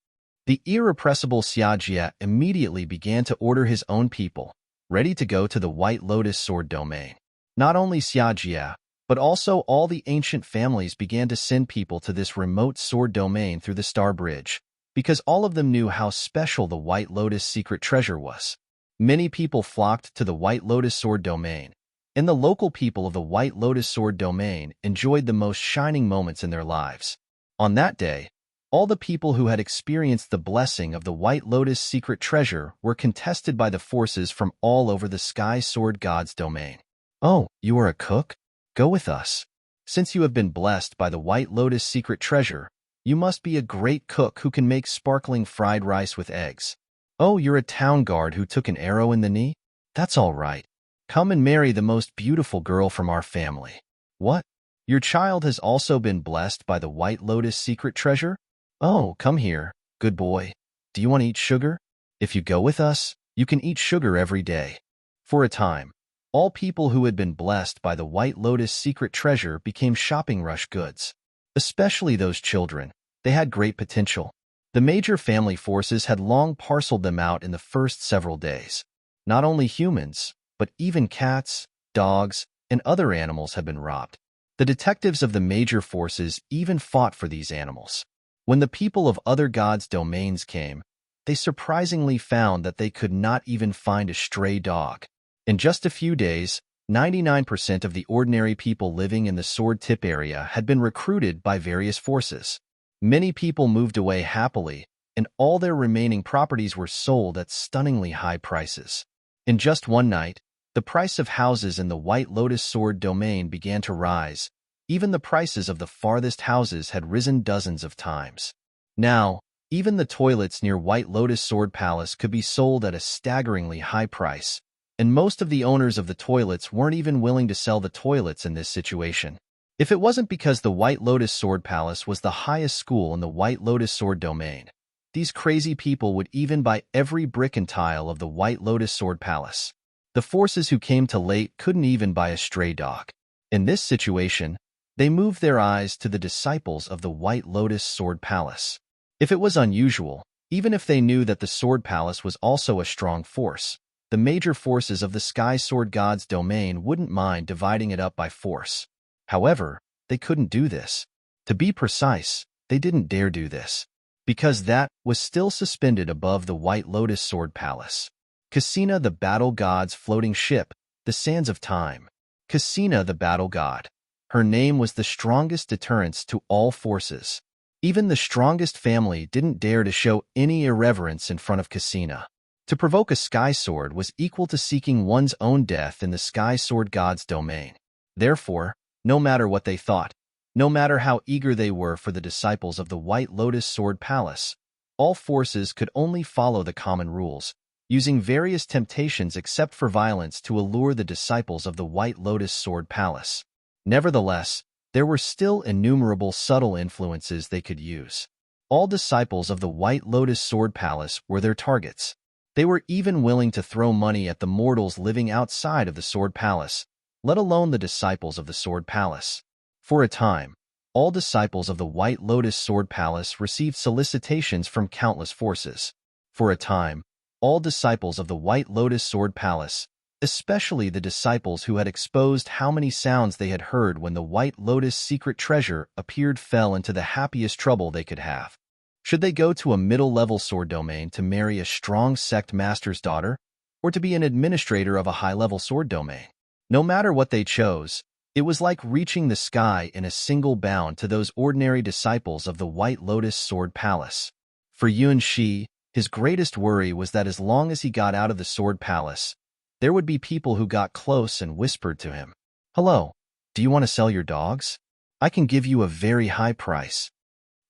S1: The irrepressible Xiajie immediately began to order his own people, ready to go to the White Lotus Sword domain. Not only Xiajie, but also all the ancient families began to send people to this remote sword domain through the Star Bridge, because all of them knew how special the White Lotus secret treasure was. Many people flocked to the White Lotus Sword domain, and the local people of the White Lotus Sword domain enjoyed the most shining moments in their lives. On that day, all the people who had experienced the blessing of the White Lotus secret treasure were contested by the forces from all over the Sky Sword God's domain. Oh, you are a cook? Go with us. Since you have been blessed by the White Lotus secret treasure, you must be a great cook who can make sparkling fried rice with eggs. Oh, you're a town guard who took an arrow in the knee? That's all right. Come and marry the most beautiful girl from our family. What? Your child has also been blessed by the White Lotus secret treasure? Oh, come here, good boy. Do you want to eat sugar? If you go with us, you can eat sugar every day. For a time, all people who had been blessed by the White Lotus secret treasure became shopping rush goods. Especially those children. They had great potential. The major family forces had long parceled them out in the first several days. Not only humans, but even cats, dogs, and other animals had been robbed. The detectives of the major forces even fought for these animals. When the people of other gods' domains came, they surprisingly found that they could not even find a stray dog. In just a few days, 99% of the ordinary people living in the Sword Tip area had been recruited by various forces. Many people moved away happily, and all their remaining properties were sold at stunningly high prices. In just one night, the price of houses in the White Lotus Sword domain began to rise. Even the prices of the farthest houses had risen dozens of times. Now, even the toilets near White Lotus Sword Palace could be sold at a staggeringly high price, and most of the owners of the toilets weren't even willing to sell the toilets in this situation. If it wasn't because the White Lotus Sword Palace was the highest school in the White Lotus Sword domain, these crazy people would even buy every brick and tile of the White Lotus Sword Palace. The forces who came too late couldn't even buy a stray dog. In this situation, they moved their eyes to the disciples of the White Lotus Sword Palace. If it was unusual, even if they knew that the Sword Palace was also a strong force, the major forces of the Sky Sword God's domain wouldn't mind dividing it up by force. However, they couldn't do this. To be precise, they didn't dare do this, because that was still suspended above the White Lotus Sword Palace. Cassina the Battle God's floating ship, the Sands of Time. Cassina the Battle God. Her name was the strongest deterrence to all forces. Even the strongest family didn't dare to show any irreverence in front of Cassina. To provoke a Sky Sword was equal to seeking one's own death in the Sky Sword God's domain. Therefore, no matter what they thought, no matter how eager they were for the disciples of the White Lotus Sword Palace, all forces could only follow the common rules, using various temptations except for violence to allure the disciples of the White Lotus Sword Palace. Nevertheless, there were still innumerable subtle influences they could use. All disciples of the White Lotus Sword Palace were their targets. They were even willing to throw money at the mortals living outside of the Sword Palace, let alone the disciples of the Sword Palace. For a time, all disciples of the White Lotus Sword Palace received solicitations from countless forces. For a time, all disciples of the White Lotus Sword Palace, especially the disciples who had exposed how many sounds they had heard when the White Lotus secret treasure appeared, fell into the happiest trouble they could have. Should they go to a middle-level sword domain to marry a strong sect master's daughter, or to be an administrator of a high-level sword domain? No matter what they chose, it was like reaching the sky in a single bound to those ordinary disciples of the White Lotus Sword Palace. For Yuan Shi, his greatest worry was that as long as he got out of the Sword Palace, there would be people who got close and whispered to him, "Hello, do you want to sell your dogs? I can give you a very high price."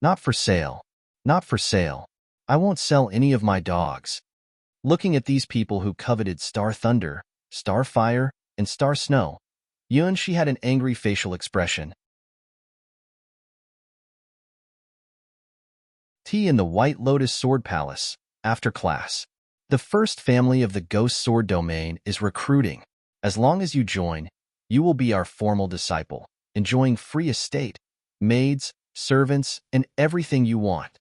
S1: "Not for sale. Not for sale. I won't sell any of my dogs." Looking at these people who coveted Star Thunder, Star Fire, and Star Snow, Yuan Shi had an angry facial expression. Tea in the White Lotus Sword Palace, after class. The first family of the Ghost Sword domain is recruiting. As long as you join, you will be our formal disciple, enjoying free estate, maids, servants, and everything you want.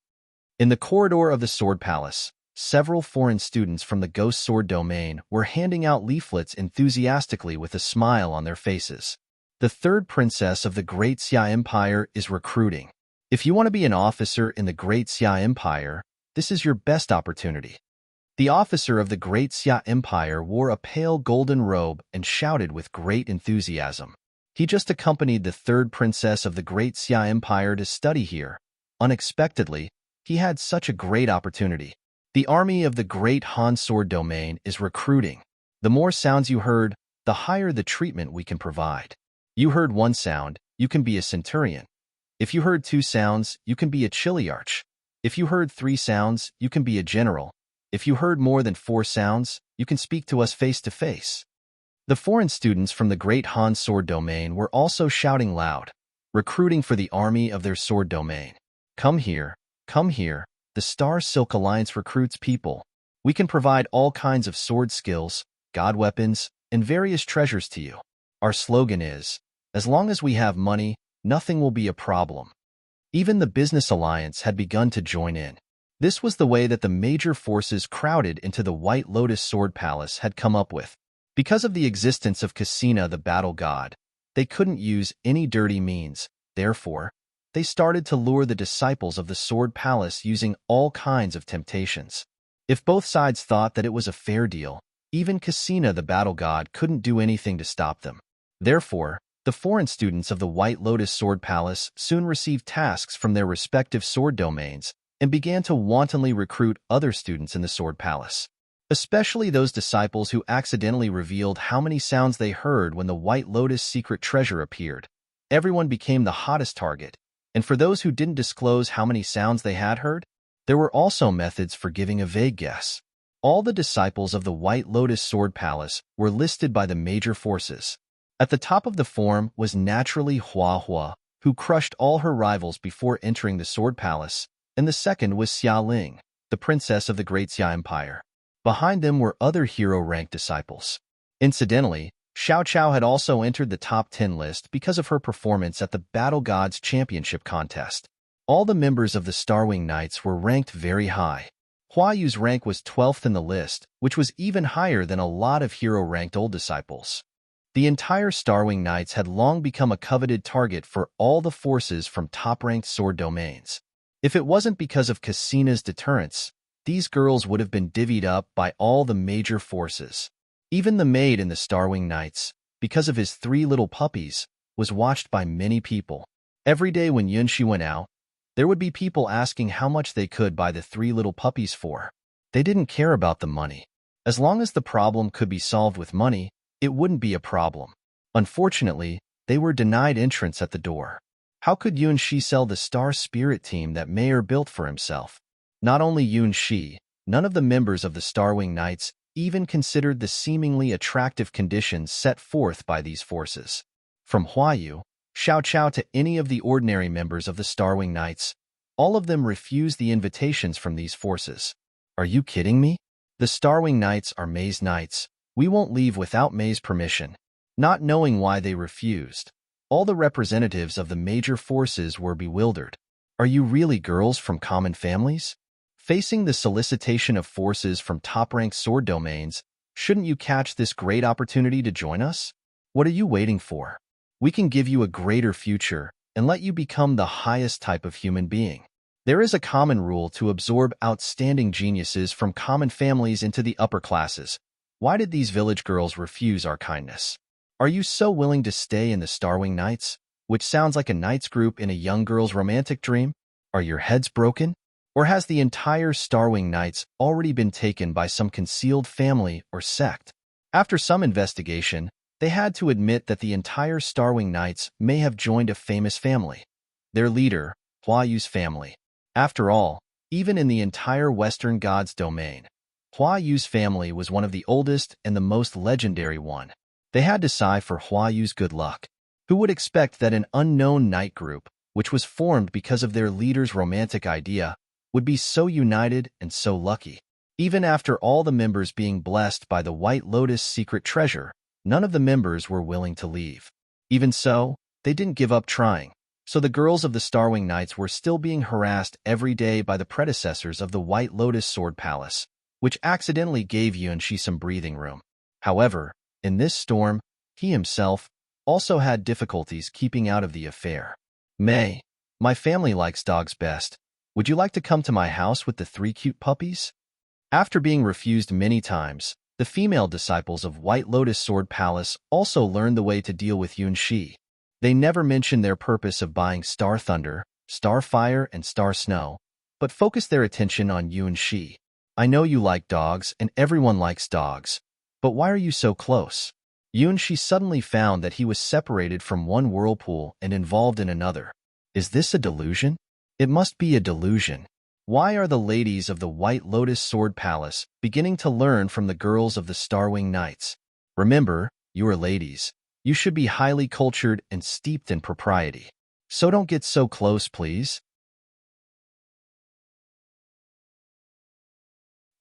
S1: In the corridor of the Sword Palace, several foreign students from the Ghost Sword domain were handing out leaflets enthusiastically with a smile on their faces. The third princess of the Great Xia Empire is recruiting. If you want to be an officer in the Great Xia Empire, this is your best opportunity. The officer of the Great Xia Empire wore a pale golden robe and shouted with great enthusiasm. He just accompanied the third princess of the Great Xia Empire to study here. Unexpectedly, he had such a great opportunity. The army of the Great Han Sword domain is recruiting. The more sounds you heard, the higher the treatment we can provide. You heard one sound, you can be a centurion. If you heard two sounds, you can be a chiliarch. If you heard three sounds, you can be a general. If you heard more than four sounds, you can speak to us face to face. The foreign students from the Great Han Sword domain were also shouting loud, recruiting for the army of their sword domain. Come here, come here. The Star Silk Alliance recruits people. We can provide all kinds of sword skills, god weapons, and various treasures to you. Our slogan is, as long as we have money, nothing will be a problem. Even the Business Alliance had begun to join in. This was the way that the major forces crowded into the White Lotus Sword Palace had come up with. Because of the existence of Cassina the battle god, they couldn't use any dirty means. Therefore, they started to lure the disciples of the Sword Palace using all kinds of temptations. If both sides thought that it was a fair deal, even Cassina the battle god couldn't do anything to stop them. Therefore, the foreign students of the White Lotus Sword Palace soon received tasks from their respective sword domains and began to wantonly recruit other students in the Sword Palace, especially those disciples who accidentally revealed how many sounds they heard when the White Lotus secret treasure appeared. Everyone became the hottest target, and for those who didn't disclose how many sounds they had heard, there were also methods for giving a vague guess. All the disciples of the White Lotus Sword Palace were listed by the major forces. At the top of the form was naturally Hua Hua, who crushed all her rivals before entering the Sword Palace, and the second was Xia Ling, the princess of the Great Xia Empire. Behind them were other hero-ranked disciples. Incidentally, Xiao Chao had also entered the top 10 list because of her performance at the Battle Gods Championship contest. All the members of the Starwing Knights were ranked very high. Hua Yu's rank was 12th in the list, which was even higher than a lot of hero-ranked old disciples. The entire Starwing Knights had long become a coveted target for all the forces from top-ranked sword domains. If it wasn't because of Cassina's deterrence, these girls would have been divvied up by all the major forces. Even the maid in the Starwing Knights, because of his 3 little puppies, was watched by many people. Every day when Yunshi went out, there would be people asking how much they could buy the 3 little puppies for. They didn't care about the money. As long as the problem could be solved with money, it wouldn't be a problem. Unfortunately, they were denied entrance at the door. How could Yuan Shi sell the Star Spirit team that Mayer built for himself? Not only Yuan Shi, none of the members of the Starwing Knights even considered the seemingly attractive conditions set forth by these forces. From Hua Yu, Xiao Chao to any of the ordinary members of the Starwing Knights. All of them refused the invitations from these forces. Are you kidding me? The Starwing Knights are May's knights. We won't leave without May's permission. Not knowing why they refused, all the representatives of the major forces were bewildered. Are you really girls from common families? Facing the solicitation of forces from top-ranked sword domains, shouldn't you catch this great opportunity to join us? What are you waiting for? We can give you a greater future and let you become the highest type of human being. There is a common rule to absorb outstanding geniuses from common families into the upper classes. Why did these village girls refuse our kindness? Are you so willing to stay in the Starwing Knights, which sounds like a knights group in a young girl's romantic dream? Are your heads broken? Or has the entire Starwing Knights already been taken by some concealed family or sect? After some investigation, they had to admit that the entire Starwing Knights may have joined a famous family. Their leader, Hua Yu's family. After all, even in the entire Western Gods domain, Hua Yu's family was one of the oldest and the most legendary one. They had to sigh for Hua Yu's good luck. Who would expect that an unknown knight group, which was formed because of their leader's romantic idea, would be so united and so lucky? Even after all the members being blessed by the White Lotus secret treasure, none of the members were willing to leave. Even so, they didn't give up trying. So the girls of the Starwing Knights were still being harassed every day by the predecessors of the White Lotus Sword Palace, which accidentally gave Yuanxi some breathing room. However, in this storm, he himself also had difficulties keeping out of the affair. May, my family likes dogs best. Would you like to come to my house with the 3 cute puppies? After being refused many times, the female disciples of White Lotus Sword Palace also learned the way to deal with Yuanxi. They never mentioned their purpose of buying Star Thunder, Star Fire, and Star Snow, but focused their attention on Yuanxi. I know you like dogs, and everyone likes dogs, but why are you so close? Yuanxi suddenly found that he was separated from one whirlpool and involved in another. Is this a delusion? It must be a delusion. Why are the ladies of the White Lotus Sword Palace beginning to learn from the girls of the Starwing Knights? Remember, you are ladies. You should be highly cultured and steeped in propriety. So don't get so close, please.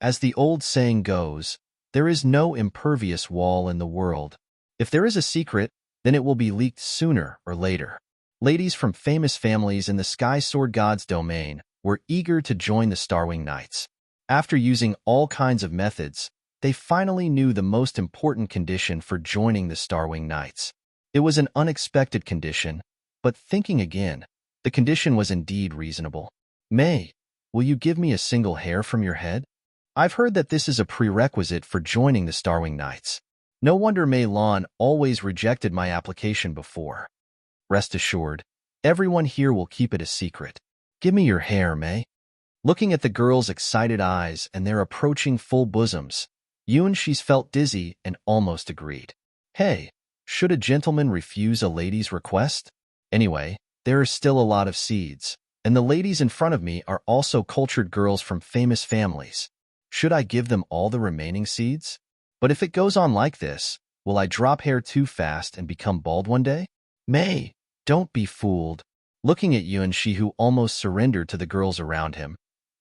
S1: As the old saying goes, there is no impervious wall in the world. If there is a secret, then it will be leaked sooner or later. Ladies from famous families in the Sky Sword Gods domain were eager to join the Starwing Knights. After using all kinds of methods, they finally knew the most important condition for joining the Starwing Knights. It was an unexpected condition, but thinking again, the condition was indeed reasonable. May, will you give me a single hair from your head? I've heard that this is a prerequisite for joining the Starwing Knights. No wonder Mei Lan always rejected my application before. Rest assured, everyone here will keep it a secret. Give me your hair, May. Looking at the girls' excited eyes and their approaching full bosoms, Yuanxi felt dizzy and almost agreed. Hey, should a gentleman refuse a lady's request? Anyway, there are still a lot of seeds, and the ladies in front of me are also cultured girls from famous families. Should I give them all the remaining seeds? But if it goes on like this, will I drop hair too fast and become bald one day? May, don't be fooled. Looking at Yuanxi, who almost surrendered to the girls around him,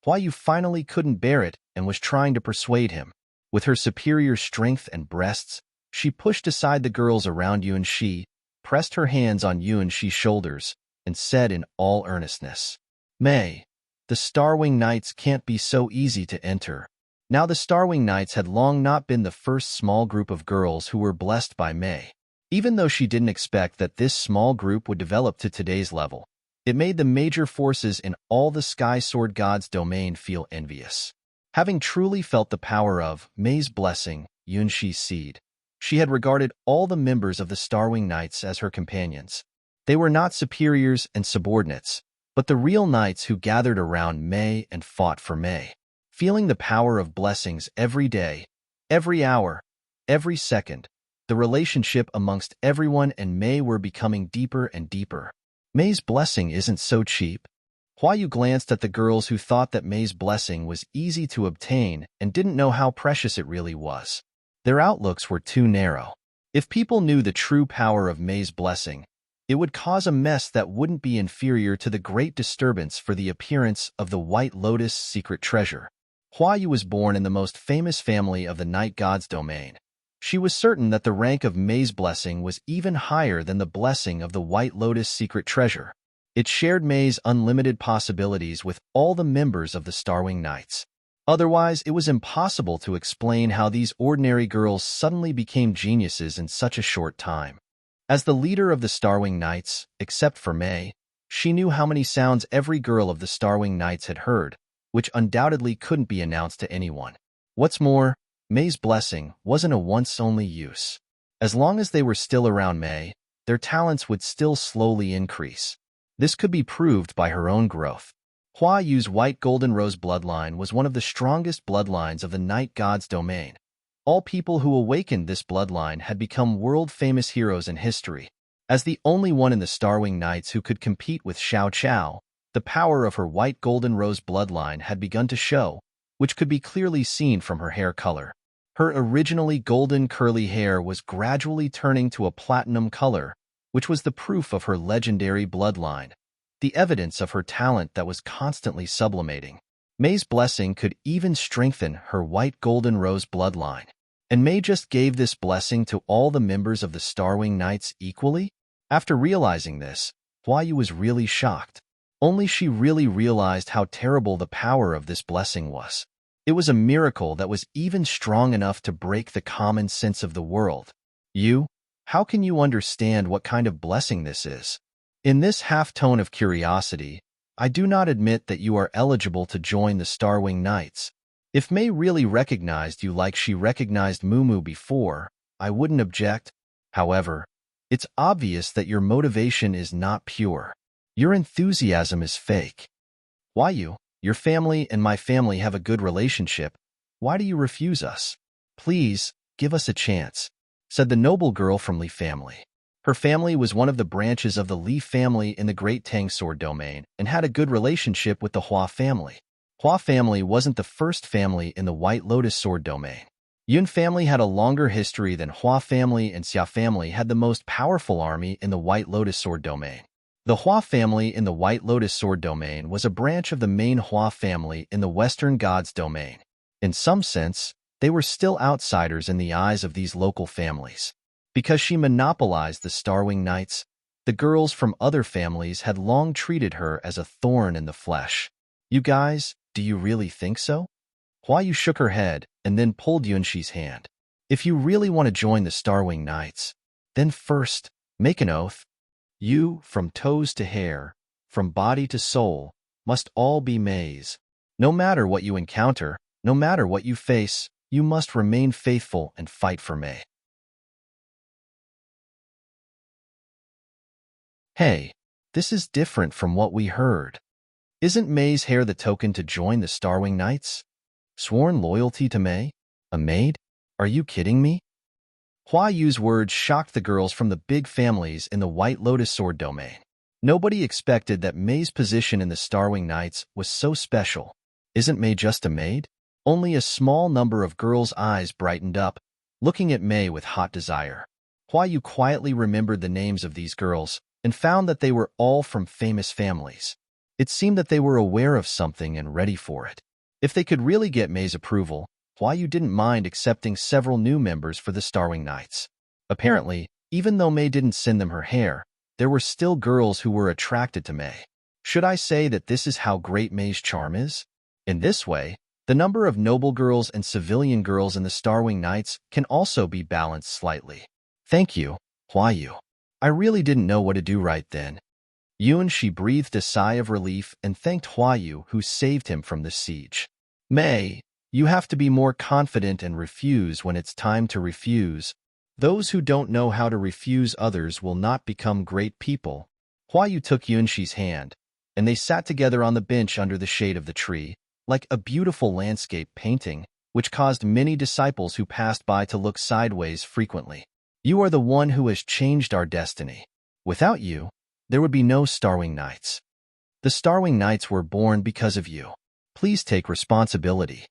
S1: Hua Yu finally couldn't bear it and was trying to persuade him. With her superior strength and breasts, she pushed aside the girls around Yuanxi, pressed her hands on Yuanxi's shoulders, and said in all earnestness, May, the Starwing Knights can't be so easy to enter. Now the Starwing Knights had long not been the first small group of girls who were blessed by May. Even though she didn't expect that this small group would develop to today's level, it made the major forces in all the Sky Sword Gods domain feel envious. Having truly felt the power of May's blessing, Yuanxi's seed, she had regarded all the members of the Starwing Knights as her companions. They were not superiors and subordinates, but the real knights who gathered around May and fought for May. Feeling the power of blessings every day, every hour, every second, the relationship amongst everyone and May were becoming deeper and deeper. May's blessing isn't so cheap. Hua Yu glanced at the girls who thought that May's blessing was easy to obtain and didn't know how precious it really was. Their outlooks were too narrow. If people knew the true power of May's blessing, It would cause a mess that wouldn't be inferior to the great disturbance for the appearance of the White Lotus secret treasure. Hua Yu was born in the most famous family of the night god's domain. She was certain that the rank of Mei's blessing was even higher than the blessing of the White Lotus secret treasure. It shared Mei's unlimited possibilities with all the members of the Starwing Knights. Otherwise, it was impossible to explain how these ordinary girls suddenly became geniuses in such a short time. As the leader of the Starwing Knights, except for Mei, she knew how many sounds every girl of the Starwing Knights had heard, which undoubtedly couldn't be announced to anyone. What's more, Mei's blessing wasn't a once-only use. As long as they were still around Mei, their talents would still slowly increase. This could be proved by her own growth. Hua Yu's White Golden Rose bloodline was one of the strongest bloodlines of the Night God's domain. All people who awakened this bloodline had become world-famous heroes in history. As the only one in the Starwing Knights who could compete with Xiao Chao, the power of her White Golden Rose bloodline had begun to show, which could be clearly seen from her hair color. Her originally golden curly hair was gradually turning to a platinum color, which was the proof of her legendary bloodline, the evidence of her talent that was constantly sublimating. Mei's blessing could even strengthen her White Golden Rose bloodline. And Mei just gave this blessing to all the members of the Starwing Knights equally? After realizing this, Hua Yu was really shocked. Only she really realized how terrible the power of this blessing was. It was a miracle that was even strong enough to break the common sense of the world. How can you understand what kind of blessing this is? In this half-tone of curiosity, I do not admit that you are eligible to join the Starwing Knights. If Mei really recognized you like she recognized Mumu before, I wouldn't object. However, it's obvious that your motivation is not pure. Your enthusiasm is fake. Why your family and my family have a good relationship. Why do you refuse us? Please, give us a chance, said the noble girl from Li family. Her family was one of the branches of the Li family in the Great Tang Sword domain and had a good relationship with the Hua family. Hua family wasn't the first family in the White Lotus Sword domain. Yun family had a longer history than Hua family, and Xia family had the most powerful army in the White Lotus Sword domain. The Hua family in the White Lotus Sword domain was a branch of the main Hua family in the Western Gods domain. In some sense, they were still outsiders in the eyes of these local families. Because she monopolized the Starwing Knights, the girls from other families had long treated her as a thorn in the flesh. You guys, do you really think so? Hua Yu shook her head and then pulled Yunxi's hand. If you really want to join the Starwing Knights, then first, make an oath. You, from toes to hair, from body to soul, must all be Mei's. No matter what you encounter, no matter what you face, you must remain faithful and fight for Mei. Hey, this is different from what we heard. Isn't Mei's hair the token to join the Starwing Knights? Sworn loyalty to Mei? A maid? Are you kidding me? Hua Yu's words shocked the girls from the big families in the White Lotus Sword domain. Nobody expected that Mei's position in the Starwing Knights was so special. Isn't Mei just a maid? Only a small number of girls' eyes brightened up, looking at Mei with hot desire. Hua Yu quietly remembered the names of these girls and found that they were all from famous families. It seemed that they were aware of something and ready for it. If they could really get Mei's approval, Hua Yu didn't mind accepting several new members for the Starwing Knights. Apparently, even though Mei didn't send them her hair, there were still girls who were attracted to Mei. Should I say that this is how great Mei's charm is? In this way, the number of noble girls and civilian girls in the Starwing Knights can also be balanced slightly. Thank you, Hua Yu. I really didn't know what to do right then. She breathed a sigh of relief and thanked Hua Yu, who saved him from the siege. Mei, you have to be more confident and refuse when it's time to refuse. Those who don't know how to refuse others will not become great people. Hua Yu took Yunxi's hand, and they sat together on the bench under the shade of the tree, like a beautiful landscape painting, which caused many disciples who passed by to look sideways frequently. You are the one who has changed our destiny. Without you, there would be no Starwing Knights. The Starwing Knights were born because of you. Please take responsibility.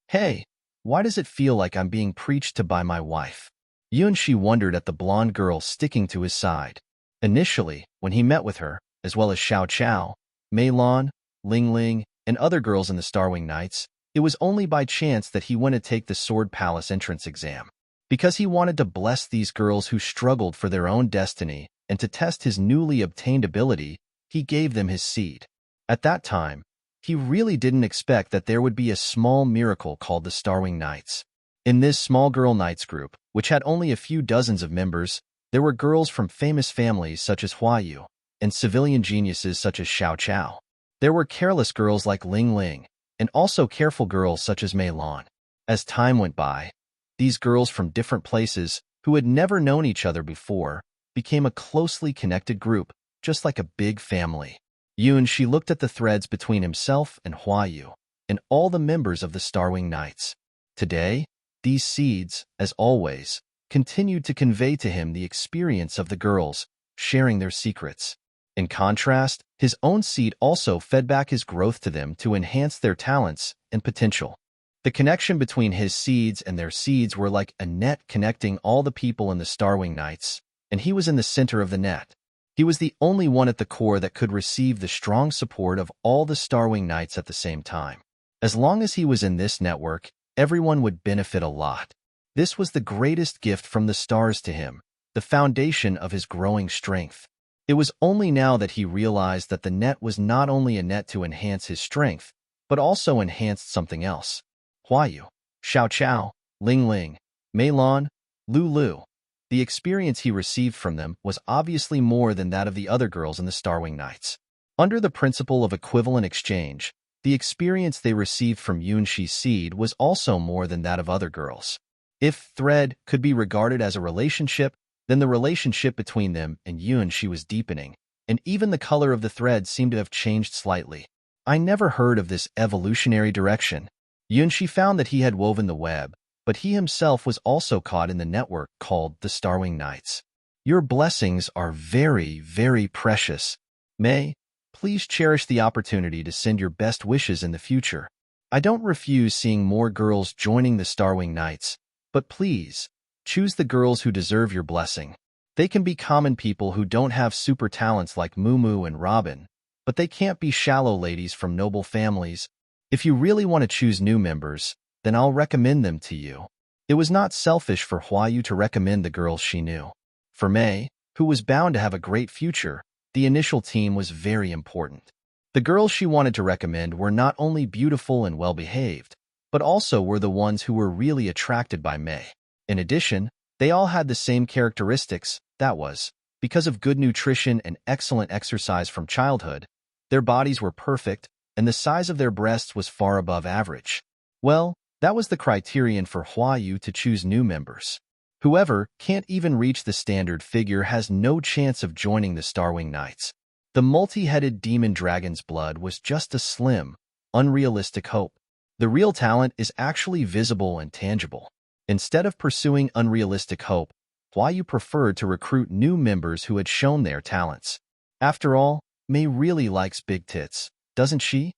S1: Hey, why does it feel like I'm being preached to by my wife? Yunxi wondered at the blonde girl sticking to his side. Initially, when he met with her, as well as Xiao Chao, Mei Lan, Ling Ling, and other girls in the Starwing Knights, it was only by chance that he went to take the Sword Palace entrance exam. Because he wanted to bless these girls who struggled for their own destiny and to test his newly obtained ability, he gave them his seed. At that time, he really didn't expect that there would be a small miracle called the Starwing Knights. In this small girl knights group, which had only a few dozens of members, there were girls from famous families such as Huayu and civilian geniuses such as Xiao Chao. There were careless girls like Ling Ling, and also careful girls such as Mei Lan. As time went by, these girls from different places, who had never known each other before, became a closely connected group, just like a big family. She looked at the threads between himself and Huayu, and all the members of the Starwing Knights. Today, these seeds, as always, continued to convey to him the experience of the girls, sharing their secrets. In contrast, his own seed also fed back his growth to them to enhance their talents and potential. The connection between his seeds and their seeds were like a net connecting all the people in the Starwing Knights, and he was in the center of the net. He was the only one at the core that could receive the strong support of all the Starwing Knights at the same time. As long as he was in this network, everyone would benefit a lot. This was the greatest gift from the stars to him, the foundation of his growing strength. It was only now that he realized that the net was not only a net to enhance his strength, but also enhanced something else. Huayu, Xiao Chao, Ling Ling, Mei Lan, Lu Lu. The experience he received from them was obviously more than that of the other girls in the Starwing Knights. Under the principle of equivalent exchange, the experience they received from Yunshi's seed was also more than that of other girls. If thread could be regarded as a relationship, then the relationship between them and Yunshi was deepening, and even the color of the thread seemed to have changed slightly. I never heard of this evolutionary direction. Yunshi found that he had woven the web, but he himself was also caught in the network called the Starwing Knights. Your blessings are very, very precious. May, please cherish the opportunity to send your best wishes in the future. I don't refuse seeing more girls joining the Starwing Knights, but please, choose the girls who deserve your blessing. They can be common people who don't have super talents like Mumu and Robin, but they can't be shallow ladies from noble families. If you really want to choose new members, then I'll recommend them to you. It was not selfish for Huayu to recommend the girls she knew. For Mei, who was bound to have a great future, the initial team was very important. The girls she wanted to recommend were not only beautiful and well-behaved, but also were the ones who were really attracted by Mei. In addition, they all had the same characteristics, that was, because of good nutrition and excellent exercise from childhood, their bodies were perfect, and the size of their breasts was far above average. Well, that was the criterion for Huayu to choose new members. Whoever can't even reach the standard figure has no chance of joining the Starwing Knights. The multi-headed demon dragon's blood was just a slim, unrealistic hope. The real talent is actually visible and tangible. Instead of pursuing unrealistic hope, Huayu preferred to recruit new members who had shown their talents. After all, Mei really likes big tits, doesn't she?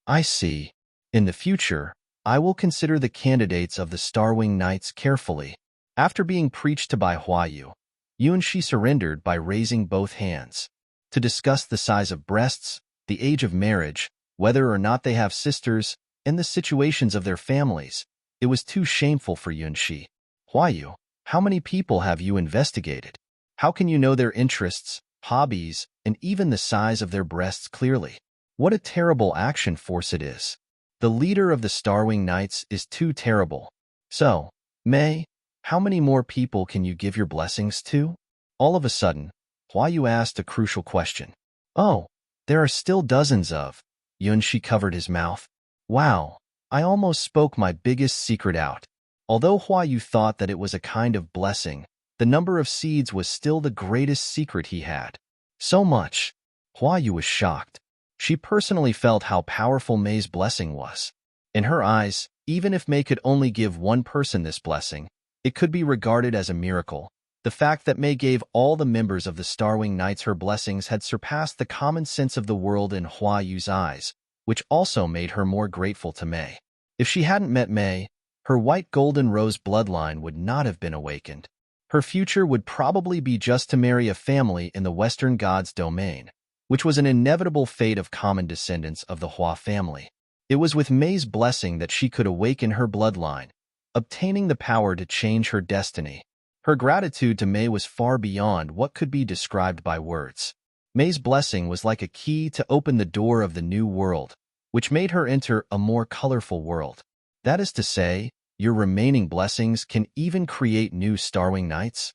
S1: I see. In the future, I will consider the candidates of the Starwing Knights carefully. After being preached to by Huayu, Yunshi surrendered by raising both hands. To discuss the size of breasts, the age of marriage, whether or not they have sisters, and the situations of their families, it was too shameful for Yunshi. Huayu, how many people have you investigated? How can you know their interests, hobbies, and even the size of their breasts clearly? What a terrible action force it is. The leader of the Starwing Knights is too terrible. So, Mei, how many more people can you give your blessings to? All of a sudden, Huayu asked a crucial question. Oh, there are still dozens of. Yunshi covered his mouth. Wow, I almost spoke my biggest secret out. Although Huayu thought that it was a kind of blessing, the number of seeds was still the greatest secret he had. So much. Huayu was shocked. She personally felt how powerful Mei's blessing was. In her eyes, even if Mei could only give one person this blessing, it could be regarded as a miracle. The fact that Mei gave all the members of the Starwing Knights her blessings had surpassed the common sense of the world in Huayu's eyes, which also made her more grateful to Mei. If she hadn't met Mei, her white golden rose bloodline would not have been awakened. Her future would probably be just to marry a family in the Western God's domain, which was an inevitable fate of common descendants of the Hua family. It was with Mei's blessing that she could awaken her bloodline, obtaining the power to change her destiny. Her gratitude to Mei was far beyond what could be described by words. Mei's blessing was like a key to open the door of the new world, which made her enter a more colorful world. That is to say, your remaining blessings can even create new Starwing Nights?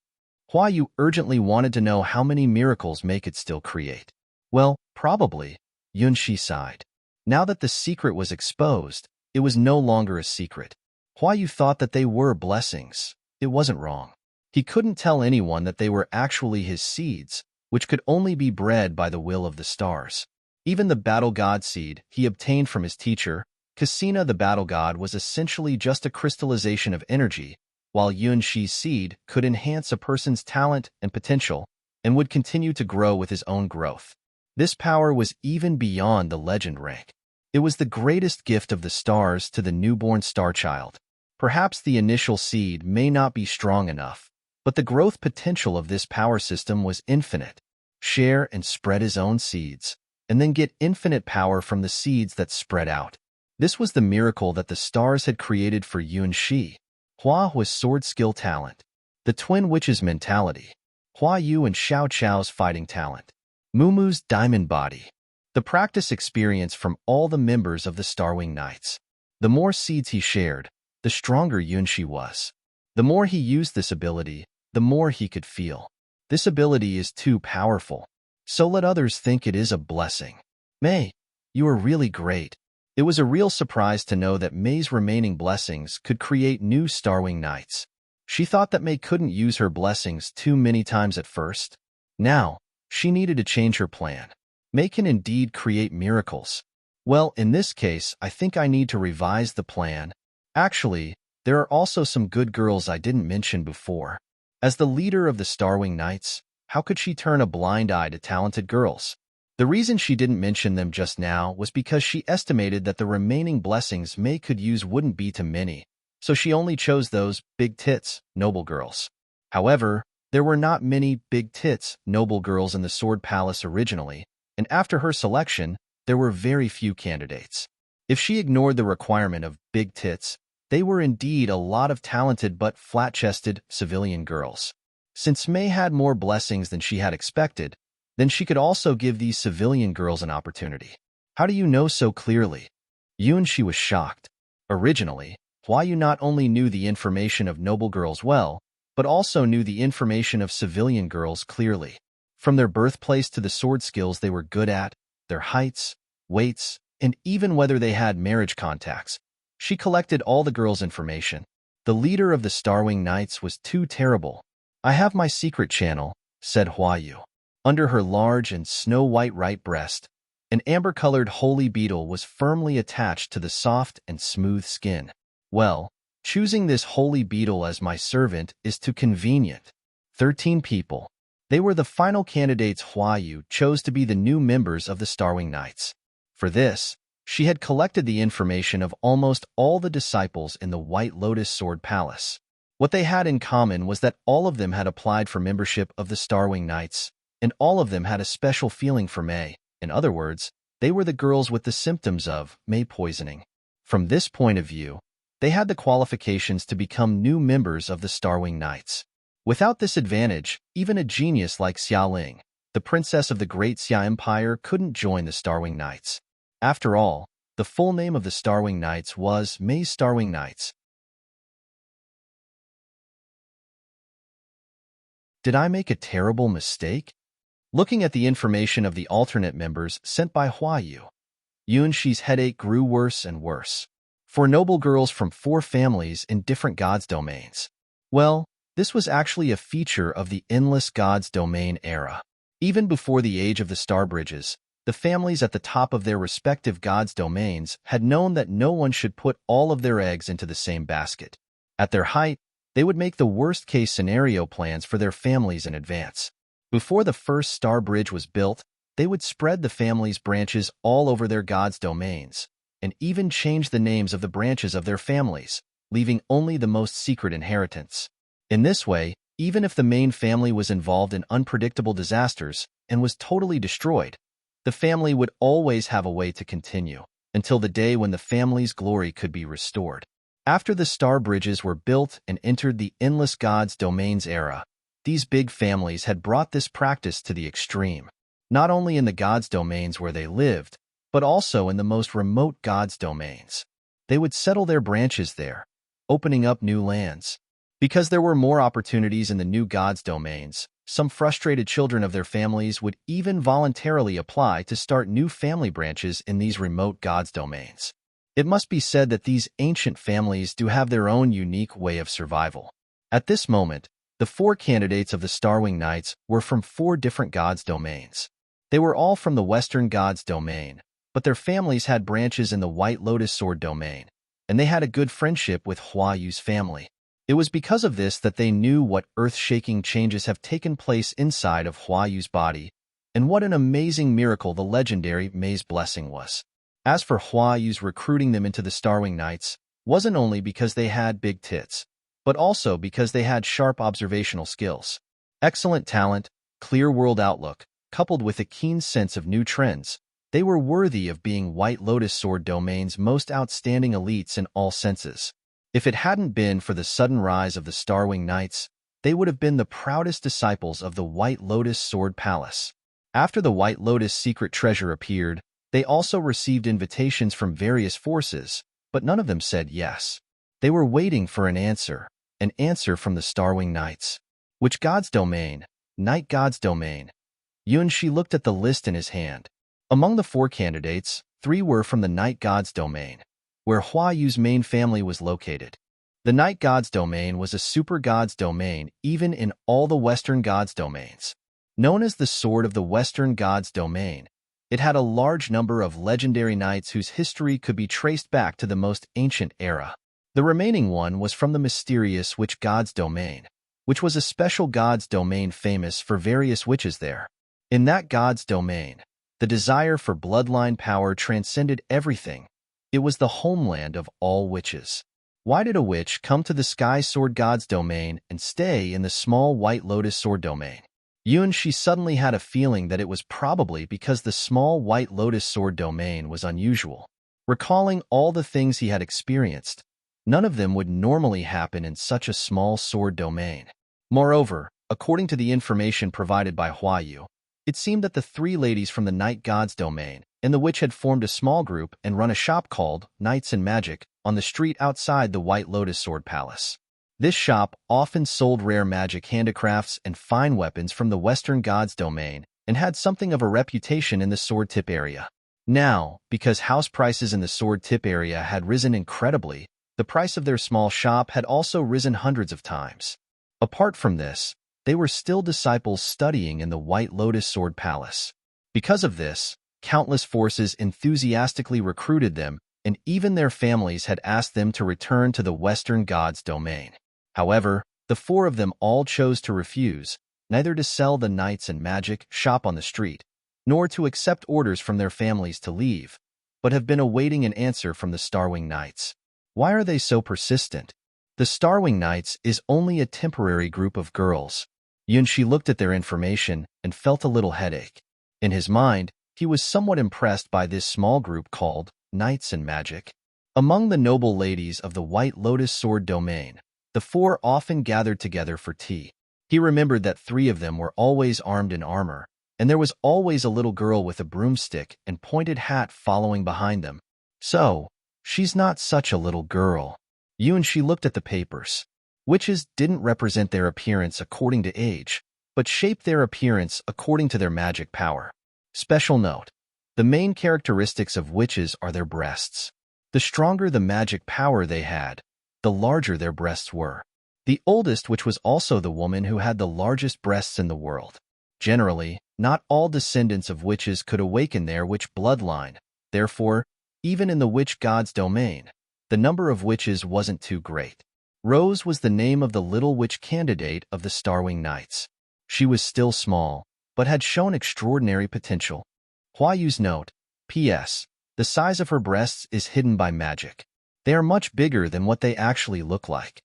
S1: Hua Yu urgently wanted to know how many miracles Mei could still create. Well, probably, Yunxi sighed. Now that the secret was exposed, it was no longer a secret. Hua Yu thought that they were blessings. It wasn't wrong. He couldn't tell anyone that they were actually his seeds, which could only be bred by the will of the stars. Even the battle god seed he obtained from his teacher, Cassina the battle god, was essentially just a crystallization of energy, while Yunxi's seed could enhance a person's talent and potential and would continue to grow with his own growth. This power was even beyond the legend rank. It was the greatest gift of the stars to the newborn star child. Perhaps the initial seed may not be strong enough, but the growth potential of this power system was infinite. Share and spread his own seeds, and then get infinite power from the seeds that spread out. This was the miracle that the stars had created for Yunxi. Hua was sword skill talent, the twin witches' mentality, Hua Yu and Xiao Chao's fighting talent, Mumu's diamond body, the practice experience from all the members of the Starwing Knights. The more seeds he shared, the stronger Yunxi was. The more he used this ability, the more he could feel. This ability is too powerful, so let others think it is a blessing. Mei, you are really great. It was a real surprise to know that Mei's remaining blessings could create new Starwing Knights. She thought that Mei couldn't use her blessings too many times at first. Now, she needed to change her plan. Mei can indeed create miracles. Well, in this case, I think I need to revise the plan. Actually, there are also some good girls I didn't mention before. As the leader of the Starwing Knights, how could she turn a blind eye to talented girls? The reason she didn't mention them just now was because she estimated that the remaining blessings Mei could use wouldn't be too many, so she only chose those big tits, noble girls. However, there were not many big tits, noble girls in the Sword Palace originally, and after her selection, there were very few candidates. If she ignored the requirement of big tits, they were indeed a lot of talented but flat-chested civilian girls. Since Mei had more blessings than she had expected, then she could also give these civilian girls an opportunity. How do you know so clearly? Yunxi was shocked. Originally, Hua Yu not only knew the information of noble girls well, but also knew the information of civilian girls clearly. From their birthplace to the sword skills they were good at, their heights, weights, and even whether they had marriage contacts. She collected all the girls' information. The leader of the Starwing Knights was too terrible. I have my secret channel, said Hua Yu. Under her large and snow-white right breast, an amber-colored holy beetle was firmly attached to the soft and smooth skin. Well, choosing this holy beetle as my servant is too convenient. 13 people. They were the final candidates Hua Yu chose to be the new members of the Starwing Knights. For this, she had collected the information of almost all the disciples in the White Lotus Sword Palace. What they had in common was that all of them had applied for membership of the Starwing Knights, and all of them had a special feeling for Mei. In other words, they were the girls with the symptoms of Mei poisoning. From this point of view, they had the qualifications to become new members of the Starwing Knights. Without this advantage, even a genius like Xiaoling, the princess of the Great Xia Empire, couldn't join the Starwing Knights. After all, the full name of the Starwing Knights was Mei's Starwing Knights. Did I make a terrible mistake? Looking at the information of the alternate members sent by Hua Yu, Yunxi's headache grew worse and worse. 4 noble girls from 4 families in different gods' domains. Well, this was actually a feature of the endless gods' domain era. Even before the age of the star bridges, the families at the top of their respective gods' domains had known that no one should put all of their eggs into the same basket. At their height, they would make the worst-case scenario plans for their families in advance. Before the first star bridge was built, they would spread the family's branches all over their gods' domains, and even change the names of the branches of their families, leaving only the most secret inheritance. In this way, even if the main family was involved in unpredictable disasters and was totally destroyed, the family would always have a way to continue until the day when the family's glory could be restored. After the star bridges were built and entered the endless gods' domains era, these big families had brought this practice to the extreme, not only in the gods' domains where they lived, but also in the most remote gods' domains. They would settle their branches there, opening up new lands. Because there were more opportunities in the new gods' domains, some frustrated children of their families would even voluntarily apply to start new family branches in these remote gods' domains. It must be said that these ancient families do have their own unique way of survival. At this moment, the 4 candidates of the Starwing Knights were from 4 different gods' domains. They were all from the Western gods' domain, but their families had branches in the White Lotus Sword domain, and they had a good friendship with Hua Yu's family. It was because of this that they knew what earth-shaking changes have taken place inside of Hua Yu's body, and what an amazing miracle the legendary Mei's blessing was. As for Hua Yu's recruiting them into the Starwing Knights, wasn't only because they had big tits, but also because they had sharp observational skills. Excellent talent, clear world outlook, coupled with a keen sense of new trends, they were worthy of being White Lotus Sword domain's most outstanding elites in all senses. If it hadn't been for the sudden rise of the Starwing Knights, they would have been the proudest disciples of the White Lotus Sword Palace. After the White Lotus secret treasure appeared, they also received invitations from various forces, but none of them said yes. They were waiting for an answer from the Starwing Knights. Which god's domain? Night god's domain. Yunshi looked at the list in his hand. Among the 4 candidates, 3 were from the Night god's domain, where Hua Yu's main family was located. The Night God's domain was a super god's domain even in all the Western God's domains. Known as the Sword of the Western God's domain, it had a large number of legendary knights whose history could be traced back to the most ancient era. The remaining one was from the mysterious Witch God's domain, which was a special god's domain famous for various witches there. In that god's domain, the desire for bloodline power transcended everything. It was the homeland of all witches. Why did a witch come to the Sky Sword God's domain and stay in the small White Lotus Sword domain? She suddenly had a feeling that it was probably because the small White Lotus Sword domain was unusual. Recalling all the things he had experienced, none of them would normally happen in such a small sword domain. Moreover, according to the information provided by Hua Yu, it seemed that the 3 ladies from the Night God's domain and the witch had formed a small group and run a shop called Knights and Magic on the street outside the White Lotus Sword Palace. This shop often sold rare magic handicrafts and fine weapons from the Western God's domain and had something of a reputation in the sword tip area. Now, because house prices in the sword tip area had risen incredibly, the price of their small shop had also risen hundreds of times. Apart from this, they were still disciples studying in the White Lotus Sword Palace. Because of this, countless forces enthusiastically recruited them, and even their families had asked them to return to the Western God's domain. However, the 4 of them all chose to refuse, neither to sell the Knights and Magic shop on the street, nor to accept orders from their families to leave, but have been awaiting an answer from the Starwing Knights. Why are they so persistent? The Starwing Knights is only a temporary group of girls. Yunshi looked at their information and felt a little headache. In his mind, he was somewhat impressed by this small group called Knights and Magic. Among the noble ladies of the White Lotus Sword domain, the 4 often gathered together for tea. He remembered that 3 of them were always armed in armor, and there was always a little girl with a broomstick and pointed hat following behind them. So, she's not such a little girl. Yunshi looked at the papers. Witches didn't represent their appearance according to age, but shaped their appearance according to their magic power. Special note: the main characteristics of witches are their breasts. The stronger the magic power they had, the larger their breasts were. The oldest witch was also the woman who had the largest breasts in the world. Generally, not all descendants of witches could awaken their witch bloodline. Therefore, even in the witch god's domain, the number of witches wasn't too great. Rose was the name of the little witch candidate of the Starwing Knights. She was still small, but had shown extraordinary potential. Hua Yu's note: P.S. The size of her breasts is hidden by magic. They are much bigger than what they actually look like.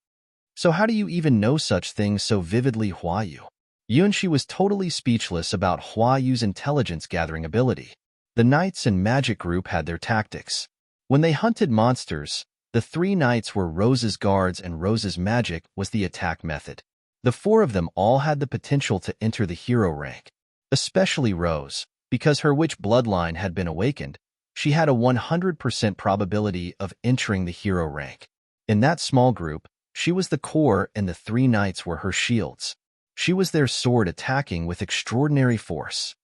S1: So how do you even know such things so vividly, Huayu? Yunshi was totally speechless about Huayu's intelligence-gathering ability. The knights and magic group had their tactics. When they hunted monsters, the 3 knights were Rose's guards and Rose's magic was the attack method. The 4 of them all had the potential to enter the hero rank. Especially Rose, because her witch bloodline had been awakened, she had a 100% probability of entering the hero rank. In that small group, she was the core and the 3 knights were her shields. She was their sword attacking with extraordinary force.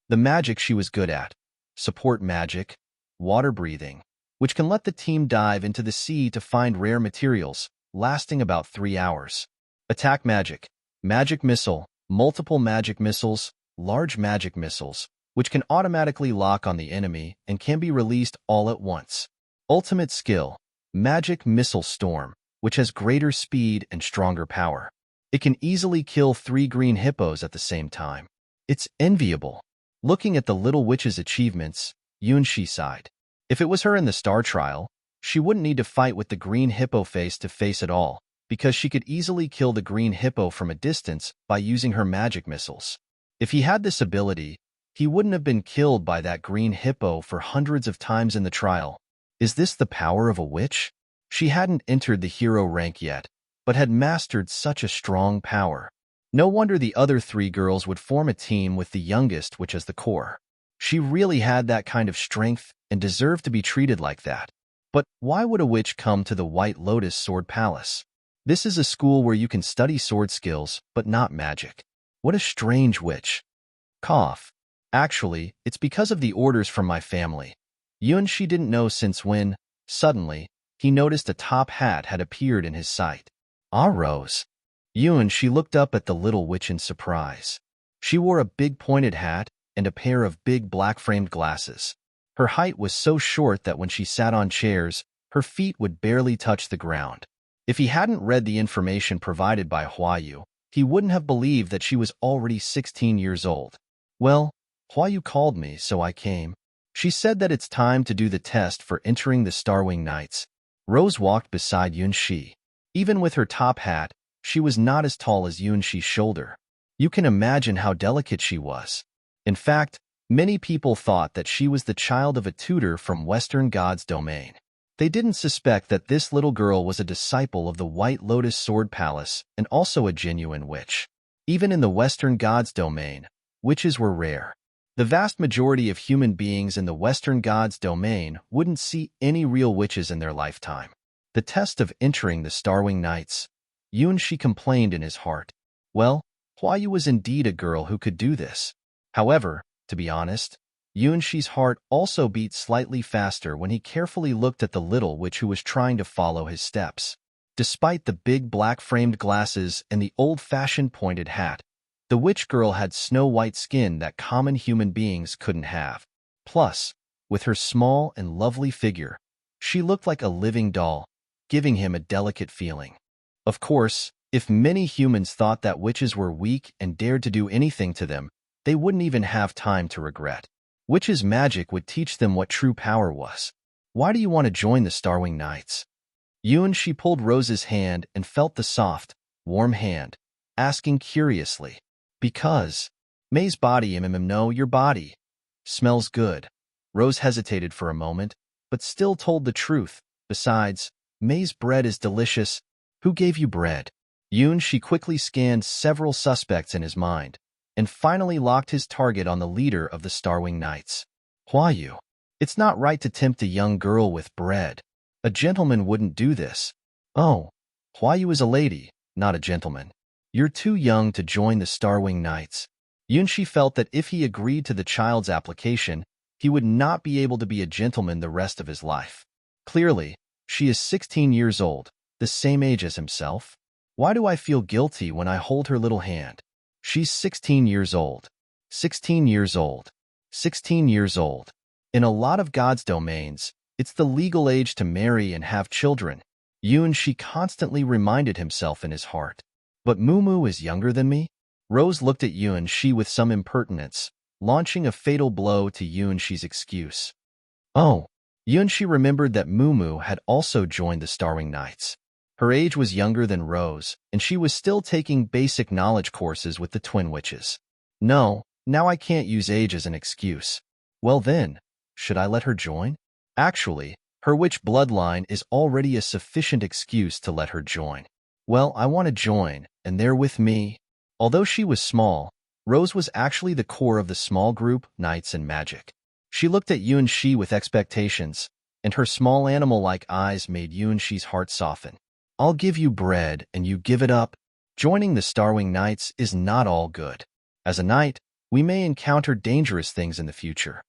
S1: The magic she was good at: support magic, water breathing, which can let the team dive into the sea to find rare materials, lasting about 3 hours. Attack magic, magic missile, multiple magic missiles, large magic missiles, which can automatically lock on the enemy and can be released all at once. Ultimate skill, magic missile storm, which has greater speed and stronger power. It can easily kill 3 green hippos at the same time. It's enviable. Looking at the little witch's achievements, Yunshi sighed. If it was her in the star trial, she wouldn't need to fight with the green hippo face to face at all, because she could easily kill the green hippo from a distance by using her magic missiles. If he had this ability, he wouldn't have been killed by that green hippo for hundreds of times in the trial. Is this the power of a witch? She hadn't entered the hero rank yet, but had mastered such a strong power. No wonder the other 3 girls would form a team with the youngest witch as the core. She really had that kind of strength and deserved to be treated like that. But why would a witch come to the White Lotus Sword Palace? This is a school where you can study sword skills, but not magic. What a strange witch. Cough. Actually, it's because of the orders from my family. Yunshi didn't know since when, suddenly, he noticed a top hat had appeared in his sight. Ah, Rose. Yunshi looked up at the little witch in surprise. She wore a big pointed hat and a pair of big black-framed glasses. Her height was so short that when she sat on chairs, her feet would barely touch the ground. If he hadn't read the information provided by Huayu, he wouldn't have believed that she was already 16 years old. Well, Huayu called me, so I came. She said that it's time to do the test for entering the Starwing Knights. Rose walked beside Yunshi. Even with her top hat, she was not as tall as Yunshi's shoulder. You can imagine how delicate she was. In fact, many people thought that she was the child of a tutor from Western God's domain. They didn't suspect that this little girl was a disciple of the White Lotus Sword Palace and also a genuine witch. Even in the Western God's domain, witches were rare. The vast majority of human beings in the Western God's domain wouldn't see any real witches in their lifetime. The test of entering the Starwing Knights. Yunshi complained in his heart. Well, Huayu was indeed a girl who could do this. However, to be honest, Yunshi's heart also beat slightly faster when he carefully looked at the little witch who was trying to follow his steps. Despite the big black-framed glasses and the old-fashioned pointed hat, the witch girl had snow-white skin that common human beings couldn't have. Plus, with her small and lovely figure, she looked like a living doll, giving him a delicate feeling. Of course, if many humans thought that witches were weak and dared to do anything to them, they wouldn't even have time to regret. Witches' magic would teach them what true power was. Why do you want to join the Starwing Knights? Yunshi pulled Rose's hand and felt the soft, warm hand, asking curiously. Because. May's body, no, your body. Smells good. Rose hesitated for a moment, but still told the truth. Besides, May's bread is delicious. Who gave you bread? Yunshi quickly scanned several suspects in his mind, and finally locked his target on the leader of the Starwing Knights. Huayu. It's not right to tempt a young girl with bread. A gentleman wouldn't do this. Oh, Huayu is a lady, not a gentleman. You're too young to join the Starwing Knights. Yunshi felt that if he agreed to the child's application, he would not be able to be a gentleman the rest of his life. Clearly, she is 16 years old, the same age as himself. Why do I feel guilty when I hold her little hand? She's 16 years old. 16 years old. 16 years old. In a lot of God's domains, it's the legal age to marry and have children. Yunshi constantly reminded himself in his heart. But Mumu is younger than me? Rose looked at Yunshi with some impertinence. launching a fatal blow to Yunshi's excuse. Oh, Yunshi remembered that Mumu had also joined the Starwing Knights. Her age was younger than Rose, and she was still taking basic knowledge courses with the Twin Witches. No, now I can't use age as an excuse. Well then, should I let her join? Actually, her witch bloodline is already a sufficient excuse to let her join. Well, I want to join, and they're with me. Although she was small, Rose was actually the core of the small group, Knights and Magic. She looked at Yunshi with expectations, and her small animal-like eyes made Yunshi's heart soften. I'll give you bread, and you give it up. Joining the Starwing Knights is not all good. As a knight, we may encounter dangerous things in the future.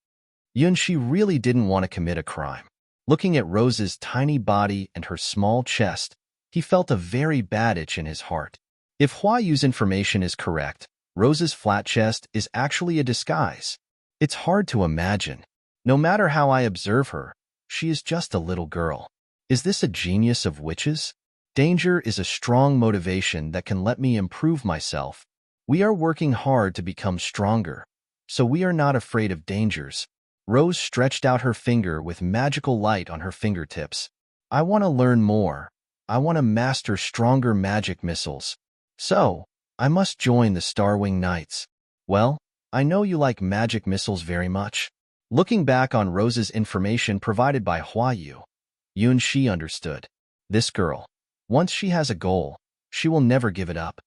S1: Yunshi really didn't want to commit a crime. Looking at Rose's tiny body and her small chest, he felt a very bad itch in his heart. If Hua Yu's information is correct, Rose's flat chest is actually a disguise. It's hard to imagine. No matter how I observe her, she is just a little girl. Is this a genius of witches? Danger is a strong motivation that can let me improve myself. We are working hard to become stronger, so we are not afraid of dangers. Rose stretched out her finger with magical light on her fingertips. I want to learn more. I want to master stronger magic missiles. So, I must join the Starwing Knights. Well, I know you like magic missiles very much. Looking back on Rose's information provided by Hua Yu, Yunshi understood. This girl, once she has a goal, she will never give it up.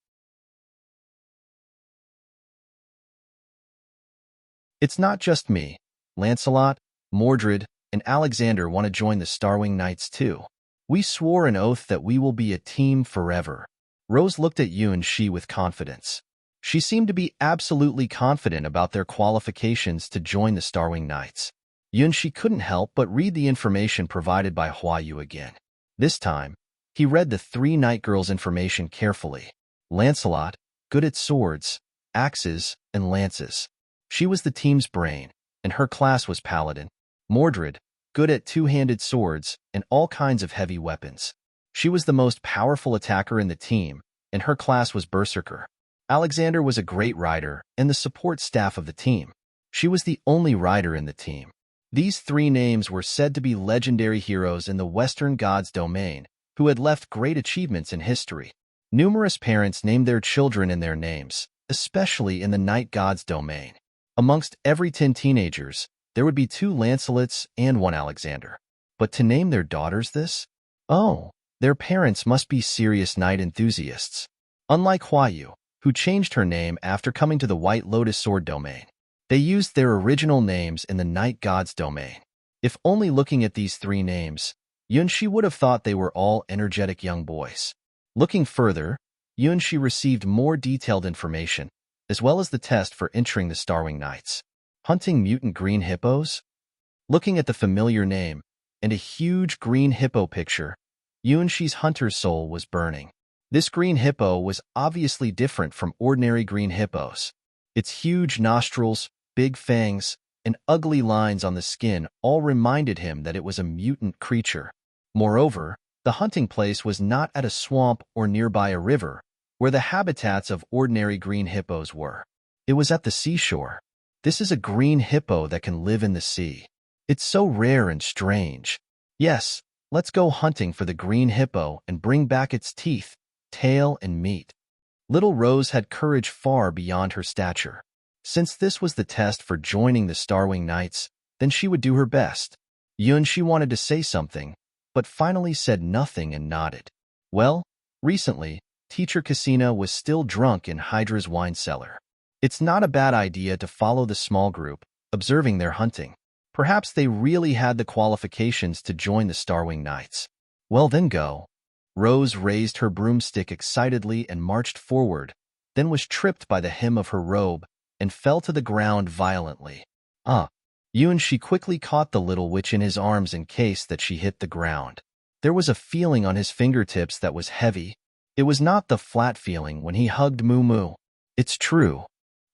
S1: It's not just me. Lancelot, Mordred, and Alexander want to join the Starwing Knights too. We swore an oath that we will be a team forever. Rose looked at Yunshi with confidence. She seemed to be absolutely confident about their qualifications to join the Starwing Knights. Yunshi couldn't help but read the information provided by Hua Yu again. This time, he read the three Knight Girls' information carefully. Lancelot, good at swords, axes, and lances. She was the team's brain, and her class was Paladin. Mordred, good at two-handed swords and all kinds of heavy weapons. She was the most powerful attacker in the team, and her class was Berserker. Alexander was a great rider and the support staff of the team. She was the only rider in the team. These three names were said to be legendary heroes in the Western Gods domain, who had left great achievements in history. Numerous parents named their children in their names, especially in the Night Gods domain. Amongst every 10 teenagers, there would be 2 Lancelots and 1 Alexander. But to name their daughters this? Oh, their parents must be serious knight enthusiasts. Unlike Hua Yu, who changed her name after coming to the White Lotus Sword domain. They used their original names in the Night Gods domain. If only looking at these 3 names, Yunshi would have thought they were all energetic young boys. Looking further, Yunshi received more detailed information, as well as the test for entering the Starwing Knights. Hunting mutant green hippos? Looking at the familiar name and a huge green hippo picture, Yunshi's hunter's soul was burning. This green hippo was obviously different from ordinary green hippos. Its huge nostrils, big fangs, and ugly lines on the skin all reminded him that it was a mutant creature. Moreover, the hunting place was not at a swamp or nearby a river, where the habitats of ordinary green hippos were. It was at the seashore. This is a green hippo that can live in the sea. It's so rare and strange. Yes, let's go hunting for the green hippo and bring back its teeth, tail, and meat. Little Rose had courage far beyond her stature. Since this was the test for joining the Starwing Knights, then she would do her best. Yunshi wanted to say something, but finally said nothing and nodded. Well, recently, Teacher Cassina was still drunk in Hydra's wine cellar. It's not a bad idea to follow the small group, observing their hunting. Perhaps they really had the qualifications to join the Starwing Knights. Well then go. Rose raised her broomstick excitedly and marched forward, then was tripped by the hem of her robe and fell to the ground violently. Yunshi quickly caught the little witch in his arms in case that she hit the ground. There was a feeling on his fingertips that was heavy. It was not the flat feeling when he hugged Mumu. It's true.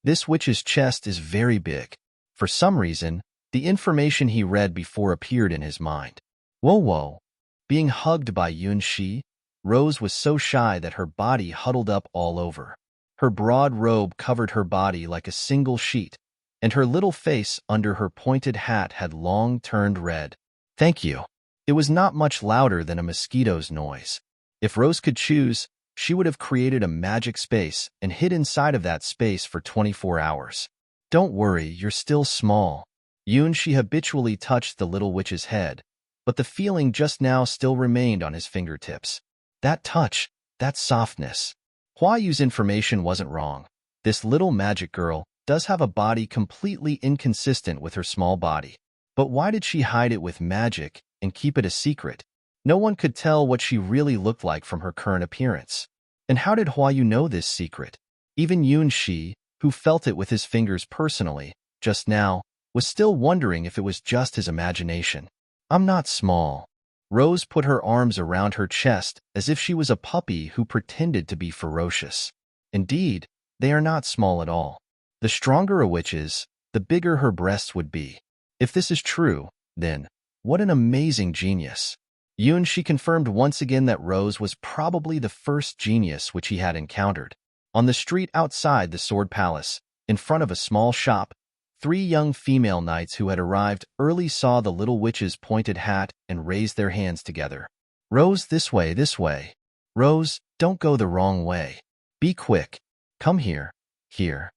S1: This witch's chest is very big. For some reason, the information he read before appeared in his mind. Whoa. Being hugged by Yunshi, Rose was so shy that her body huddled up all over. Her broad robe covered her body like a single sheet, and her little face under her pointed hat had long turned red. Thank you. It was not much louder than a mosquito's noise. If Rose could choose, she would have created a magic space and hid inside of that space for 24 hours. Don't worry, you're still small. She habitually touched the little witch's head, but the feeling just now still remained on his fingertips. That touch, that softness. Yu's information wasn't wrong. This little magic girl does have a body completely inconsistent with her small body. But why did she hide it with magic and keep it a secret? No one could tell what she really looked like from her current appearance. And how did Yu know this secret? Even Shi, who felt it with his fingers personally, just now, was still wondering if it was just his imagination. I'm not small. Rose put her arms around her chest as if she was a puppy who pretended to be ferocious. Indeed, they are not small at all. The stronger a witch is, the bigger her breasts would be. If this is true, then, what an amazing genius. She confirmed once again that Rose was probably the first genius which he had encountered. On the street outside the Sword Palace, in front of a small shop, 3 young female knights who had arrived early saw the little witch's pointed hat and raised their hands together. Rose, this way, this way. Rose, don't go the wrong way. Be quick. Come here, here.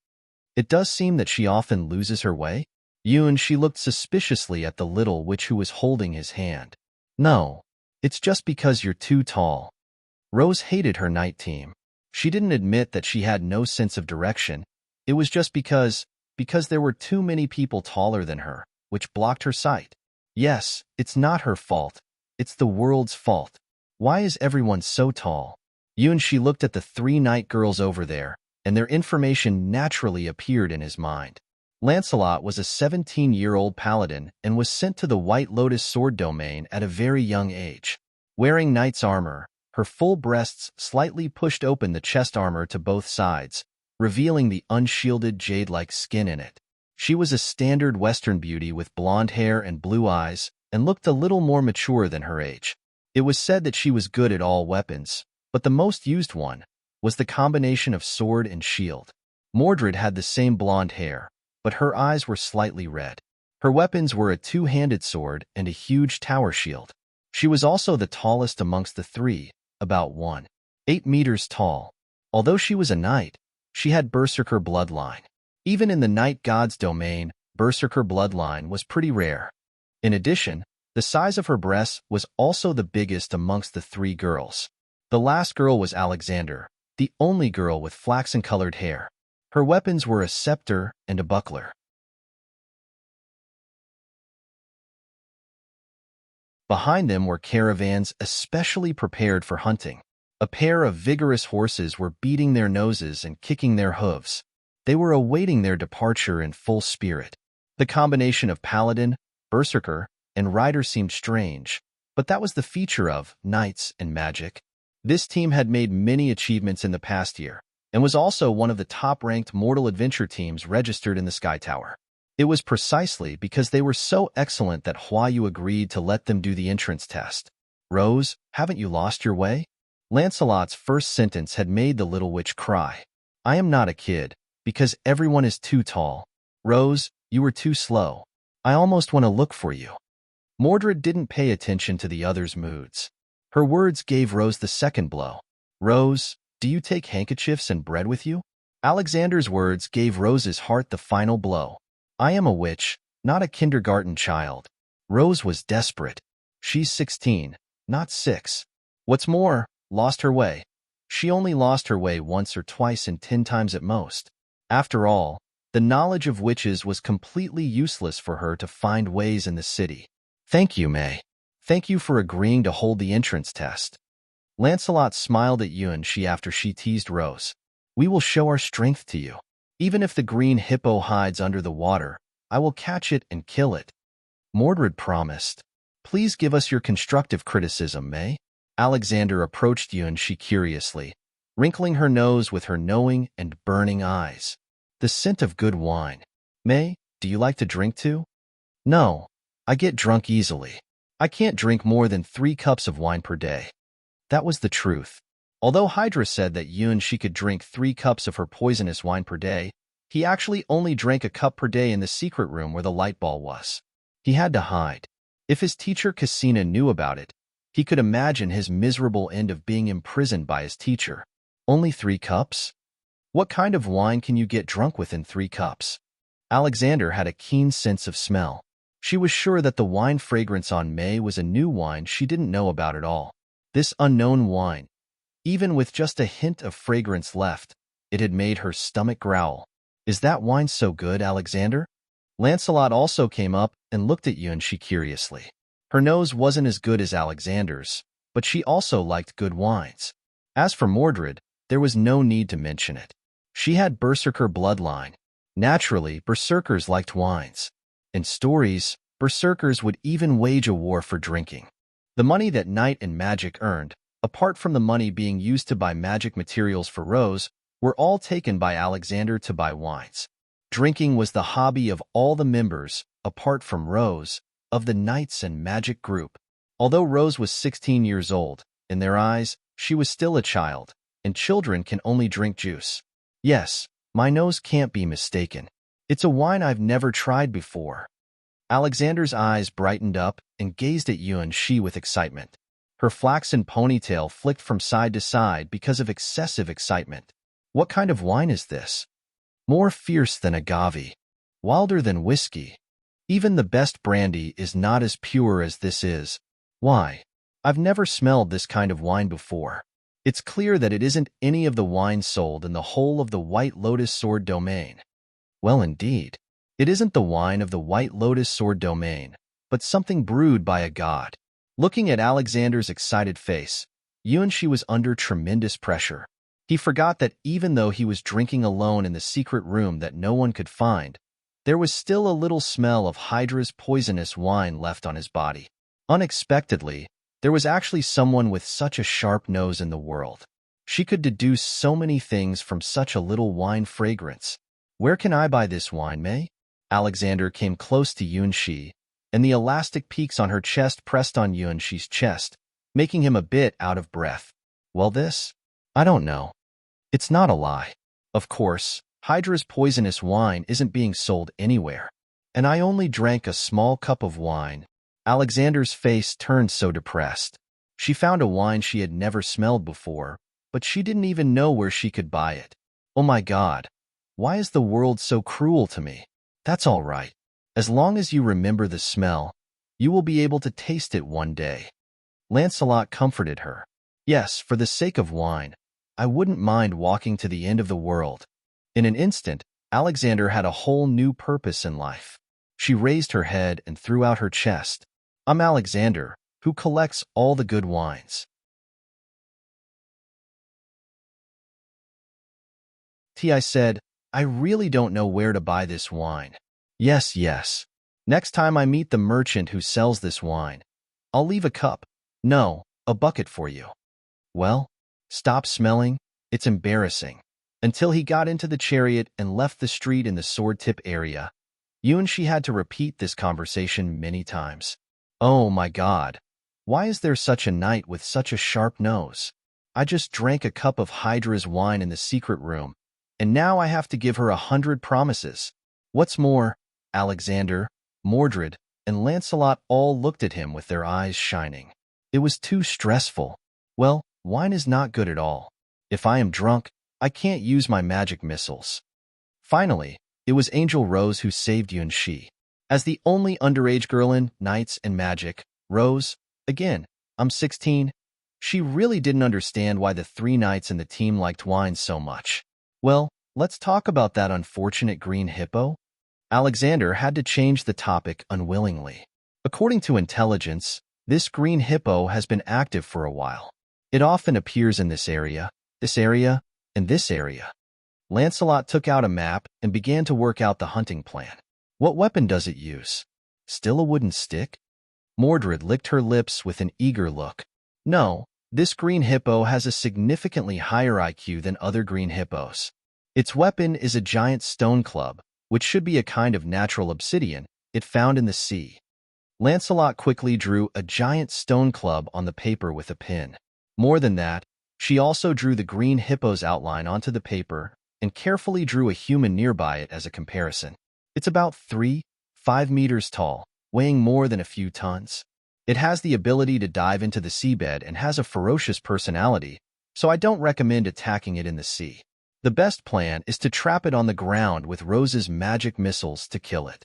S1: It does seem that she often loses her way. She looked suspiciously at the little witch who was holding his hand. No, it's just because you're too tall. Rose hated her knight team. She didn't admit that she had no sense of direction. It was just because there were too many people taller than her, which blocked her sight. Yes, it's not her fault. It's the world's fault. Why is everyone so tall? She looked at the 3 knight girls over there, and their information naturally appeared in his mind. Lancelot was a 17-year-old paladin and was sent to the White Lotus Sword domain at a very young age. Wearing knight's armor, her full breasts slightly pushed open the chest armor to both sides, revealing the unshielded jade-like skin in it. She was a standard Western beauty with blonde hair and blue eyes, and looked a little more mature than her age. It was said that she was good at all weapons, but the most used one was the combination of sword and shield. Mordred had the same blonde hair, but her eyes were slightly red. Her weapons were a 2-handed sword and a huge tower shield. She was also the tallest amongst the 3, about 1.8 meters tall. Although she was a knight, she had Berserker bloodline. Even in the Night God's domain, Berserker bloodline was pretty rare. In addition, the size of her breasts was also the biggest amongst the 3 girls. The last girl was Alexander, the only girl with flaxen-colored hair. Her weapons were a scepter and a buckler. Behind them were caravans especially prepared for hunting. A pair of vigorous horses were beating their noses and kicking their hooves. They were awaiting their departure in full spirit. The combination of paladin, berserker, and rider seemed strange, but that was the feature of knights and magic. This team had made many achievements in the past year, and was also one of the top-ranked mortal adventure teams registered in the Sky Tower. It was precisely because they were so excellent that Yu agreed to let them do the entrance test. Rose, haven't you lost your way? Lancelot's first sentence had made the little witch cry. I am not a kid, because everyone is too tall. Rose, you were too slow. I almost want to look for you. Mordred didn't pay attention to the others' moods. Her words gave Rose the second blow. Rose, do you take handkerchiefs and bread with you? Alexander's words gave Rose's heart the final blow. I am a witch, not a kindergarten child. Rose was desperate. She's 16, not 6. What's more, lost her way. She only lost her way once or twice and 10 times at most. After all, the knowledge of witches was completely useless for her to find ways in the city. Thank you, May. Thank you for agreeing to hold the entrance test. Lancelot smiled at She after she teased Rose. We will show our strength to you. Even if the green hippo hides under the water, I will catch it and kill it. Mordred promised. Please give us your constructive criticism, May. Alexander approached She curiously, wrinkling her nose with her knowing and burning eyes. The scent of good wine. May, do you like to drink too? No, I get drunk easily. I can't drink more than 3 cups of wine per day. That was the truth. Although Hydra said that she could drink 3 cups of her poisonous wine per day, He actually only drank a cup per day in the secret room where the light ball was. He had to hide. If his teacher Cassina knew about it, he could imagine his miserable end of being imprisoned by his teacher. Only 3 cups? What kind of wine can you get drunk with in 3 cups? Alexander had a keen sense of smell. She was sure that the wine fragrance on May was a new wine she didn't know about at all. This unknown wine, even with just a hint of fragrance left, it had made her stomach growl. Is that wine so good, Alexander? Lancelot also came up and looked at Yuanxi curiously. Her nose wasn't as good as Alexander's, but she also liked good wines. As for Mordred, there was no need to mention it. She had berserker bloodline. Naturally, berserkers liked wines. In stories, berserkers would even wage a war for drinking. The money that Knight and Magic earned, apart from the money being used to buy magic materials for Rose, were all taken by Alexander to buy wines. Drinking was the hobby of all the members, apart from Rose, of the Knights and Magic group. Although Rose was 16 years old, in their eyes, she was still a child, and children can only drink juice. Yes, my nose can't be mistaken. It's a wine I've never tried before. Alexander's eyes brightened up and gazed at Yuanxi with excitement. Her flaxen ponytail flicked from side to side because of excessive excitement. What kind of wine is this? More fierce than agave. Wilder than whiskey. Even the best brandy is not as pure as this is. Why? I've never smelled this kind of wine before. It's clear that it isn't any of the wine sold in the whole of the White Lotus Sword domain. Well, indeed. It isn't the wine of the White Lotus Sword domain, but something brewed by a god. Looking at Alexander's excited face, Yuanxi was under tremendous pressure. He forgot that even though he was drinking alone in the secret room that no one could find, there was still a little smell of Hydra's poisonous wine left on his body. Unexpectedly, there was actually someone with such a sharp nose in the world. She could deduce so many things from such a little wine fragrance. Where can I buy this wine, May? Alexander came close to Yuanxi, and the elastic peaks on her chest pressed on Yuanxi's chest, making him a bit out of breath. Well, I don't know. It's not a lie. Of course, Hydra's poisonous wine isn't being sold anywhere. And I only drank a small cup of wine. Alexander's face turned so depressed. She found a wine she had never smelled before, but she didn't even know where she could buy it. Oh my God. Why is the world so cruel to me? That's all right. As long as you remember the smell, you will be able to taste it one day. Lancelot comforted her. Yes, for the sake of wine, I wouldn't mind walking to the end of the world. In an instant, Alexander had a whole new purpose in life. She raised her head and threw out her chest. I'm Alexander, who collects all the good wines. I said, I really don't know where to buy this wine. Yes. Next time I meet the merchant who sells this wine, I'll leave a cup, no, a bucket for you. Well, stop smelling, it's embarrassing. Until he got into the chariot and left the street in the sword tip area, Yuanxi had to repeat this conversation many times. Oh my God, why is there such a knight with such a sharp nose? I just drank a cup of Hydra's wine in the secret room, and now I have to give her 100 promises. What's more, Alexander, Mordred, and Lancelot all looked at him with their eyes shining. It was too stressful. Well, wine is not good at all. If I am drunk, I can't use my magic missiles. Finally, it was Angel Rose who saved Yuanxi. As the only underage girl in Knights and Magic, Rose, again, I'm 16, she really didn't understand why the 3 knights in the team liked wine so much. Well, let's talk about that unfortunate green hippo. Alexander had to change the topic unwillingly. According to intelligence, this green hippo has been active for a while. It often appears in this area, and this area. Lancelot took out a map and began to work out the hunting plan. What weapon does it use? Still a wooden stick? Mordred licked her lips with an eager look. No, this green hippo has a significantly higher IQ than other green hippos. Its weapon is a giant stone club, which should be a kind of natural obsidian it found in the sea. Lancelot quickly drew a giant stone club on the paper with a pen. More than that, she also drew the green hippo's outline onto the paper and carefully drew a human nearby it as a comparison. It's about 5 meters tall, weighing more than a few tons. It has the ability to dive into the seabed and has a ferocious personality, so I don't recommend attacking it in the sea. The best plan is to trap it on the ground with Rose's magic missiles to kill it.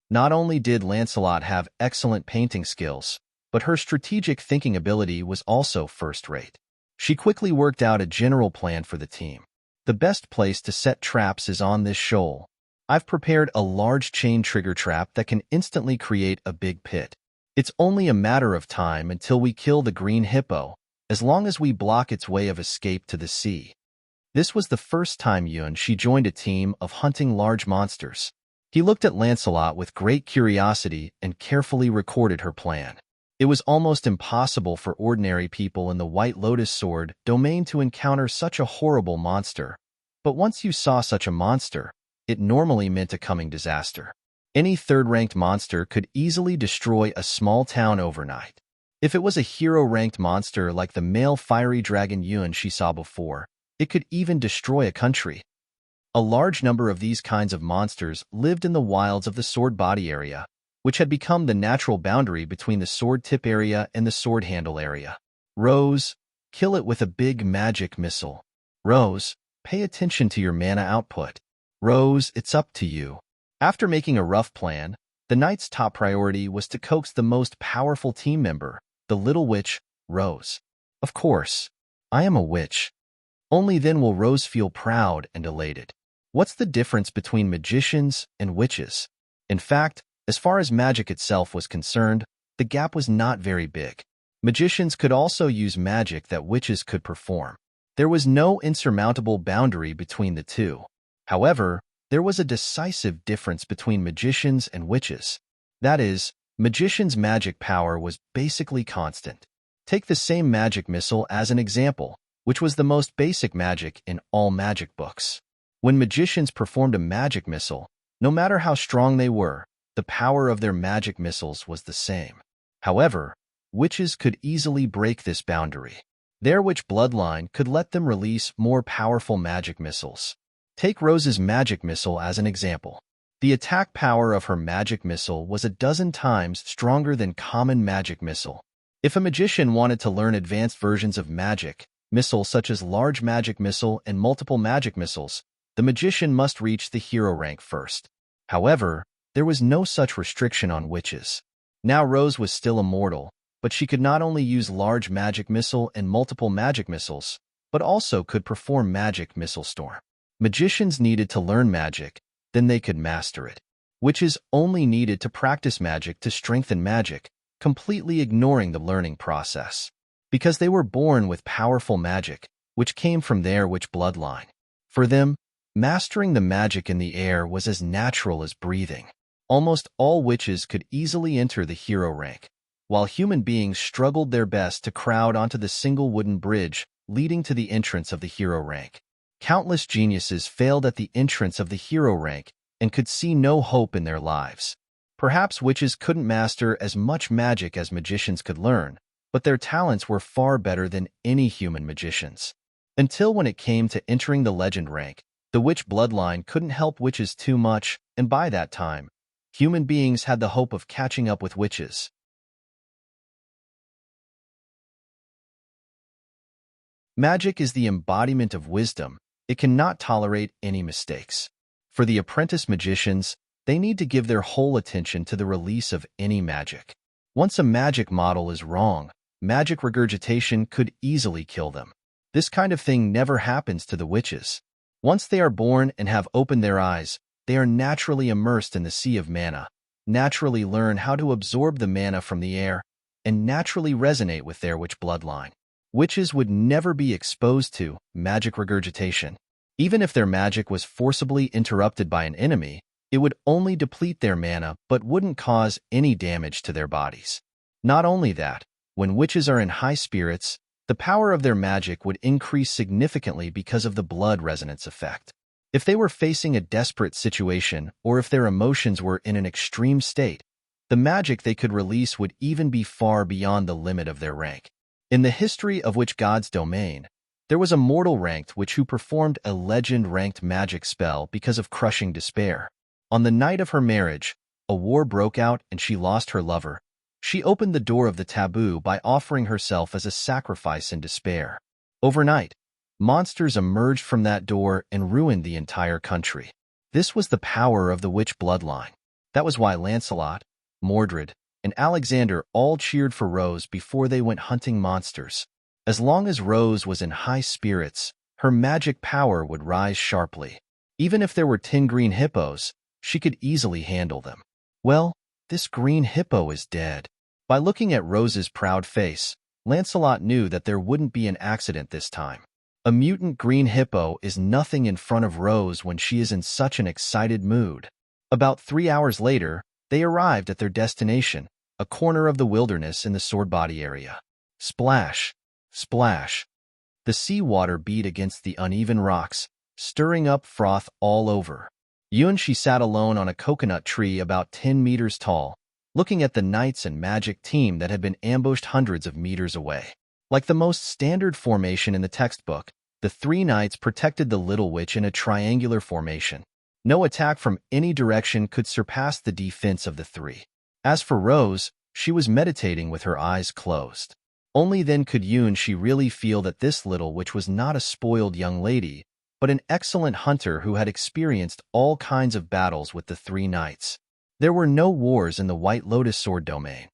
S1: Not only did Lancelot have excellent painting skills, but her strategic thinking ability was also first-rate. She quickly worked out a general plan for the team. The best place to set traps is on this shoal. I've prepared a large chain trigger trap that can instantly create a big pit. It's only a matter of time until we kill the green hippo, as long as we block its way of escape to the sea. This was the first time she joined a team of hunting large monsters. He looked at Lancelot with great curiosity and carefully recorded her plan. It was almost impossible for ordinary people in the White Lotus Sword domain to encounter such a horrible monster, but once you saw such a monster, it normally meant a coming disaster. Any third-ranked monster could easily destroy a small town overnight. If it was a hero-ranked monster like the male fiery dragon Yuan she saw before, it could even destroy a country. A large number of these kinds of monsters lived in the wilds of the sword body area, which had become the natural boundary between the sword tip area and the sword handle area. Rose, kill it with a big magic missile. Rose, pay attention to your mana output. Rose, it's up to you. After making a rough plan, the knight's top priority was to coax the most powerful team member, the little witch, Rose. Of course, I am a witch. Only then will Rose feel proud and elated. What's the difference between magicians and witches? In fact, as far as magic itself was concerned, the gap was not very big. Magicians could also use magic that witches could perform. There was no insurmountable boundary between the two. However, there was a decisive difference between magicians and witches. That is, magicians' magic power was basically constant. Take the same magic missile as an example, which was the most basic magic in all magic books. When magicians performed a magic missile, no matter how strong they were, the power of their magic missiles was the same. However, witches could easily break this boundary. Their witch bloodline could let them release more powerful magic missiles. Take Rose's magic missile as an example. The attack power of her magic missile was a dozen times stronger than common magic missile. If a magician wanted to learn advanced versions of magic missiles such as large magic missile and multiple magic missiles, the magician must reach the hero rank first. However, there was no such restriction on witches. Now Rose was still immortal, but she could not only use large magic missile and multiple magic missiles, but also could perform magic missile storm. Magicians needed to learn magic, then they could master it. Witches only needed to practice magic to strengthen magic, completely ignoring the learning process. Because they were born with powerful magic, which came from their witch bloodline. For them, mastering the magic in the air was as natural as breathing. Almost all witches could easily enter the hero rank, while human beings struggled their best to crowd onto the single wooden bridge leading to the entrance of the hero rank. Countless geniuses failed at the entrance of the hero rank and could see no hope in their lives. Perhaps witches couldn't master as much magic as magicians could learn, but their talents were far better than any human magicians. Until when it came to entering the legend rank, the witch bloodline couldn't help witches too much, and by that time, human beings had the hope of catching up with witches. Magic is the embodiment of wisdom. It cannot tolerate any mistakes. For the apprentice magicians, they need to give their whole attention to the release of any magic. Once a magic model is wrong, magic regurgitation could easily kill them. This kind of thing never happens to the witches. Once they are born and have opened their eyes, they are naturally immersed in the sea of mana, naturally learn how to absorb the mana from the air, and naturally resonate with their witch bloodline. Witches would never be exposed to magic regurgitation. Even if their magic was forcibly interrupted by an enemy, it would only deplete their mana but wouldn't cause any damage to their bodies. Not only that, when witches are in high spirits, the power of their magic would increase significantly because of the blood resonance effect. If they were facing a desperate situation or if their emotions were in an extreme state, the magic they could release would even be far beyond the limit of their rank. In the history of Witch God's domain, There was a mortal ranked witch who performed a legend-ranked magic spell because of crushing despair. On the night of her marriage, a war broke out and she lost her lover. She opened the door of the taboo by offering herself as a sacrifice in despair. Overnight, monsters emerged from that door and ruined the entire country. This was the power of the witch bloodline. That was why Lancelot, Mordred, and Alexander all cheered for Rose before they went hunting monsters. As long as Rose was in high spirits, her magic power would rise sharply. Even if there were 10 green hippos, she could easily handle them. Well, this green hippo is dead. By looking at Rose's proud face, Lancelot knew that there wouldn't be an accident this time. A mutant green hippo is nothing in front of Rose when she is in such an excited mood. About 3 hours later, they arrived at their destination, a corner of the wilderness in the Swordbody area. Splash, splash. The seawater beat against the uneven rocks, stirring up froth all over. She sat alone on a coconut tree about 10 meters tall, looking at the knights and magic team that had been ambushed hundreds of meters away. Like the most standard formation in the textbook, the 3 knights protected the little witch in a triangular formation. No attack from any direction could surpass the defense of the 3. As for Rose, she was meditating with her eyes closed. Only then could she really feel that this little witch was not a spoiled young lady, but an excellent hunter who had experienced all kinds of battles with the 3 knights. There were no wars in the White Lotus sword domain.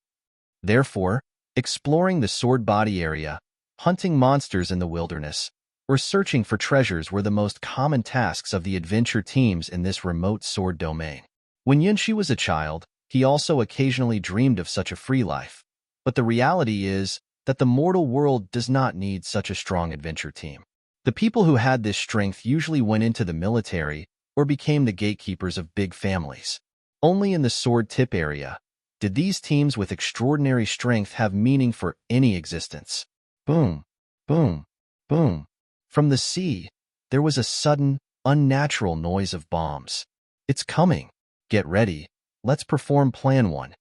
S1: Therefore, exploring the Swordbody area, hunting monsters in the wilderness, or searching for treasures were the most common tasks of the adventure teams in this remote sword domain. When Yunshi was a child, he also occasionally dreamed of such a free life. But the reality is that the mortal world does not need such a strong adventure team. The people who had this strength usually went into the military or became the gatekeepers of big families. Only in the sword tip area did these teams with extraordinary strength have meaning for any existence. Boom, boom, boom. From the sea, there was a sudden, unnatural noise of bombs. It's coming. Get ready. Let's perform Plan 1.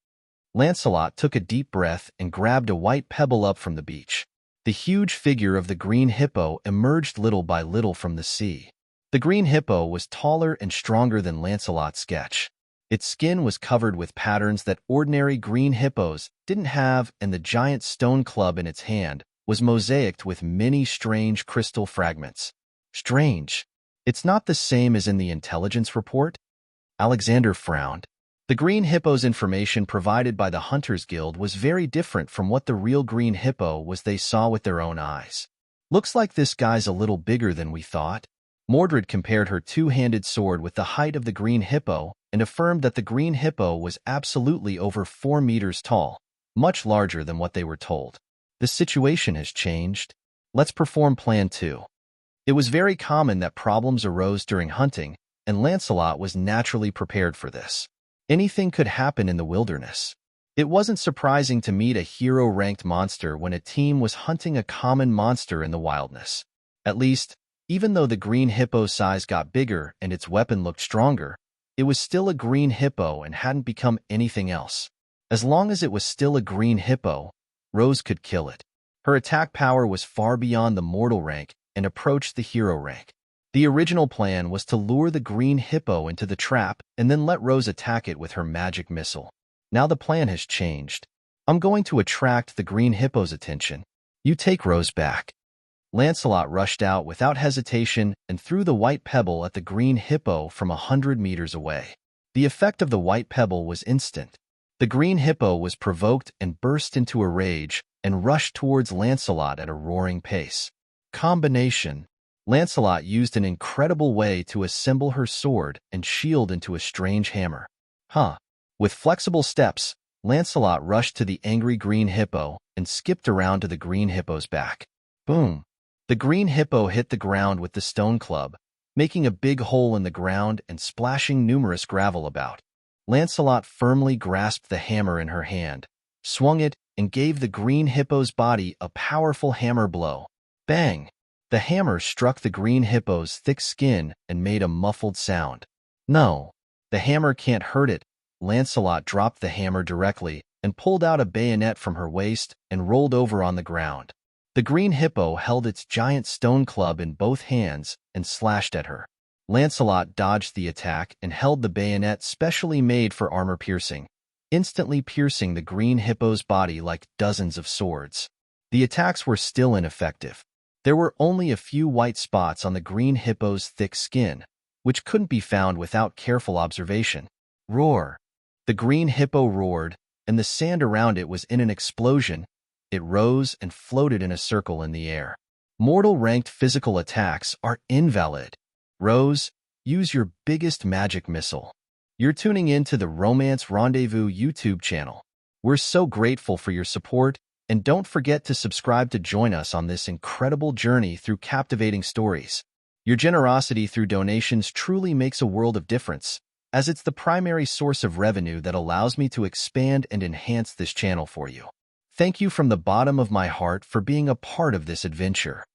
S1: Lancelot took a deep breath and grabbed a white pebble up from the beach. The huge figure of the green hippo emerged little by little from the sea. The green hippo was taller and stronger than Lancelot's sketch. Its skin was covered with patterns that ordinary green hippos didn't have, and the giant stone club in its hand was mosaicked with many strange crystal fragments. Strange. It's not the same as in the intelligence report? Alexander frowned. The green hippo's information provided by the Hunters Guild was very different from what the real green hippo was they saw with their own eyes. Looks like this guy's a little bigger than we thought. Mordred compared her two-handed sword with the height of the green hippo and affirmed that the green hippo was absolutely over 4 meters tall, much larger than what they were told. The situation has changed. Let's perform Plan 2. It was very common that problems arose during hunting, and Lancelot was naturally prepared for this. Anything could happen in the wilderness. It wasn't surprising to meet a hero-ranked monster when a team was hunting a common monster in the wilderness. At least, even though the green hippo's size got bigger and its weapon looked stronger, it was still a green hippo and hadn't become anything else. As long as it was still a green hippo, Rose could kill it. Her attack power was far beyond the mortal rank and approached the hero rank. The original plan was to lure the green hippo into the trap and then let Rose attack it with her magic missile. Now the plan has changed. I'm going to attract the green hippo's attention. You take Rose back. Lancelot rushed out without hesitation and threw the white pebble at the green hippo from 100 meters away. The effect of the white pebble was instant. The green hippo was provoked and burst into a rage and rushed towards Lancelot at a roaring pace. Combination. Lancelot used an incredible way to assemble her sword and shield into a strange hammer. With flexible steps, Lancelot rushed to the angry green hippo and skipped around to the green hippo's back. Boom! The green hippo hit the ground with the stone club, making a big hole in the ground and splashing numerous gravel about. Lancelot firmly grasped the hammer in her hand, swung it, and gave the green hippo's body a powerful hammer blow. Bang! The hammer struck the green hippo's thick skin and made a muffled sound. No, the hammer can't hurt it. Lancelot dropped the hammer directly and pulled out a bayonet from her waist and rolled over on the ground. The green hippo held its giant stone club in both hands and slashed at her. Lancelot dodged the attack and held the bayonet specially made for armor piercing, instantly piercing the green hippo's body like dozens of swords. The attacks were still ineffective. There were only a few white spots on the green hippo's thick skin, which couldn't be found without careful observation. Roar! The green hippo roared, and the sand around it was in an explosion. It rose and floated in a circle in the air. Mortal-ranked physical attacks are invalid. Rose, use your biggest magic missile. You're tuning in to the Romance Rendezvous YouTube channel. We're so grateful for your support, and don't forget to subscribe to join us on this incredible journey through captivating stories. Your generosity through donations truly makes a world of difference, as it's the primary source of revenue that allows me to expand and enhance this channel for you. Thank you from the bottom of my heart for being a part of this adventure.